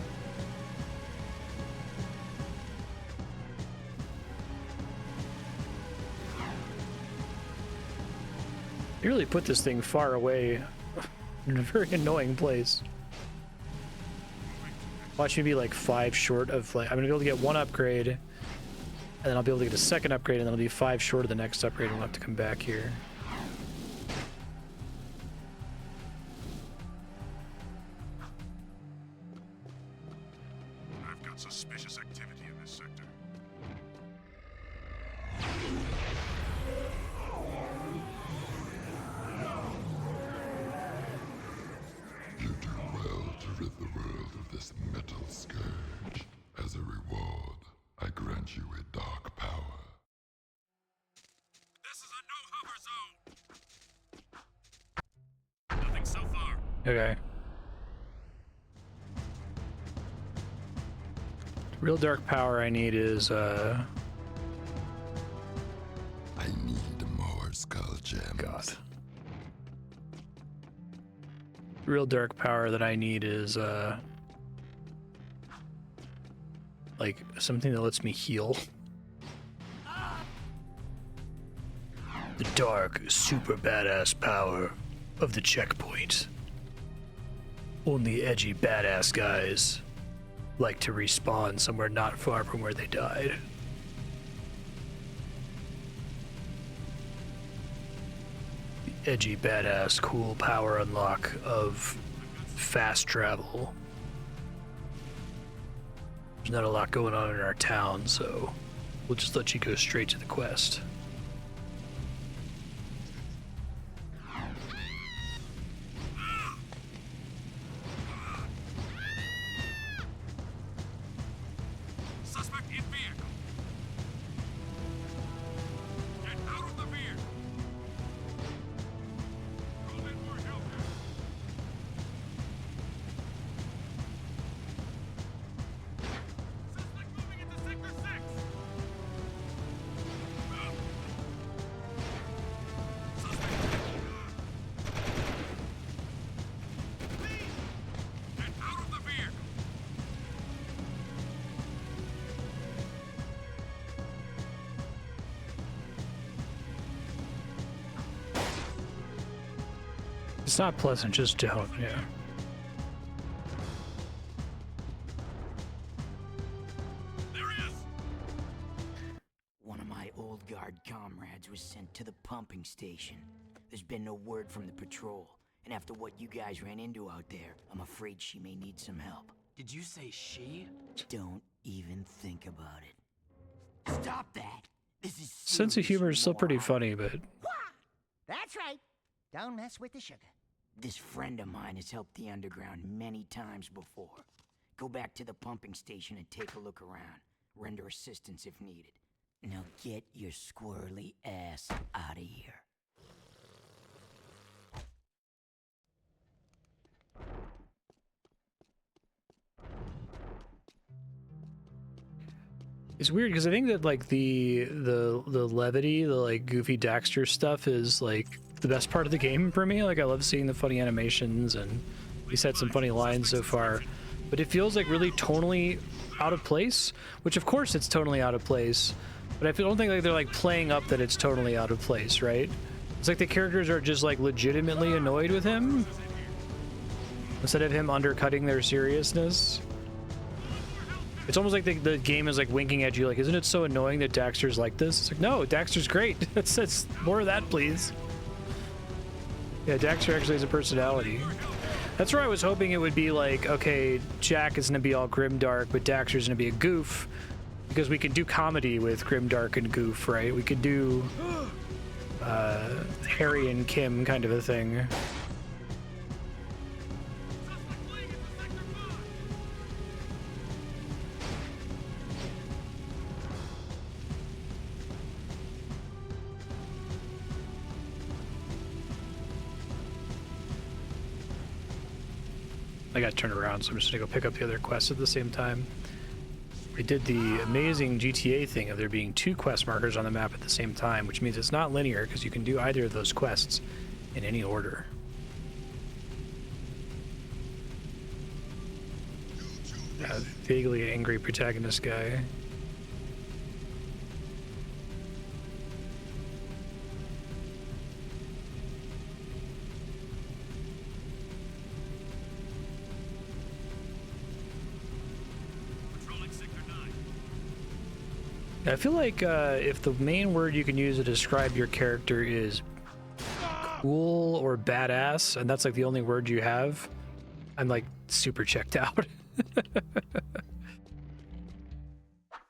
You really put this thing far away in a very annoying place. Watch me be like 5 short of like, I'm gonna be able to get 1 upgrade, and then I'll be able to get a 2nd upgrade, and then I'll be 5 short of the next upgrade, and I'll have to come back here. I've got suspicious activity in this sector. You do well to rid the world of this metal scourge. As a reward, I grant you a dark power. This is a no-hover zone. Nothing so far. Okay. Real dark power I need is I need more skull gems. God. Real dark power that I need is like something that lets me heal. The dark, super badass power of the checkpoint. Only edgy badass guys like to respawn somewhere not far from where they died. The edgy badass cool power unlock of fast travel. There's not a lot going on in our town, so we'll just let you go straight to the quest. Suspect in vehicle. Get out of the vehicle. Call in more help. Suspect moving into Sector 6. Please, get out of the vehicle. It's not pleasant, just don't, yeah. There he is. One of my old guard comrades was sent to the pumping station. There's been no word from the patrol, and after what you guys ran into out there, I'm afraid she may need some help. Did you say she? Don't even think about it. Stop that! This is Sense of humor is still pretty funny, but That's right. Don't mess with the sugar. This friend of mine has helped the underground many times before. Go back to the pumping station and take a look around. Render assistance if needed. Now get your squirrely ass out of here. it's weird because I think that like the levity, the like goofy Daxter stuff is like the best part of the game for me. Like I love seeing the funny animations, and he's had some funny lines so far. But it feels like really tonally out of place, which of course it's totally out of place. But I don't think like they're like playing up that it's totally out of place, right? It's like the characters are just like legitimately annoyed with him instead of him undercutting their seriousness. It's almost like the game is like winking at you, like, isn't it so annoying that Daxter's like this? It's like, no, Daxter's great. That's more of that, please. Yeah, Daxter actually has a personality. That's where I was hoping it would be like, okay, Jack is gonna be all grimdark, but Daxter's gonna be a goof, because we could do comedy with grimdark and goof, right? We could do Harry and Kim kind of a thing. I got turned around, so I'm just gonna go pick up the other quests at the same time. We did the amazing GTA thing of there being 2 quest markers on the map at the same time, which means it's not linear because you can do either of those quests in any order. Vaguely angry protagonist guy. I feel like if the main word you can use to describe your character is cool or badass, and that's like the only word you have, I'm like super checked out.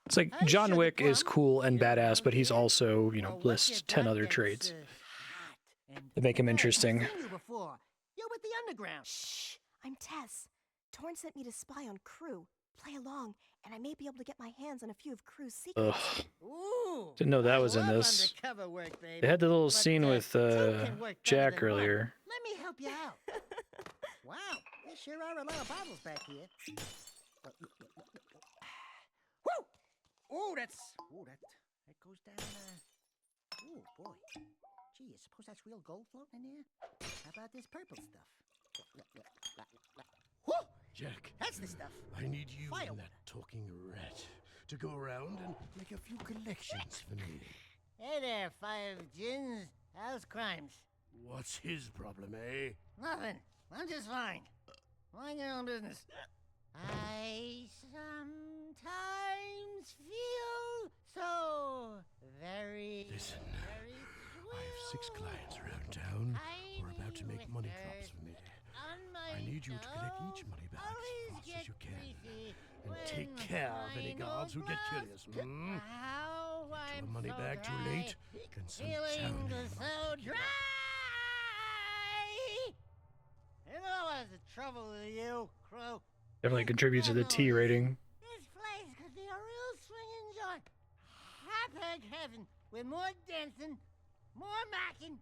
It's like John Wick is cool and badass, but he's also, you know, lists 10 other traits that make him interesting. You're with the underground. Shh! I'm Tess. Torn sent me to spy on Krew. Play along, and I may be able to get my hands on a few of Crew's secrets. Ooh, Didn't know that was in this. Work, They had the little scene with Jack earlier. Let me help you out. Wow, there sure are a lot of bottles back here. Woo! Oh, that goes down. Oh boy. Gee, you suppose that's real gold floating in there? How about this purple stuff? Woo! Jack, that's the stuff. I need you Fire and that talking rat to go around and make a few collections for me. Hey there, Five Gins. How's crimes? What's his problem, eh? Nothing. I'm just fine. Mind your own business. I sometimes feel so very... Listen, very I have 6 clients around town who are about to make money drops for me. I need you to collect each money bag as fast as you can. And take care of any guards who get curious. Hmm? To a money bag too late, can send sound so dry. You know what's the trouble with you, Krew? Definitely contributes to the T rating. This place could be a real swinging joint. Hot-egg heaven with more dancing, more macking,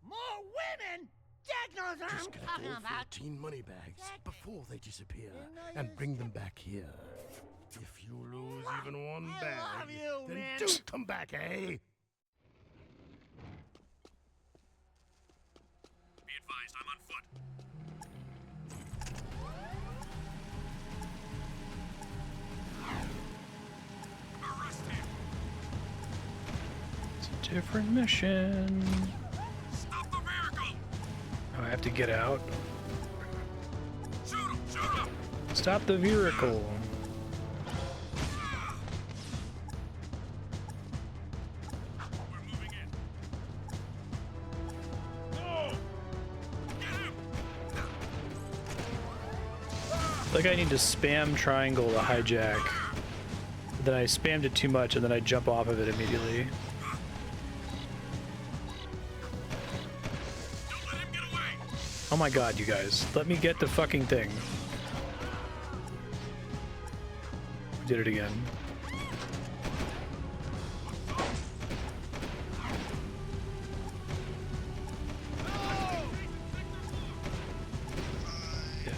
more women. Jack knows what Just I'm collect talking all about. 14 money bags before they disappear and bring them back here. If you lose even one bag, then man. don't come back, eh? Be advised, I'm on foot. Arrest him! It's a different mission. Stop the vehicle! Oh, I have to get out. Shoot him! Shoot him! Stop the vehicle. We're moving in. Oh! Get him! Like I need to spam triangle to hijack. But then I spammed it too much and then I jump off of it immediately. Don't let him get away! Oh my god, you guys. Let me get the fucking thing. Did it again. Yeah.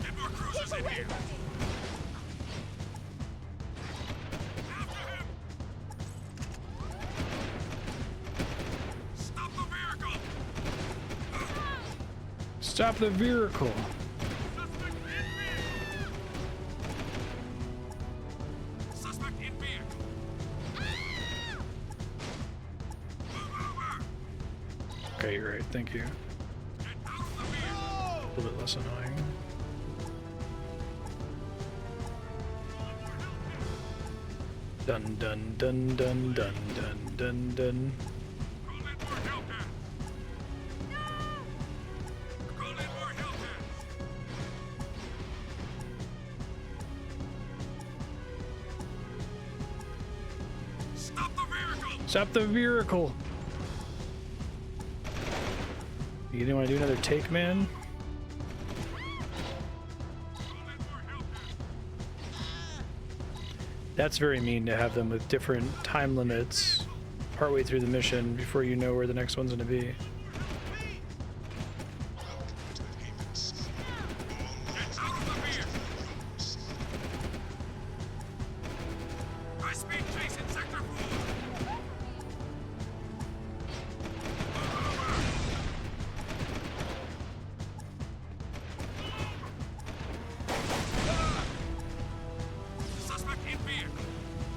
Get more cruisers in here! After him! Stop the vehicle! Stop the vehicle. Suspect in vehicle! Suspect in vehicle! Move over! Okay, you're right. Thank you. Get out of the vehicle! A little bit less annoying. Dun dun dun dun dun dun dun dun. Call in more help hands! Call in more help hands! Stop the vehicle! Stop the vehicle. You didn't want to do another take, man? That's very mean to have them with different time limits partway through the mission before you know where the next one's going to be. Welcome to Haven City.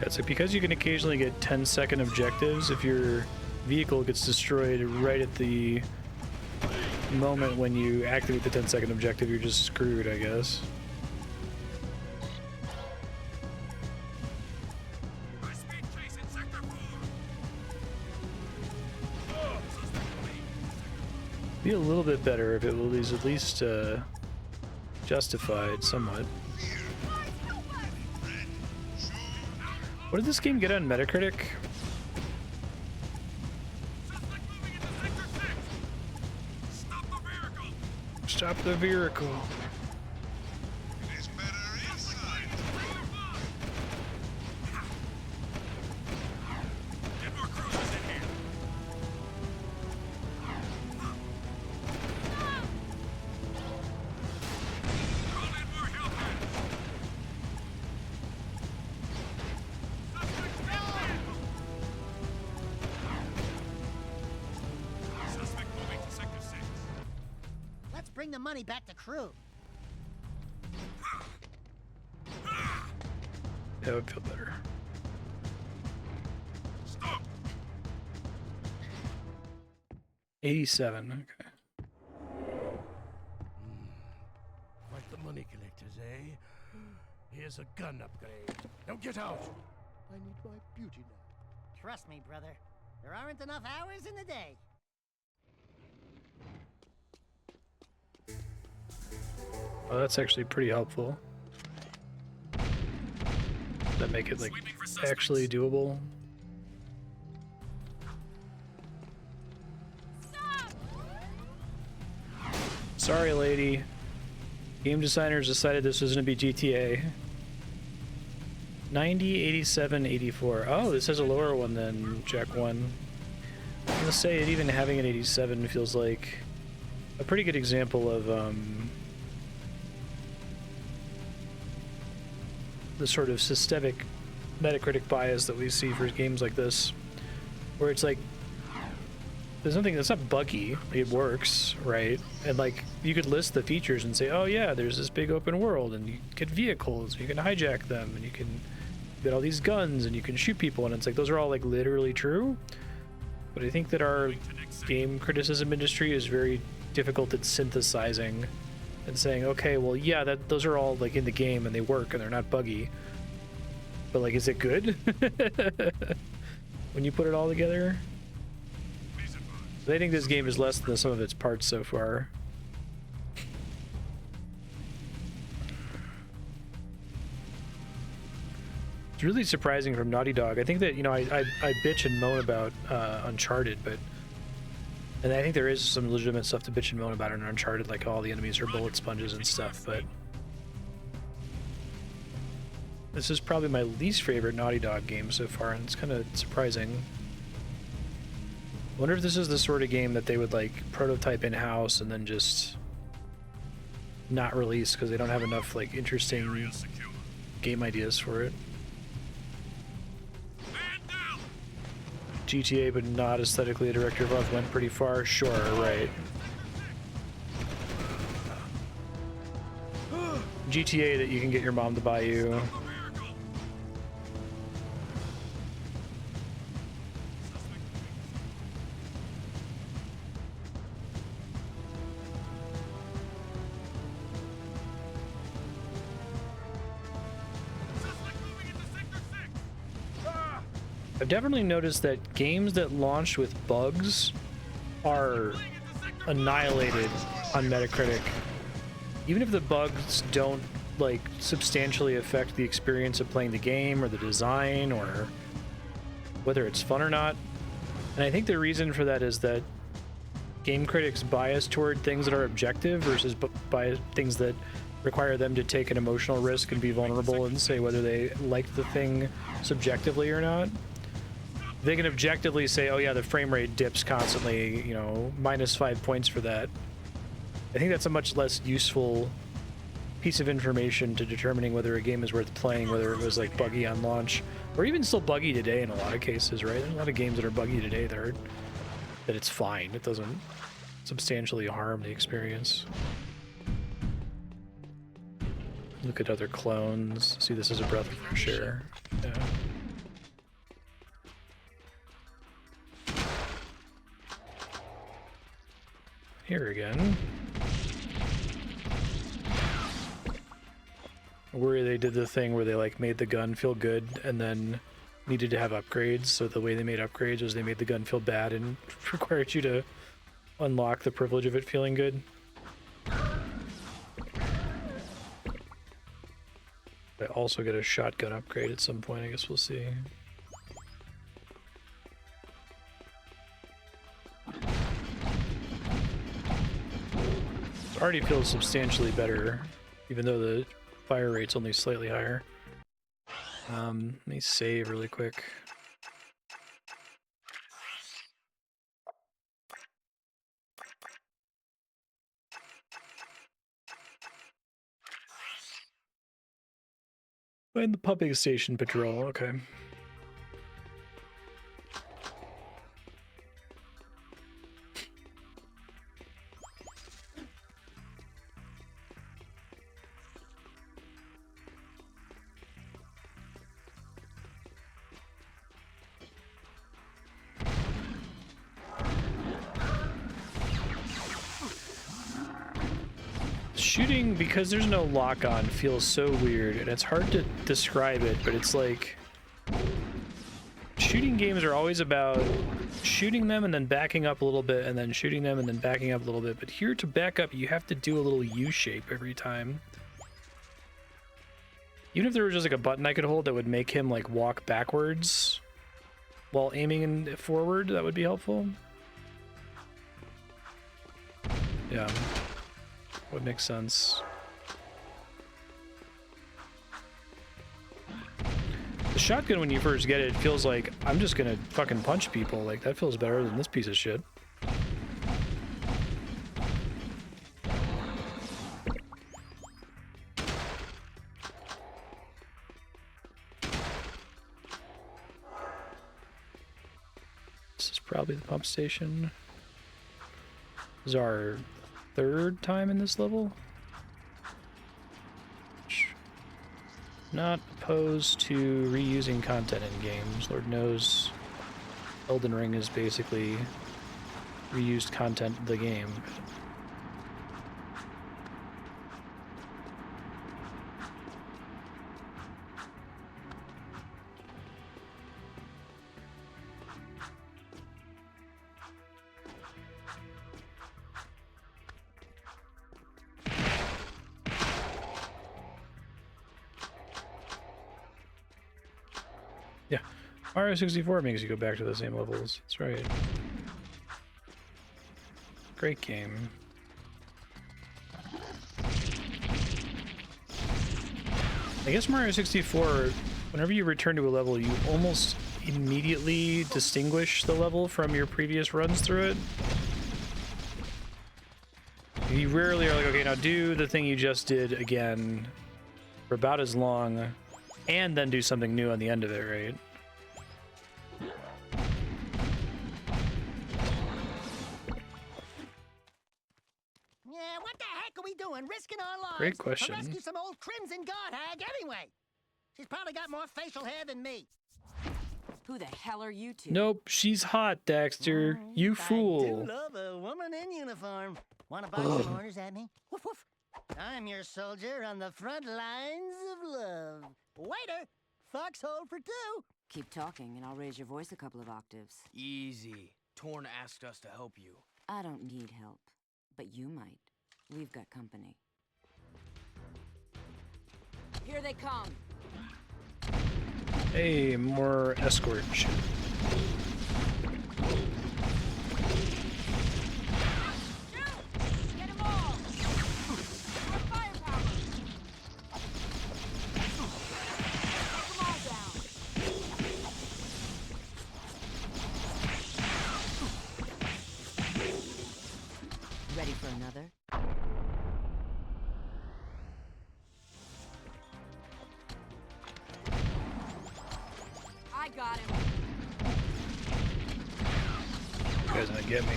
it's like because you can occasionally get 10-second objectives, if your vehicle gets destroyed right at the moment when you activate the 10-second objective, you're just screwed, I guess. Be a little bit better if it was at least justified somewhat. What did this game get on Metacritic? Stop the vehicle. Bring the money back to Krew. That would feel better. Stop! 87, okay. Quite the money collectors, eh? Here's a gun upgrade. Now get out! I need my beauty nap. Trust me, brother. There aren't enough hours in the day. Oh, that's actually pretty helpful. That make it like actually doable. Sorry, lady. Game designers decided this was gonna be GTA. 90, 87, 84. Oh, this has a lower one than Jack 1. I'm gonna say it, even having an 87 feels like a pretty good example of the sort of systemic Metacritic bias that we see for games like this, where it's like there's nothing that's not buggy, it works, right? And like you could list the features and say, oh yeah, there's this big open world and you get vehicles, you can hijack them, and you can get all these guns and you can shoot people, and it's like those are all like literally true. But I think that our game criticism industry is very difficult at synthesizing and saying, okay, well, yeah, those are all like in the game and they work and they're not buggy. But like, is it good when you put it all together? I think this game is less than the sum of its parts so far. It's really surprising from Naughty Dog. I think that, you know, I bitch and moan about Uncharted, and I think there is some legitimate stuff to bitch and moan about in Uncharted, like all the enemies are bullet sponges and stuff, but this is probably my least favorite Naughty Dog game so far, and it's kind of surprising. I wonder if this is the sort of game that they would like prototype in-house and then just not release because they don't have enough like interesting game ideas for it. GTA, but not aesthetically a director of went pretty far. Sure, right. GTA that you can get your mom to buy you. I've definitely noticed that games that launch with bugs are annihilated on Metacritic. Even if the bugs don't like substantially affect the experience of playing the game or the design or whether it's fun or not. And I think the reason for that is that game critics bias toward things that are objective versus by things that require them to take an emotional risk and be vulnerable and say whether they like the thing subjectively or not. They can objectively say, oh yeah, the frame rate dips constantly, you know, -5 points for that. I think that's a much less useful piece of information to determining whether a game is worth playing, whether it was like buggy on launch, or even still buggy today in a lot of cases, right? There's a lot of games that are buggy today that it's fine. It doesn't substantially harm the experience. Look at other clones. See, this is a breath of fresh air. Yeah. here again. Where they did the thing where they like made the gun feel good and then needed to have upgrades. So the way they made upgrades was they made the gun feel bad and required you to unlock the privilege of it feeling good. I also get a shotgun upgrade at some point, I guess we'll see. It already feels substantially better, even though the fire rate's only slightly higher. Let me save really quick. Find the pumping station patrol, okay. Shooting, because there's no lock-on, feels so weird, and it's hard to describe it, but it's like... Shooting games are always about shooting them and then backing up a little bit, and then shooting them and then backing up a little bit, but here to back up, you have to do a little U-shape every time. Even if there was just like a button I could hold that would make him like walk backwards while aiming forward, that would be helpful. Yeah. Would make sense. The shotgun, when you first get it, feels like I'm just gonna fucking punch people. Like, that feels better than this piece of shit. This is probably the pump station. This is our third time in this level. Not opposed to reusing content in games. Lord knows Elden Ring is basically reused content of the game. Mario 64 makes you go back to the same levels. That's right. Great game. I guess Mario 64, whenever you return to a level, you almost immediately distinguish the level from your previous runs through it. You rarely are like, okay, now do the thing you just did again for about as long, and then do something new on the end of it, right? Risking our lives. Great question. To rescue some old Crimson God hag anyway. She's probably got more facial hair than me. Who the hell are you two? Nope, she's hot, Daxter. You fool. I do love a woman in uniform. Want to buy some orders at me? Woof woof. I'm your soldier on the front lines of love. Waiter, foxhole for two. Keep talking and I'll raise your voice a couple of octaves. Easy. Torn asked us to help you. I don't need help, but you might. We've got company. Here they come. Hey, more escort shit. Get them all! More firepower! Knock them all down! Ready for another? I got him. You guys gonna get me.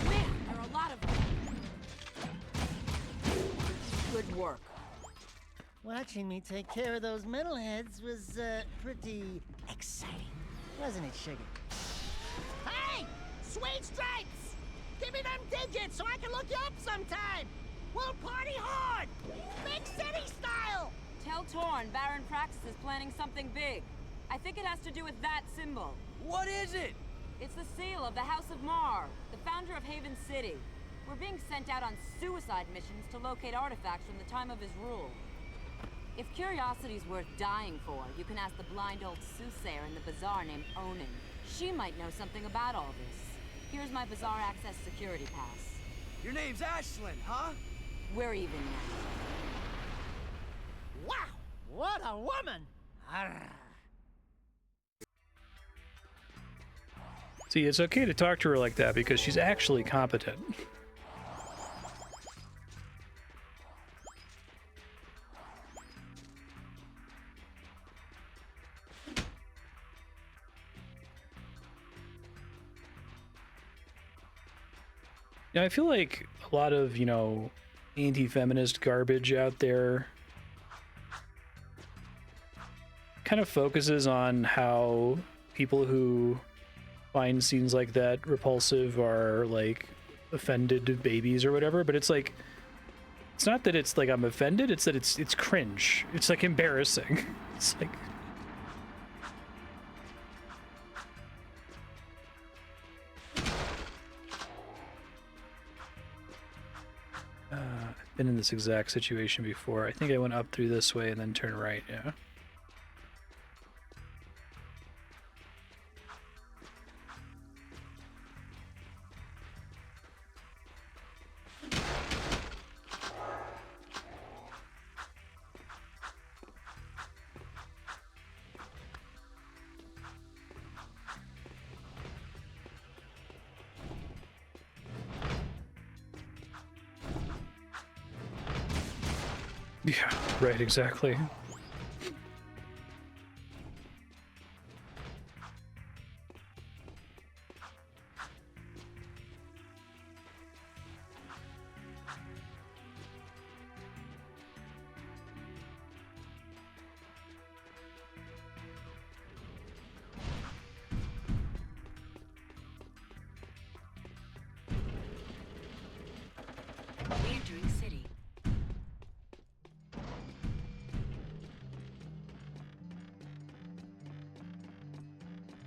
Man, there are a lot of them. Good work. Watching me take care of those metalheads was, pretty exciting. Wasn't it, Sugar? Hey! Sweet 8 stripes! Give me them digits so I can look you up sometime! We'll party hard! Big city style! Tell Torn Baron Praxis is planning something big. I think it has to do with that symbol. What is it? It's the seal of the House of Mar, the founder of Haven City. We're being sent out on suicide missions to locate artifacts from the time of his rule. If curiosity's worth dying for, you can ask the blind old soothsayer in the bazaar named Onin. She might know something about all this. Here's my bazaar access security pass. Your name's Ashelin, huh? We're even now. Wow! What a woman! Arrgh. See, it's okay to talk to her like that because she's actually competent. Yeah, I feel like a lot of, you know, anti-feminist garbage out there kind of focuses on how people who find scenes like that repulsive are like offended babies or whatever, but it's like, it's not that it's like I'm offended, it's that it's cringe. It's like embarrassing. It's like I've been in this exact situation before. I think I went up through this way and then turned right, yeah. Yeah, right, exactly. Entering city.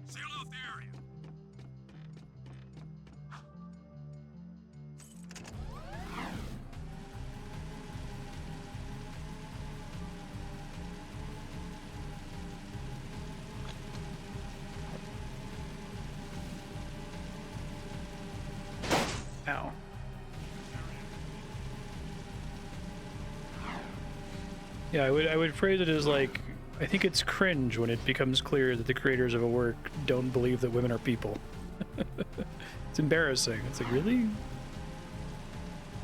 Seal off the area. Ow. Yeah, I would phrase it as like, I think it's cringe when it becomes clear that the creators of a work don't believe that women are people. It's embarrassing. It's like, really? What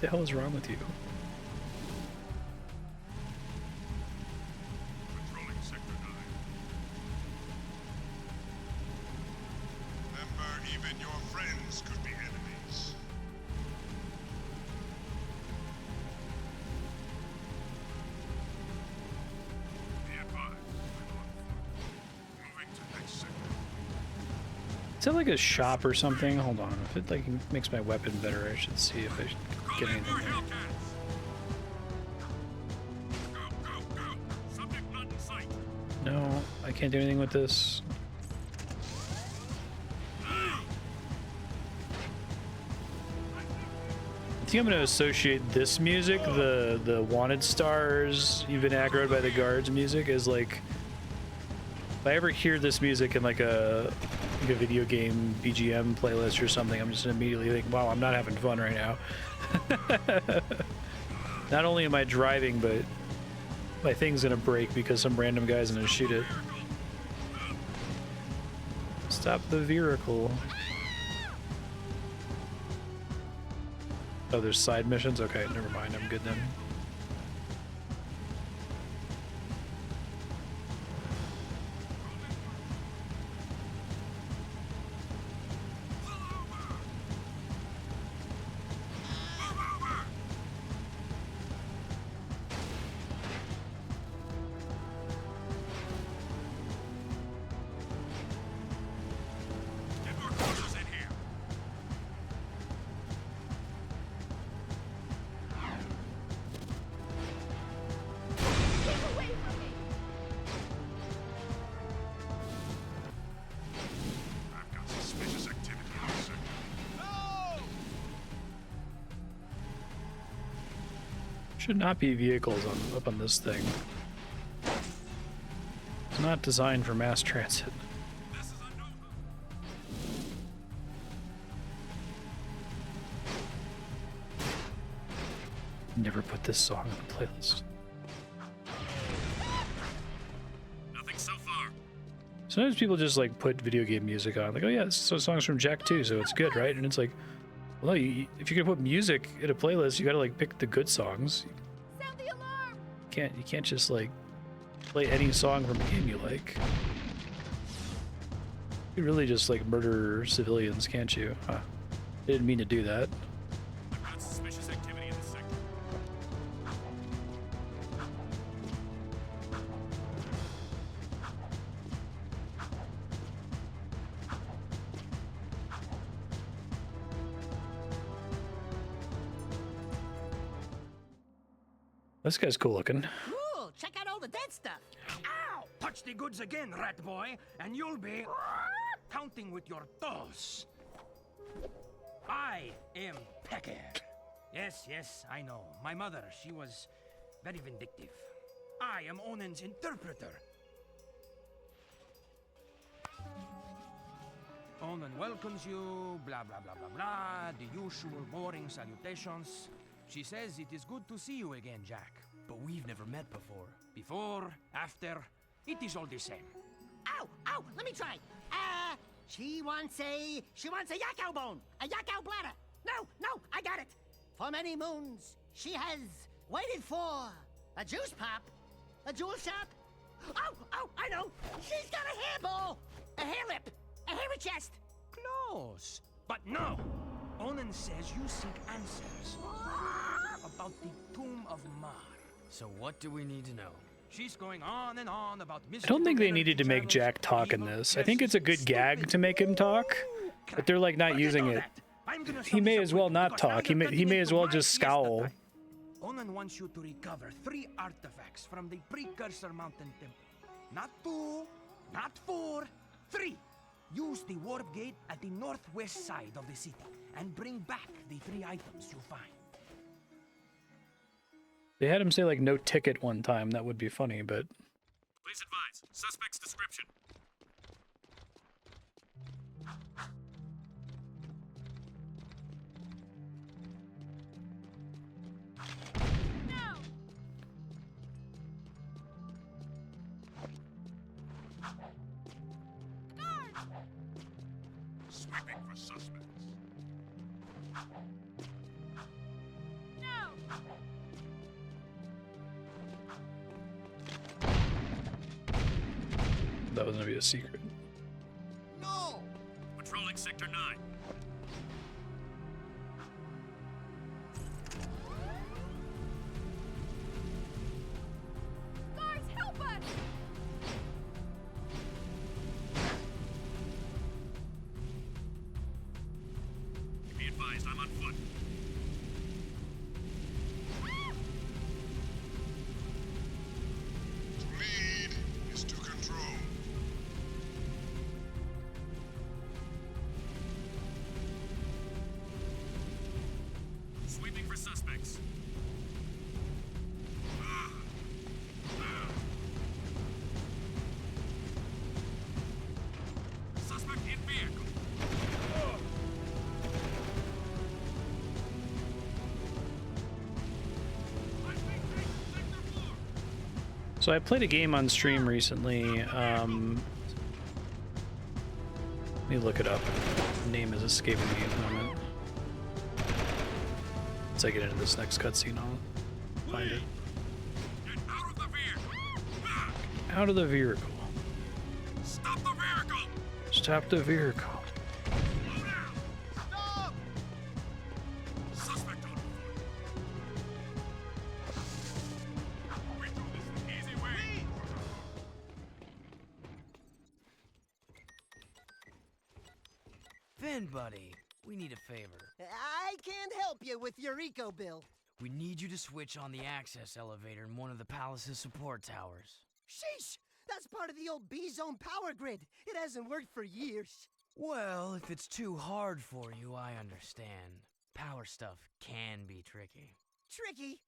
the hell is wrong with you? Patrolling Sector 9. Remember, even your friends could be enemies. Be advised, moving to next sector. Is that like a shop or something? Hold on. If it like makes my weapon better, I should see if I should get anything there. No, I can't do anything with this. I think I'm going to associate this music, the Wanted Stars, You've Been Aggroed by the Guards music, as like, if I ever hear this music in like a video game BGM playlist or something, I'm just immediately think, wow, I'm not having fun right now. Not only am I driving, but my thing's gonna break because some random guy's gonna shoot it. Stop the vehicle. Oh, there's side missions? Okay, never mind, I'm good then. Should not be vehicles up on this thing. It's not designed for mass transit. Never put this song on the playlist. Nothing so far. Sometimes people just like put video game music on, like, oh yeah, this song's from Jak 2, so it's good, right? And it's like, well, no, if you're gonna put music in a playlist, you gotta like pick the good songs. Sound the alarm! You can't just like play any song from a game you like. You can really just like murder civilians, can't you? Huh. Didn't mean to do that. I've got suspicious activity in this sector. This guy's cool looking. Cool, check out all the dead stuff. Ow! Touch the goods again, rat boy, and you'll be counting with your toes. I am Pecker. Yes, I know. My mother, she was very vindictive. I am Onin's interpreter. Onin welcomes you, blah, blah, blah, blah, blah, the usual boring salutations. She says it is good to see you again, Jak. But we've never met before. Before, after, it is all the same. Ow, let me try. She wants a yakao bone, a yakao bladder. No, I got it. For many moons, she has waited for a juice pop, a jewel shop. Oh, I know. She's got a hairball, a hair lip, a hairy chest. Close. But no. Onin says you seek answers about the Tomb of Mar. So what do we need to know? She's going on and on about I don't think they needed to make Jak talk in this. I think it's a good gag to make him talk, but they're like not using it. He may as well not talk. He may as well just scowl. Onin wants you to recover 3 artifacts from the Precursor Mountain Temple. Not 2, not 4, 3. Use the warp gate at the northwest side of the city and bring back the 3 items you find. They had him say like no ticket one time. That would be funny, but Please advise. Suspect's description. No! Guards! Sweeping for suspects. No! that was gonna be a secret. No! Patrolling Sector 9. Guards, help us! Be advised, I'm on foot. To lead is to control. Sweeping for suspects. Suspect in vehicle. So I played a game on stream recently. Let me look it up. The name is escaping me at the moment. Once I get into this next cutscene, I'll find it. Get out of the vehicle. Back. Out of the vehicle. Stop the vehicle. Stop the vehicle. Slow down. Stop. Suspect on foot. We do this the easy way. Finn, buddy, we need a favor. I can't help you with your eco bill. We need you to switch on the access elevator in one of the palace's support towers. Sheesh! That's part of the old B-Zone power grid. It hasn't worked for years. Well, if it's too hard for you, I understand. Power stuff can be tricky. tricky.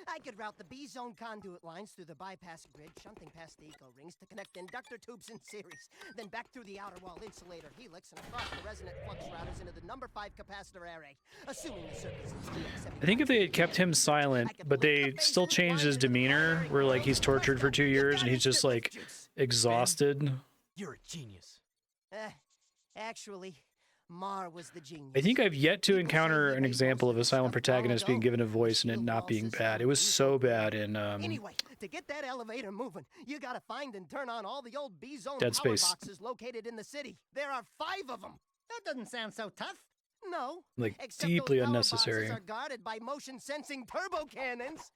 I could route the B-zone conduit lines through the bypass grid, shunting past the eco rings to connect inductor tubes in series, then back through the outer wall insulator helix and across the resonant flux routers into the number 5 capacitor array, assuming the circuit is I think if they had kept him silent, but they still changed his demeanor, where like he's tortured for 2 years and he's just like exhausted. You're a genius. Actually, Mar was the genius. I think I've yet to encounter an example of a silent protagonist being given a voice and it not being bad. It was so bad in Anyway, to get that elevator moving, you gotta find and turn on all the old B-zone Dead power Space. boxes located in the city. There are 5 of them. That doesn't sound so tough. No. like Except deeply those power unnecessary. boxes are guarded by motion-sensing turbo cannons.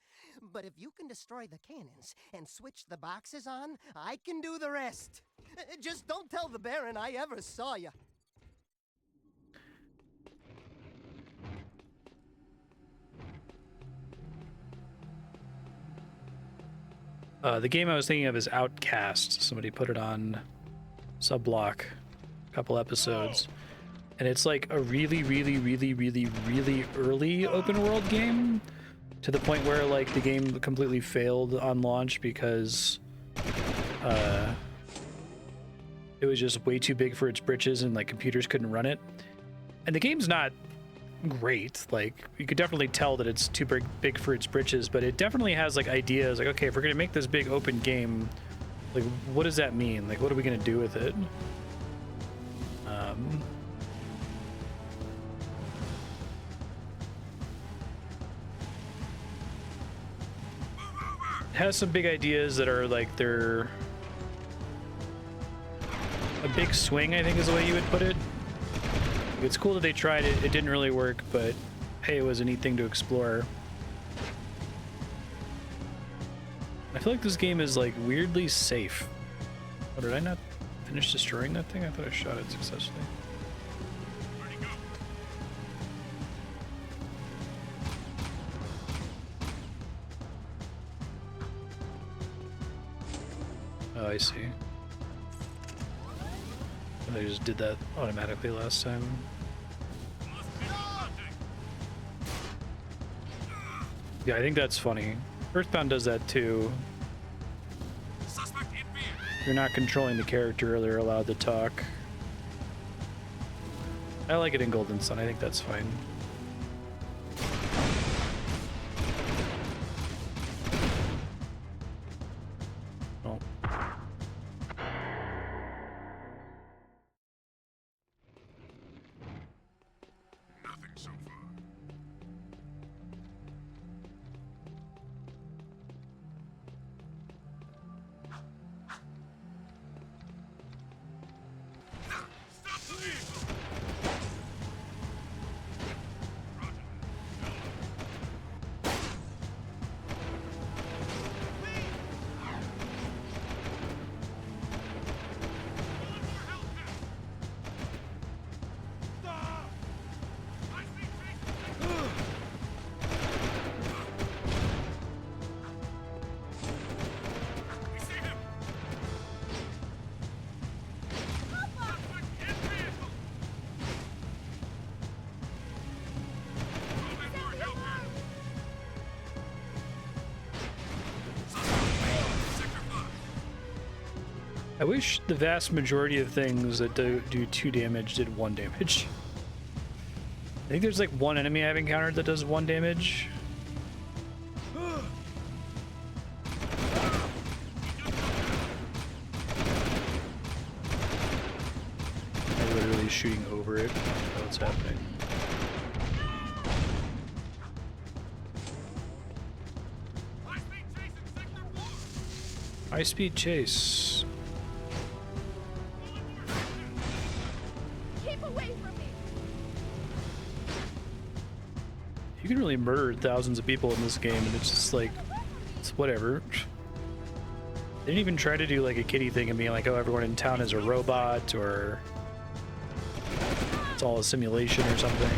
But if you can destroy the cannons and switch the boxes on, I can do the rest. Just don't tell the Baron I ever saw you. The game I was thinking of is Outcast. Somebody put it on Subblock a couple episodes. And it's like a really early open world game, to the point where like the game completely failed on launch because it was just way too big for its britches and like computers couldn't run it. And the game's not great. Like you could definitely tell that it's too big for its britches, but it definitely has like ideas like, okay, if we're gonna make this big open game, like what does that mean? Like what are we gonna do with it? It has some big ideas that are like they're a big swing, I think is the way you would put it. It's cool that they tried it. It didn't really work, but hey, it was a neat thing to explore. I feel like this game is like weirdly safe. Oh, did I not finish destroying that thing? I thought I shot it successfully. Oh, I see. I just did that automatically last time. Yeah, I think that's funny. Earthbound does that too. You're not controlling the character, or they're allowed to talk. I like it in Golden Sun. I think that's fine. Oh. Nothing so far. Stop the vehicle! I wish the vast majority of things that do 2 damage did 1 damage. I think there's like one enemy I've encountered that does 1 damage. I'm literally shooting over it. I don't know what's happening. High-speed chase. Keep away from me! You can really murder thousands of people in this game, and it's just like, it's whatever. They didn't even try to do like a kiddie thing and being like, oh, everyone in town is a robot, or it's all a simulation or something.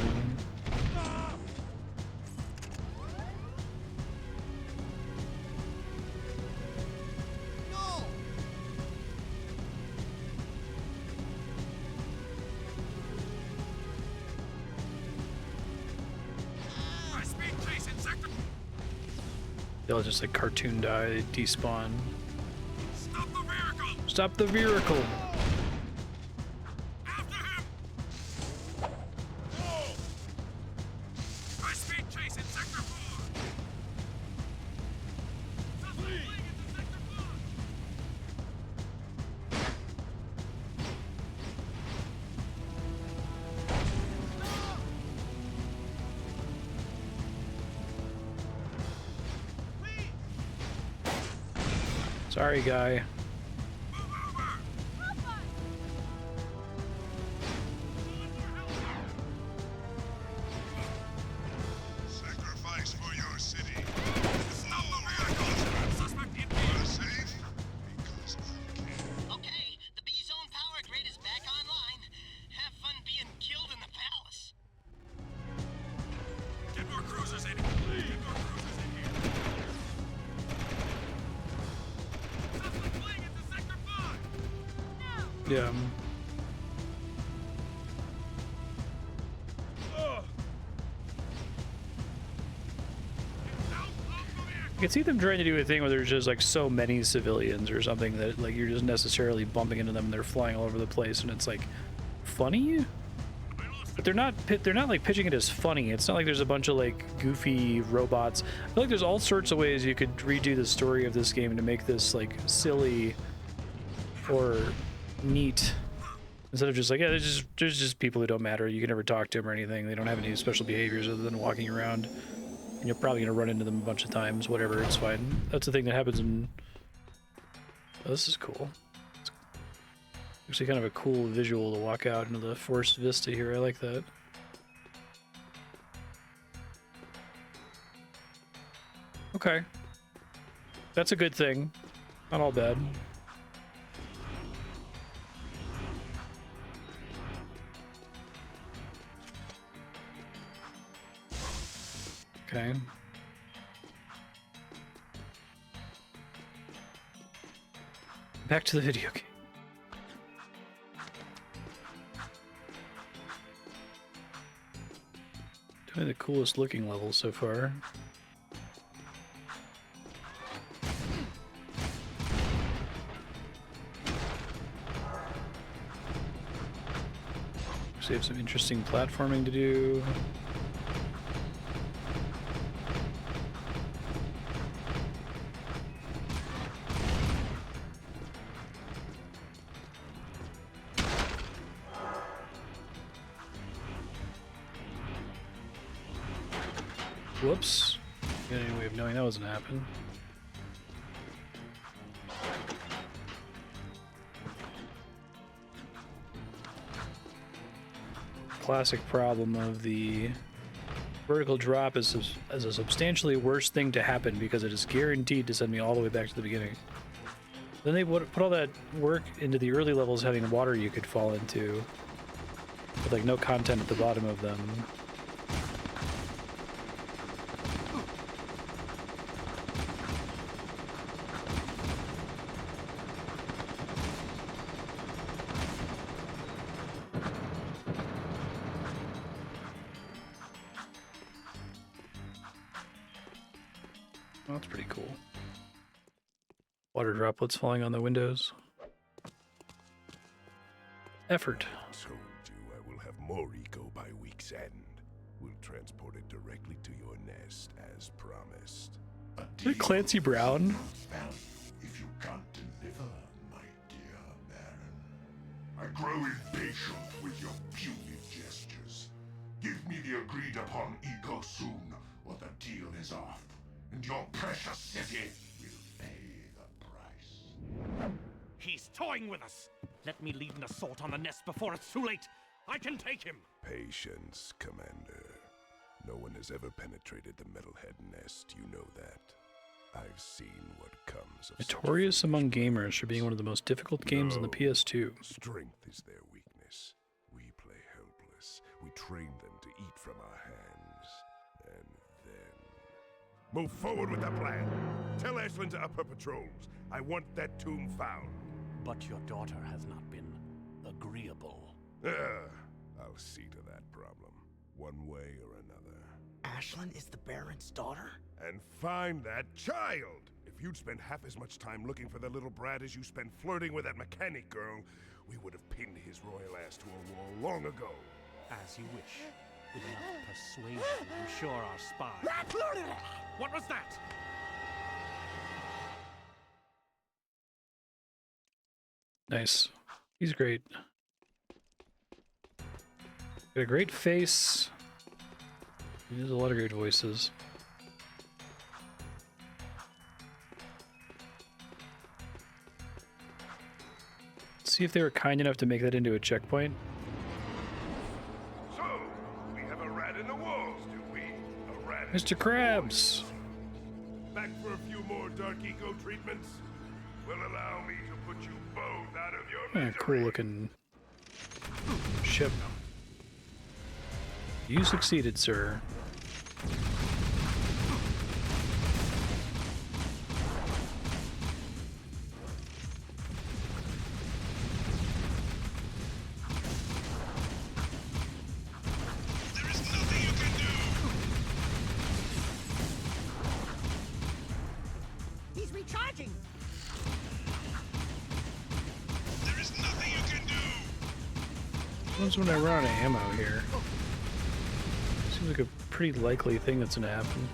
High-speed chase in Sector They'll just like cartoon die, despawn. Stop the vehicle! Stop the vehicle! After him! Whoa! High-speed chase in Sector 4! Suspect fleeing into Sector 4! Sorry, guy. Sacrifice for your city. Stop the vehicles! Suspect in here. Safe? Because of Kid. Okay, the B-Zone power grid is back online. Have fun being killed in the palace. Get more cruisers in here. Get more cruisers in here. Suspect fleeing into Sector 5! Yeah. I could see them trying to do a thing where there's just like so many civilians or something that like you're just necessarily bumping into them and they're flying all over the place and it's like funny, but they're not like pitching it as funny. It's not like there's a bunch of like goofy robots. I feel like there's all sorts of ways you could redo the story of this game to make this like silly or neat instead of just like, yeah, there's just people who don't matter. You can never talk to them or anything. They don't have any special behaviors other than walking around. And you're probably going to run into them a bunch of times, whatever, it's fine. That's the thing that happens in... Oh, this is cool. It's actually kind of a cool visual to walk out into the forest vista here. I like that. Okay. That's a good thing. Not all bad. Okay. Back to the video game. Definitely the coolest looking level so far. So you have some interesting platforming to do. Whoops. Got any way of knowing that was gonna happen. Classic problem of the vertical drop is a substantially worse thing to happen because it is guaranteed to send me all the way back to the beginning. Then they would put all that work into the early levels having water you could fall into with like no content at the bottom of them. That's pretty cool. Water droplets falling on the windows. Effort. Told you I will have more eco by week's end. We'll transport it directly to your nest as promised. Is it Clancy Brown? If you can't deliver, my dear Baron. I grow impatient with your puny gestures. Give me the agreed upon eco soon, or the deal is off, and your precious city will pay the price. He's toying with us. Let me lead an assault on the nest before it's too late. I can take him. Patience, Commander. No one has ever penetrated the Metalhead nest, you know that. I've seen what comes of Notorious among gamers for being one of the most difficult games on the PS2. Strength is their weakness. We play helpless. We train them to eat from our hands. And then... Move forward with the plan. Tell Ashelin to up her patrols. I want that tomb found. But your daughter has not been agreeable. I'll see to that problem. one way or another. Ashelin is the Baron's daughter? And find that child! If you'd spent half as much time looking for the little brat as you spent flirting with that mechanic girl, we would have pinned his royal ass to a wall long ago. As you wish. With enough persuasion, I'm sure our spy... What was that? Nice. He's great. Got a great face. He has a lot of great voices. Let's see if they were kind enough to make that into a checkpoint. So, we have a rat in the walls, do we? A rat Mr. Krabs! Back for a few more dark eco treatments? Will allow me to put you both out of your misery. Cool looking ship. You succeeded, sir. There is nothing you can do! He's recharging! There is nothing you can do! What's when I run out of ammo here? Seems like a pretty likely thing that's gonna happen.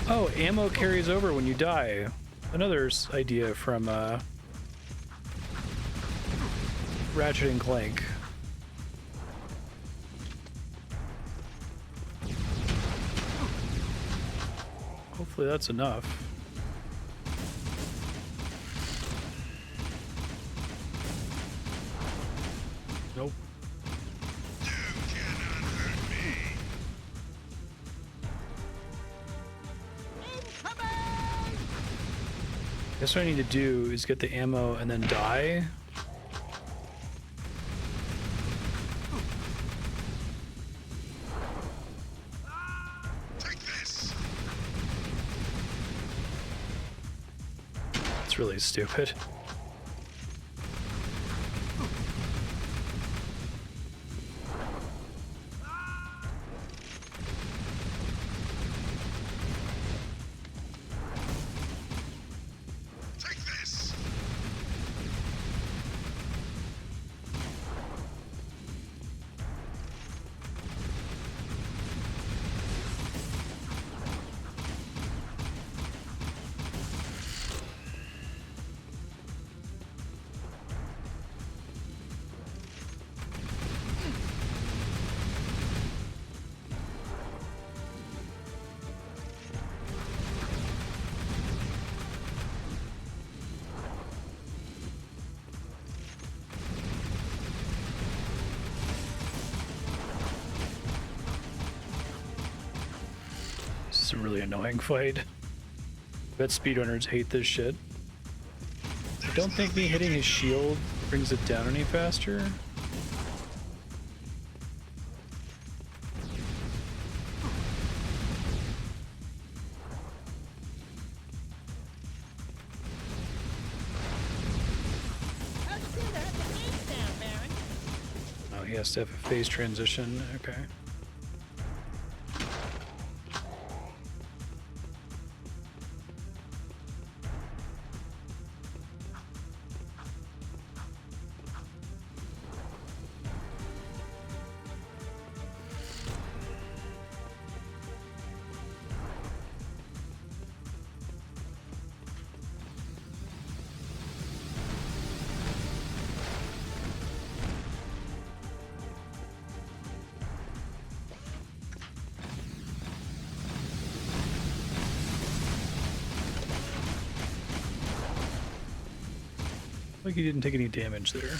Oh, ammo carries over when you die. Another idea from Ratchet and Clank. Hopefully that's enough. Nope. You cannot hurt me! Guess what I need to do is get the ammo and then die. Take this! It's really stupid. Take this! This is a really annoying fight. I bet speedrunners hate this shit. I don't think me hitting his shield brings it down any faster. How'd you do that? The game's down, Baron. Oh, he has to have a phase transition. Okay. Like he didn't take any damage there.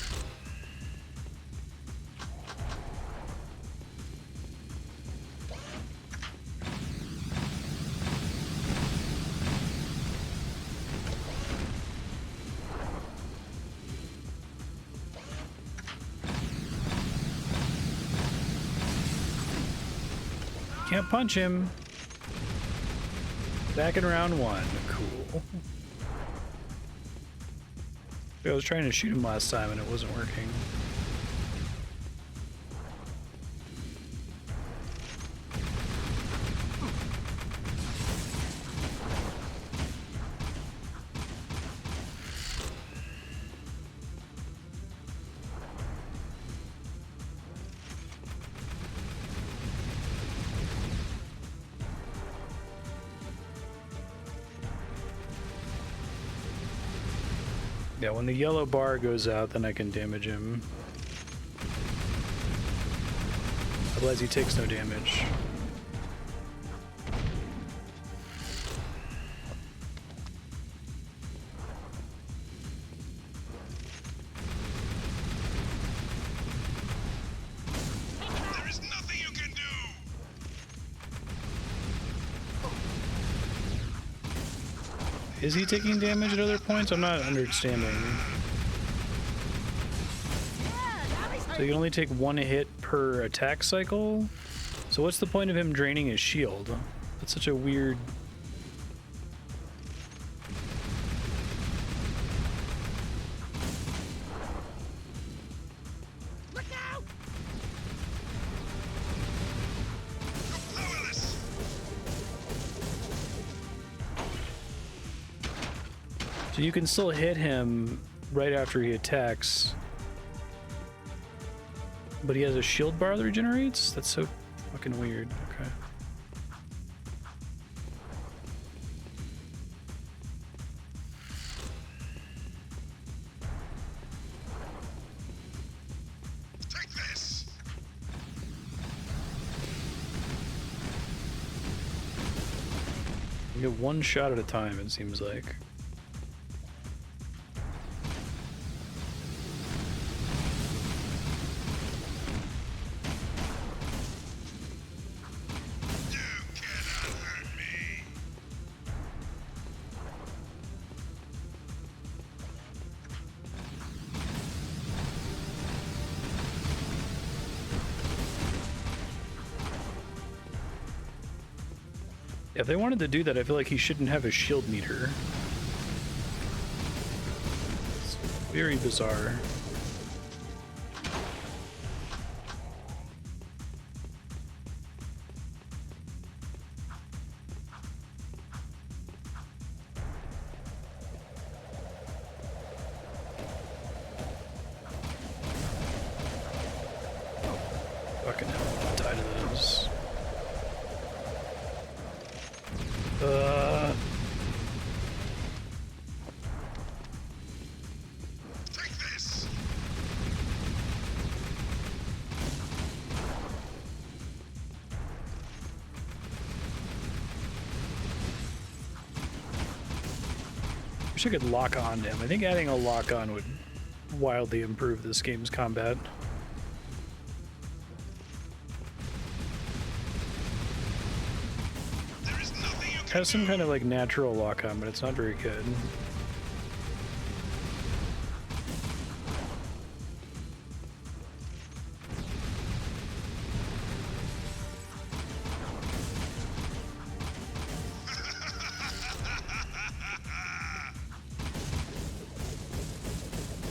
Can't punch him. Back in round 1. Cool. I was trying to shoot him last time and it wasn't working. Yeah, when the yellow bar goes out, then I can damage him. Otherwise he takes no damage. There is nothing you can do! Is he taking damage at other points? I'm not understanding. So you can only take 1 hit per attack cycle? So what's the point of him draining his shield? That's such a weird... Look out! So you can still hit him right after he attacks. But he has a shield bar that regenerates? That's so fucking weird. Okay. Take this! You get 1 shot at a time, it seems like. If they wanted to do that, I feel like he shouldn't have a shield meter. It's very bizarre. Fucking hell, die to those. Take this! Wish I could lock on to him. I think adding a lock on would wildly improve this game's combat. It has some kind of like natural lock on, but it's not very good.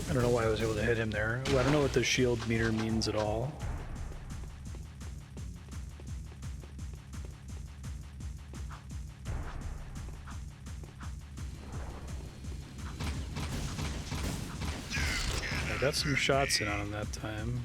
I don't know why I was able to hit him there. Well, I don't know what the shield meter means at all. I got some shots in on him that time.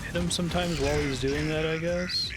Hit him sometimes while he's doing that, I guess.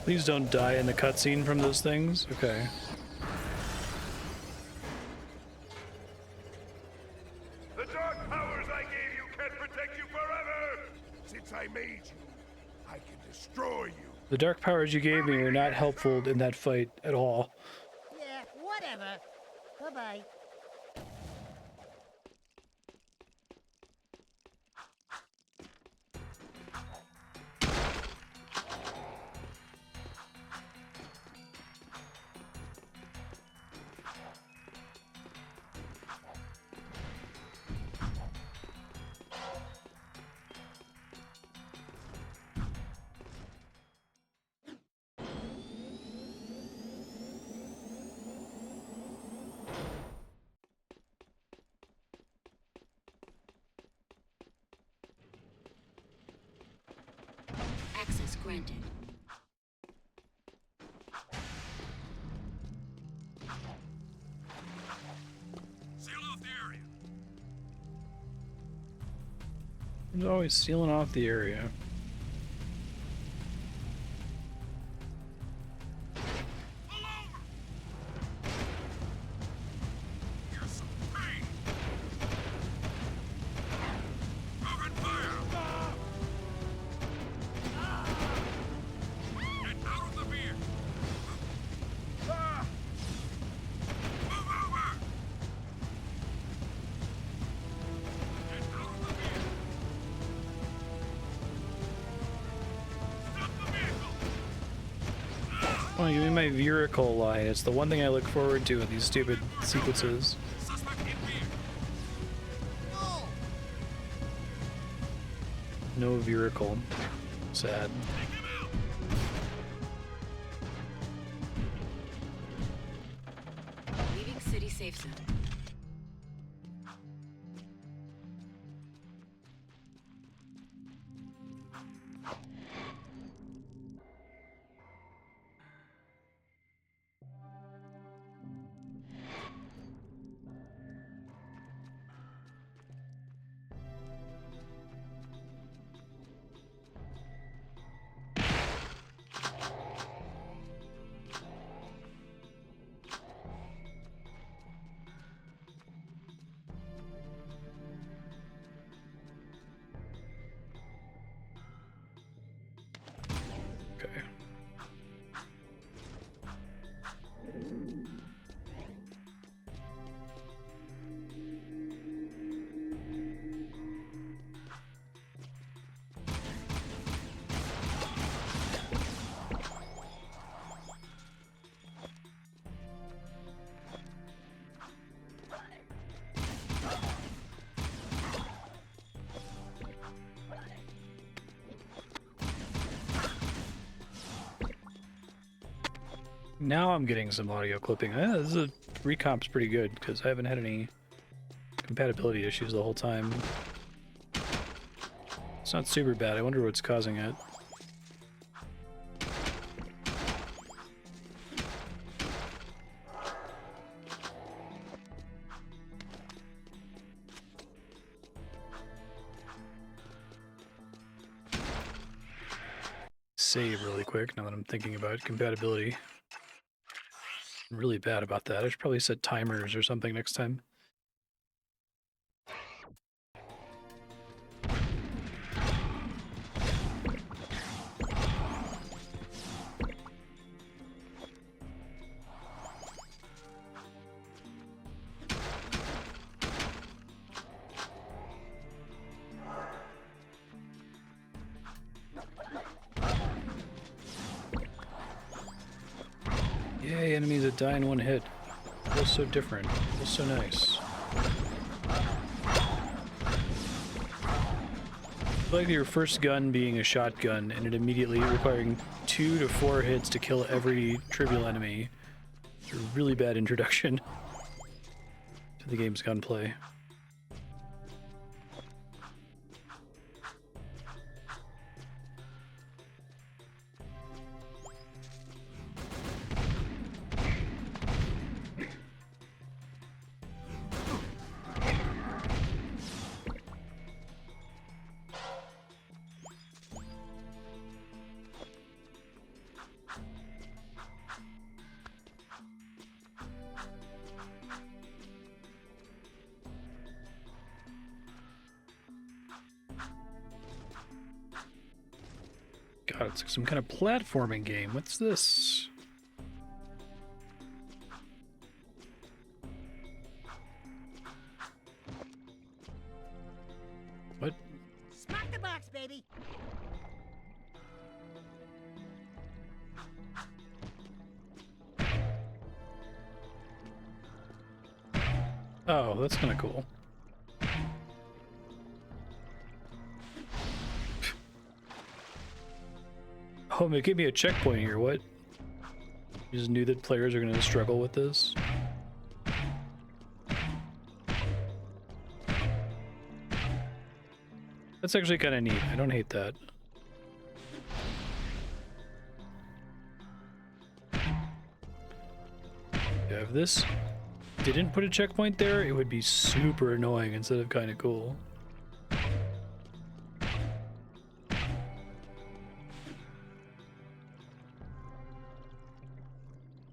Please don't die in the cutscene from those things. Okay. The dark powers I gave you can't protect you forever! Since I made you, I can destroy you. The dark powers you gave me were not helpful in that fight at all. Yeah, whatever. Bye-bye. Access granted. Seal off the area. He's always sealing off the area. Oh, give me my vehicle line. It's the one thing I look forward to in these stupid sequences. No vehicle. Sad. Leaving city safe zone. Now I'm getting some audio clipping. This is a recomp's pretty good because I haven't had any compatibility issues the whole time. It's not super bad. I wonder what's causing it. Save really quick now that I'm thinking about compatibility. I'm really bad about that. I should probably set timers or something next time. Yay, enemies that die in one hit. Feels so different. Feels so nice. Like your first gun being a shotgun and it immediately requiring 2 to 4 hits to kill every trivial enemy. It's a really bad introduction to the game's gunplay. God, it's like some kind of platforming game. What's this? What? Smack the box, baby. Oh, that's kind of cool. Oh, they gave me a checkpoint here. What? You just knew that players are going to struggle with this? That's actually kind of neat. I don't hate that. Yeah, if this didn't put a checkpoint there, it would be super annoying instead of kind of cool.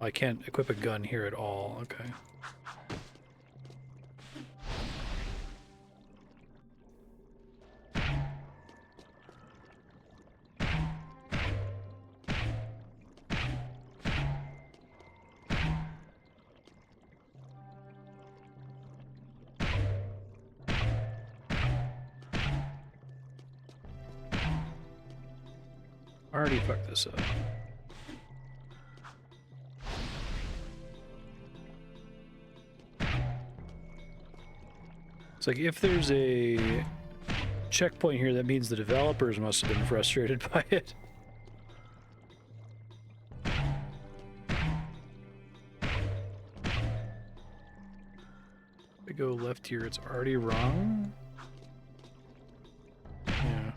I can't equip a gun here at all. Okay. Already fucked this up. It's like if there's a checkpoint here, that means the developers must have been frustrated by it. If I go left here, it's already wrong. Yeah.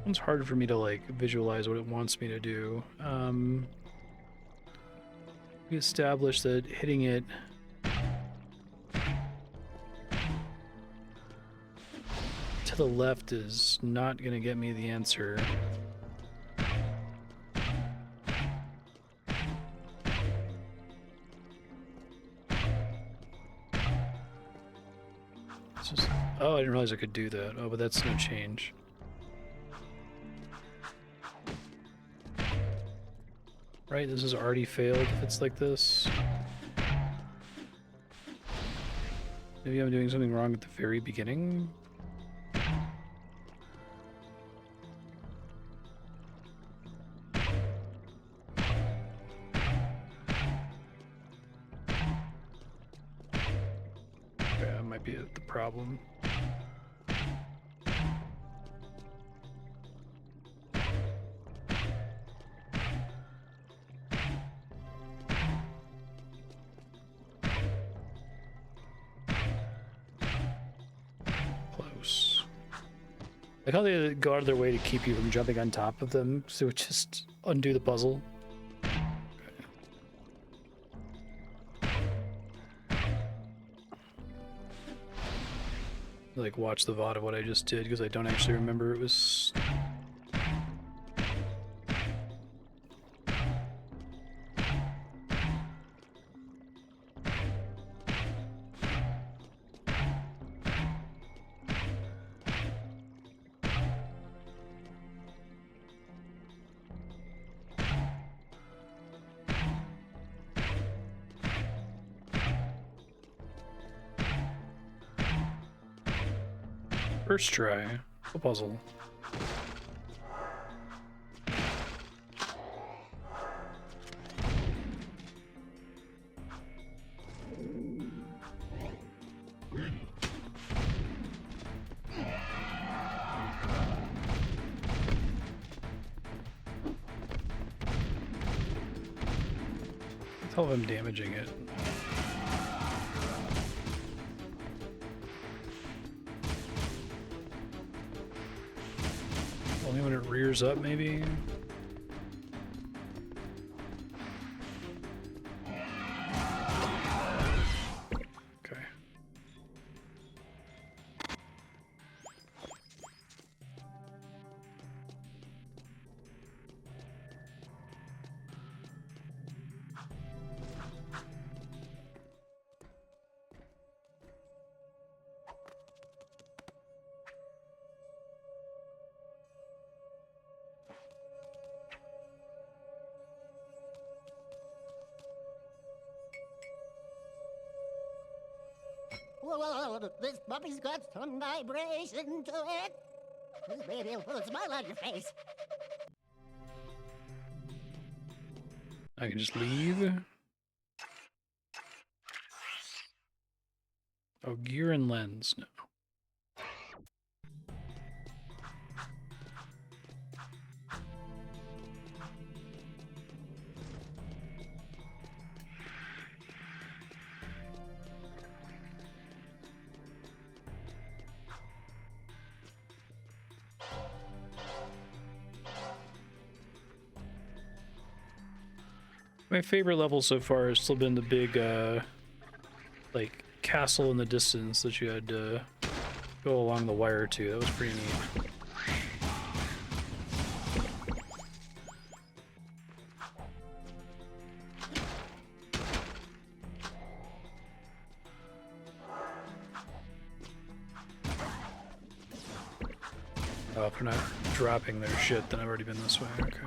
It's hard for me to like visualize what it wants me to do. We established that hitting it to the left is not going to get me the answer. It's just, oh, I didn't realize I could do that. Oh, but that's no change. Right, this has already failed if it's like this. Maybe I'm doing something wrong at the very beginning. Okay, that might be the problem. Like how they go out of their way to keep you from jumping on top of them, so it just undo the puzzle. Like watch the VOD of what I just did because I don't actually remember it was. First try, a puzzle. Tell them damaging it. Only when it rears up, maybe? Okay. Whoa, this puppy's got some vibration to it. This baby will put a smile on your face. I can just leave. Oh, gear and lens. No. My favorite level so far has still been the big, like, castle in the distance that you had to go along the wire to. That was pretty neat. Oh, if they're not dropping their shit, then I've already been this way. Okay.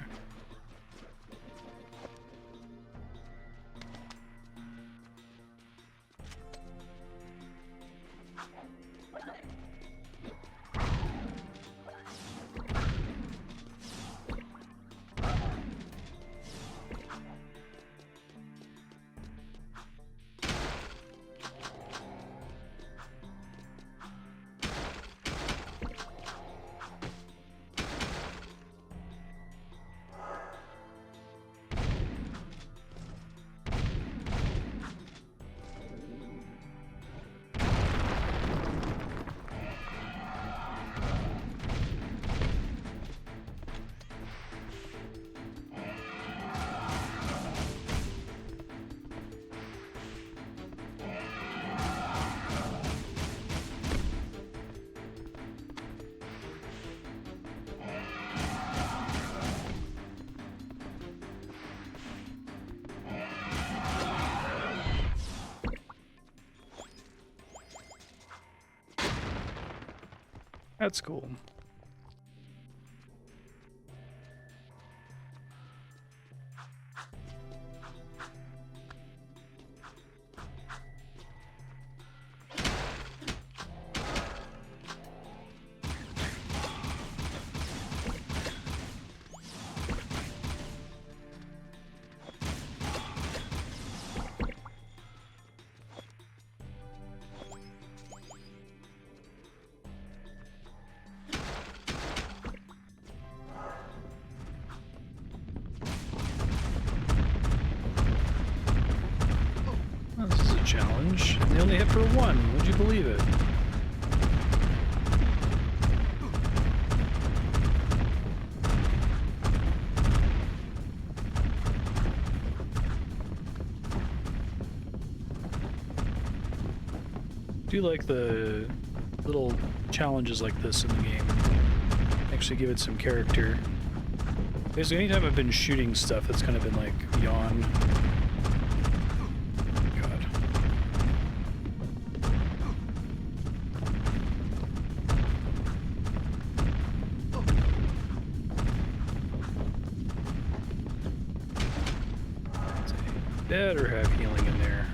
That's cool. Challenge. They only hit for one. Would you believe it? I do like the little challenges like this in the game. Actually give it some character. Basically, anytime I've been shooting stuff, it's kind of been like yawn. Better have healing in there.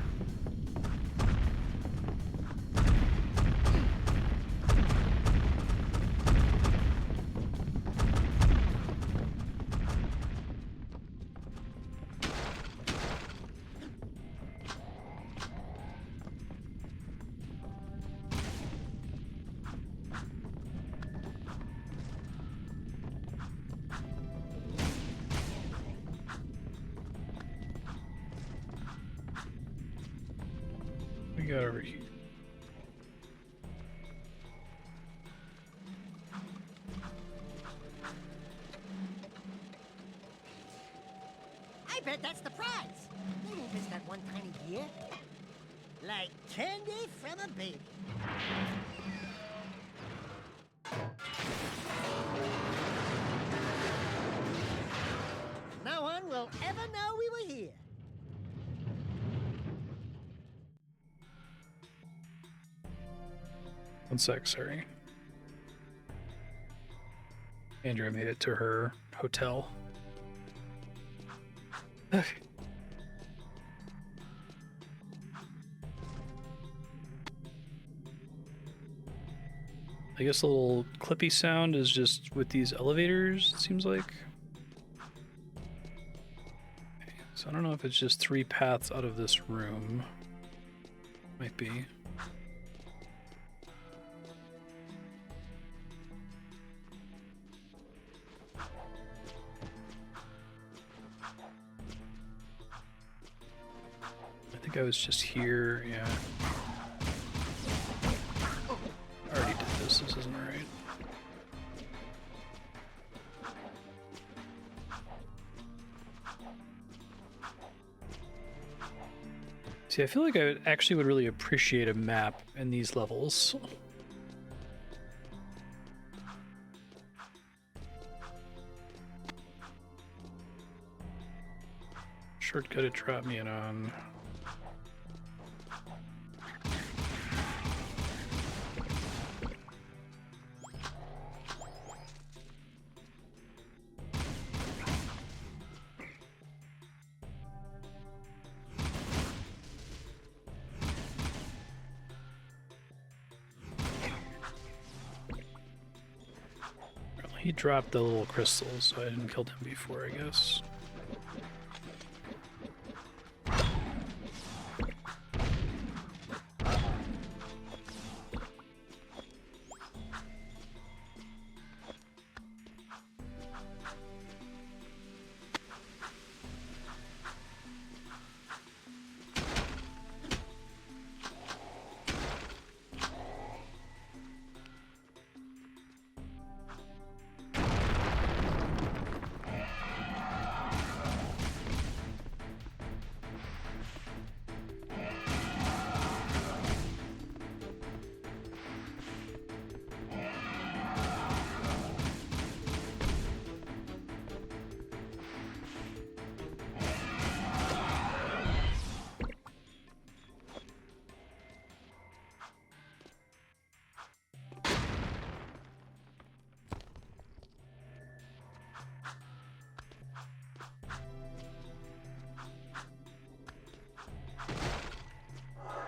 We got over here. bet that's the prize. They won't miss that one tiny gear. Like candy from a baby. No one will ever know we were here. One sec, sorry. Andrea made it to her hotel. Okay. I guess a little clippy sound is just with these elevators, it seems like. Okay, so I don't know if it's just 3 paths out of this room. Might be. I think I was just here, yeah. I already did this isn't right. See, I feel like I actually would really appreciate a map in these levels. Shortcut it dropped me in on. He dropped the little crystals, so I didn't kill him before, I guess.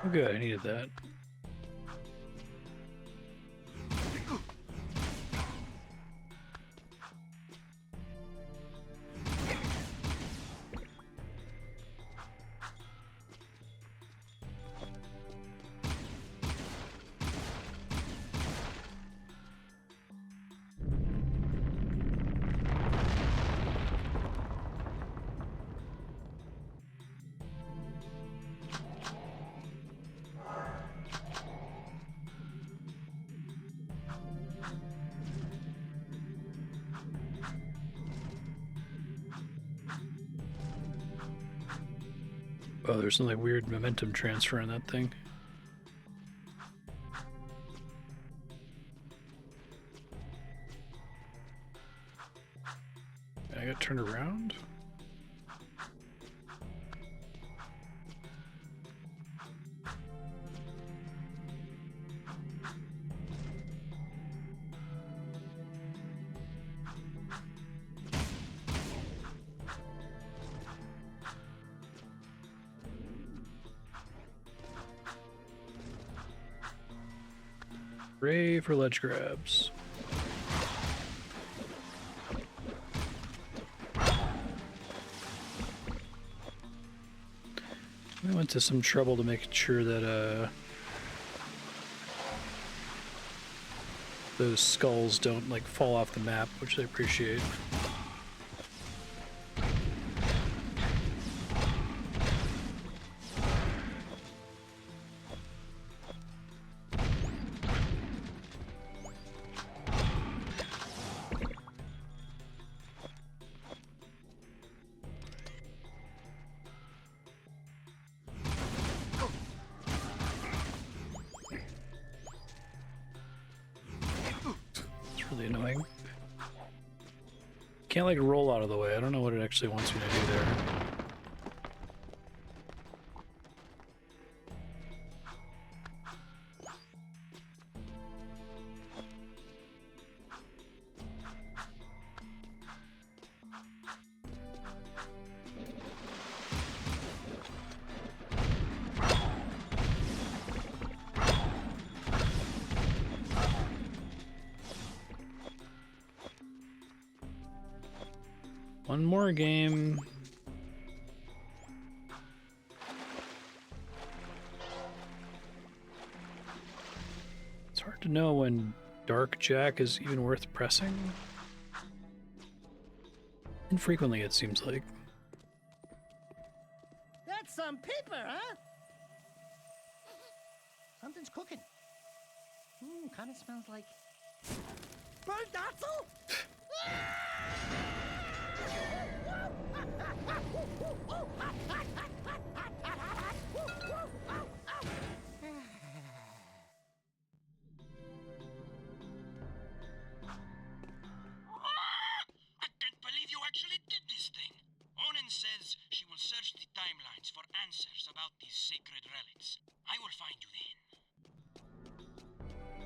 Oh, good, I needed that. Oh, there's some like weird momentum transfer in that thing. I got turned around? Hooray for ledge grabs. I went to some trouble to make sure that those skulls don't like fall off the map, which I appreciate. It's really annoying. Can't like roll out of the way. I don't know what it actually wants me to do there. One more game. It's hard to know when Dark Jack is even worth pressing. Infrequently, it seems like. That's some pepper, huh? Something's cooking. Kind of smells like burnt Datzel. I can't believe you actually did this thing. Onin says she will search the timelines for answers about these sacred relics. I will find you then.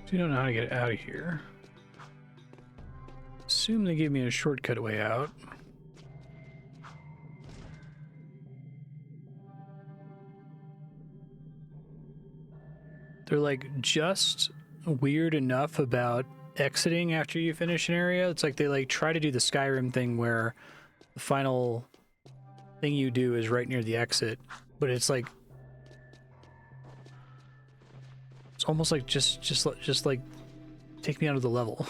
So you don't know how to get out of here. Assume they give me a shortcut way out. They're like just weird enough about exiting after you finish an area. It's like they like try to do the Skyrim thing where the final thing you do is right near the exit, but it's like it's almost like just like take me out of the level.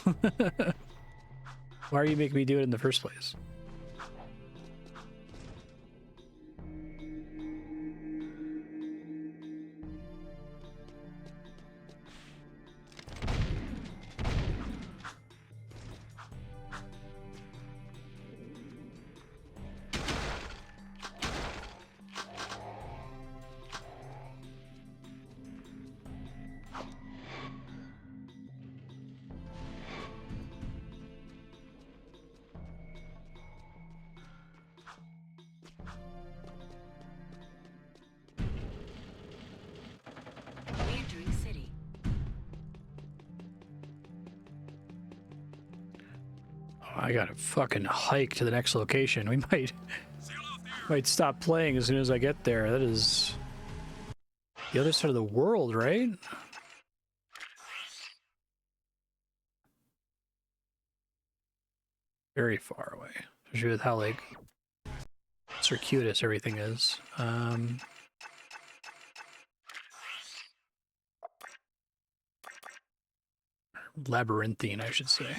Why are you making me do it in the first place? Entering city. Oh, I gotta fucking hike to the next location. We might stop playing as soon as I get there. That is the other side of the world, right? Very far away, especially with how like circuitous everything is. Labyrinthine, I should say.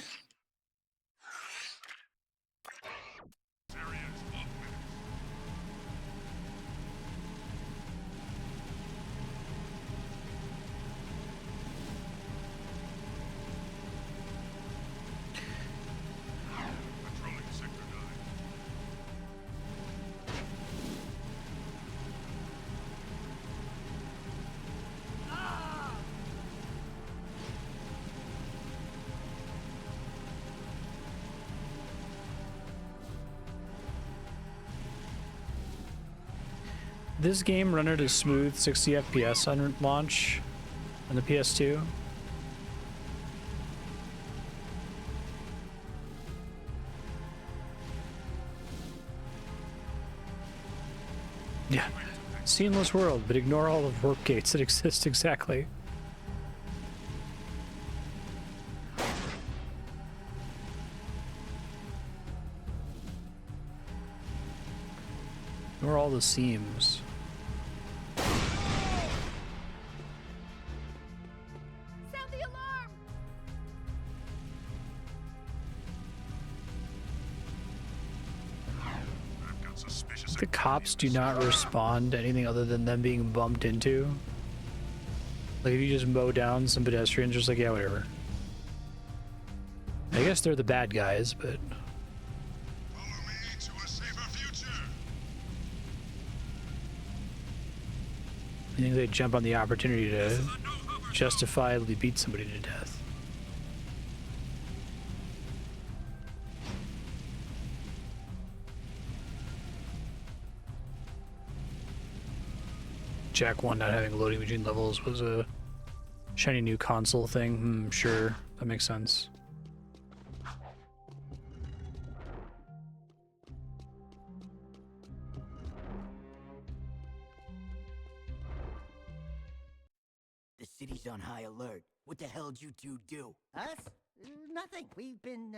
This game run at a smooth 60 FPS on launch on the PS2. Yeah, seamless world, but ignore all the warp gates that exist exactly. Ignore all the seams. Sound the alarm! The cops do not respond to anything other than them being bumped into. Like if you just mow down some pedestrians, just like, yeah, whatever. I guess they're the bad guys, but I think they jump on the opportunity to justifiably beat somebody to death. Jack 1 not having loading between levels was a shiny new console thing. Sure, that makes sense. The city's on high alert. What the hell did you two do? Us? Nothing. We've been,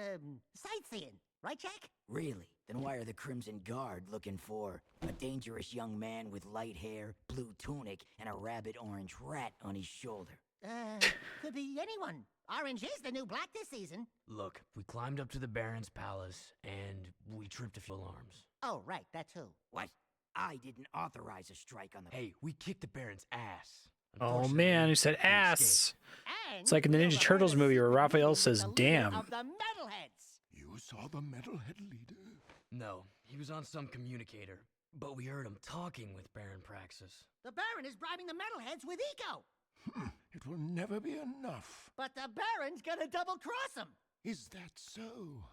sightseeing. Right, Jack? Really? Then why are the Crimson Guard looking for a dangerous young man with light hair, blue tunic, and a rabbit orange rat on his shoulder? Could be anyone. Orange is the new black this season. Look, we climbed up to the Baron's palace, and we tripped a few alarms. Oh, right, that too. What? I didn't authorize a strike on the... Hey, we kicked the Baron's ass. Oh man, he said ass. And It's like in the Ninja Turtles movie where Raphael says damn. Of the Metalheads. You saw the metalhead leader? No, he was on some communicator, but we heard him talking with Baron Praxis. The Baron is bribing the Metalheads with eco. It will never be enough. But the Baron's gonna double-cross him. Is that so?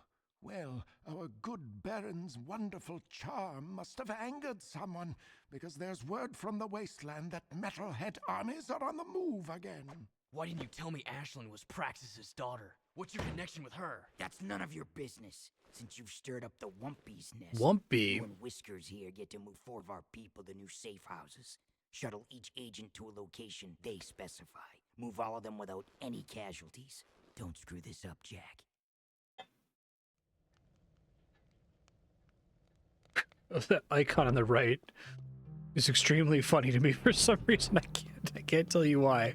Well, our good Baron's wonderful charm must have angered someone, because there's word from the wasteland that metalhead armies are on the move again. Why didn't you tell me Ashelin was Praxis's daughter? What's your connection with her? That's none of your business, since you've stirred up the Wumpy's nest. Wumpy? You and Whiskers here get to move 4 of our people to new safe houses. Shuttle each agent to a location they specify. Move all of them without any casualties. Don't screw this up, Jack. That icon on the right is extremely funny to me for some reason. I can't tell you why.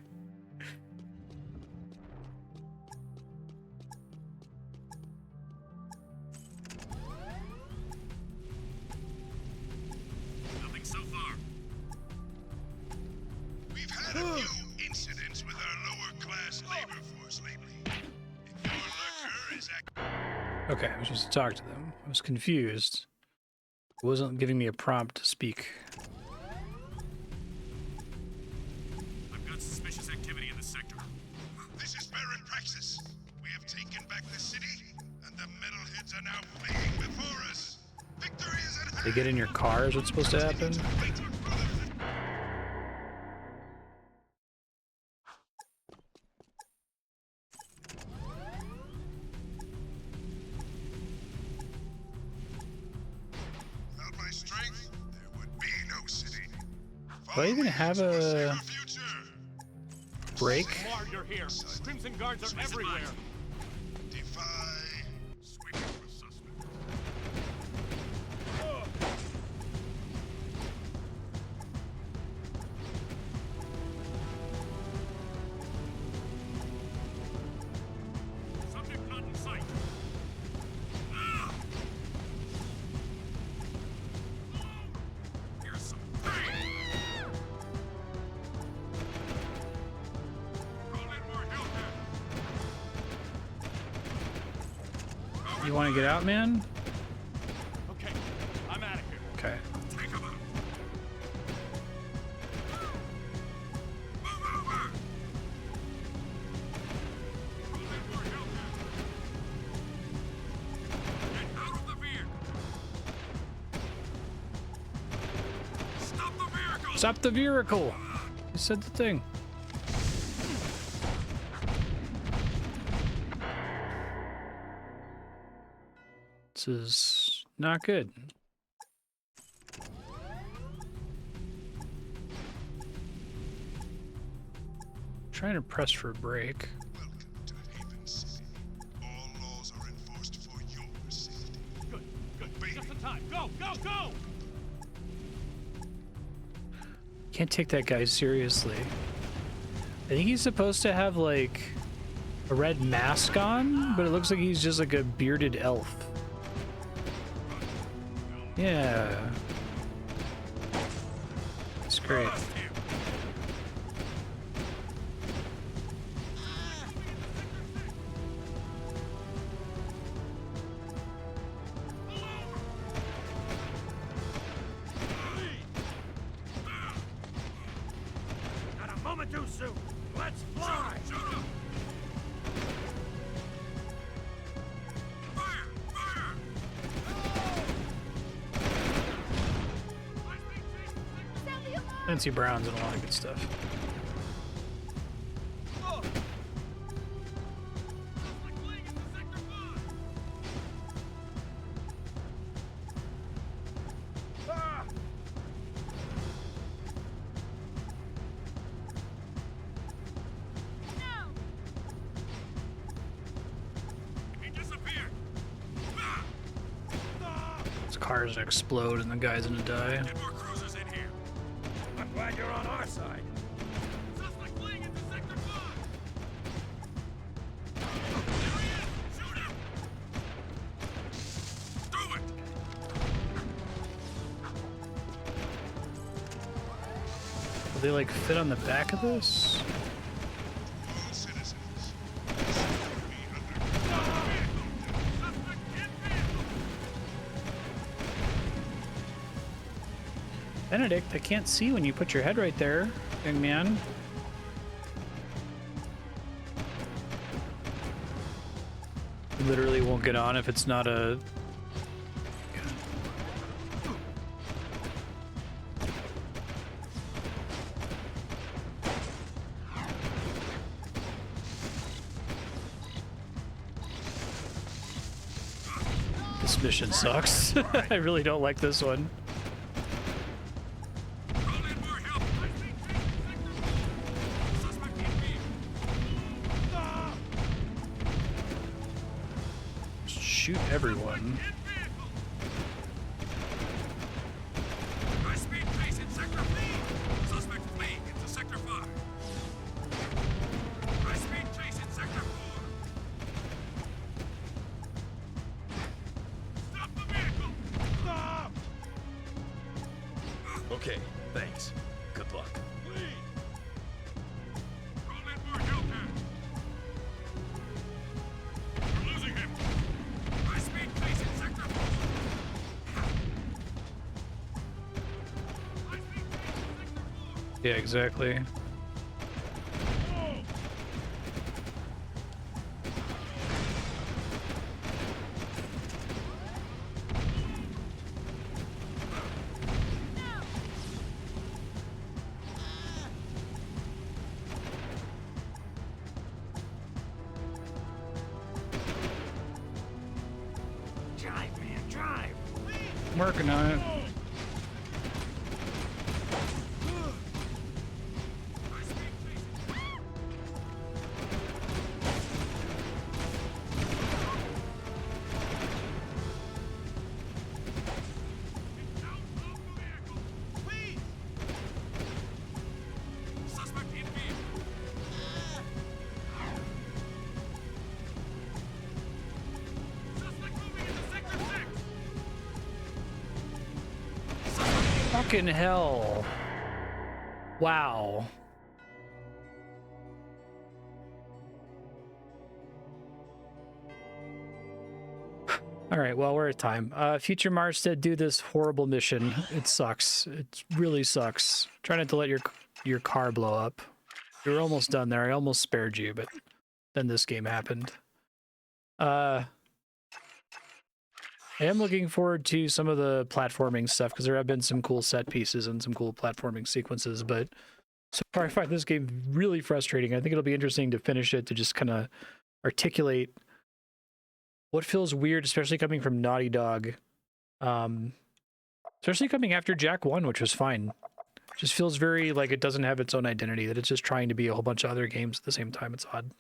Nothing so far. We've had a few incidents with our lower class labor force lately. If your lurker is Okay, I was just to talk to them. I was confused. It wasn't giving me a prompt to speak. I've got suspicious activity in the sector. This is Baron Praxis. We have taken back the city, and the metalheads are now fleeing before us. Victory is at hand. They get in your car is what's supposed to happen? Without my strength, there would be no city. Do I even have a break? Mar, you're here. Crimson Guards are everywhere. Defy. Sweeping for suspect. Subject not in sight. Here's some pain. Call in more help then. You want to get out, man? Okay, I'm out of here. Okay. Take him out. Move over. Call in more help then. Get out of the vehicle. Stop the vehicle. Stop the vehicle! You said the thing. This is not good. Trying to press for a break. Welcome to Haven City. All laws are enforced for your safety. Good, good. Just in time. Go, go, go! Can't take that guy seriously. I think he's supposed to have like a red mask on, but it looks like he's just like a bearded elf. Yeah. It's great. Not a moment too soon. Let's fly. Clancy Brown's and a lot of good stuff. Cars explode and the guy's gonna die. Get more cruisers in here. I'm glad you're on our side. Suspect fleeing into Sector 5. There he is! Shoot him! Do it! Will they like fit on the back of this? Benedict, I can't see when you put your head right there, young man. Literally won't get on if it's not a... This mission sucks. I really don't like this one. Shoot everyone. High speed chase in Sector 4. Suspect fleeing into Sector 5. High speed chase in Sector 4. Stop the vehicle! Stop! Okay, thanks. Good luck. Please! Call in more help here. We're losing him. High speed chase in Sector 4. High speed chase in Sector 4. Yeah, exactly. Drive, man, drive. I'm working on it. Suspect in vehicle. Suspect moving into Sector 6. Fucking hell. Wow. All right, well, we're at time. Future Marstead, do this horrible mission. It sucks. It really sucks. Try not to let your car blow up. You were almost done there. I almost spared you, but then this game happened. I am looking forward to some of the platforming stuff because there have been some cool set pieces and some cool platforming sequences, but so far I find this game really frustrating. I think it'll be interesting to finish it, to just kind of articulate what feels weird, especially coming from Naughty Dog. Especially coming after Jack 1, which was fine. Just feels very like it doesn't have its own identity, that it's just trying to be a whole bunch of other games at the same time. It's odd.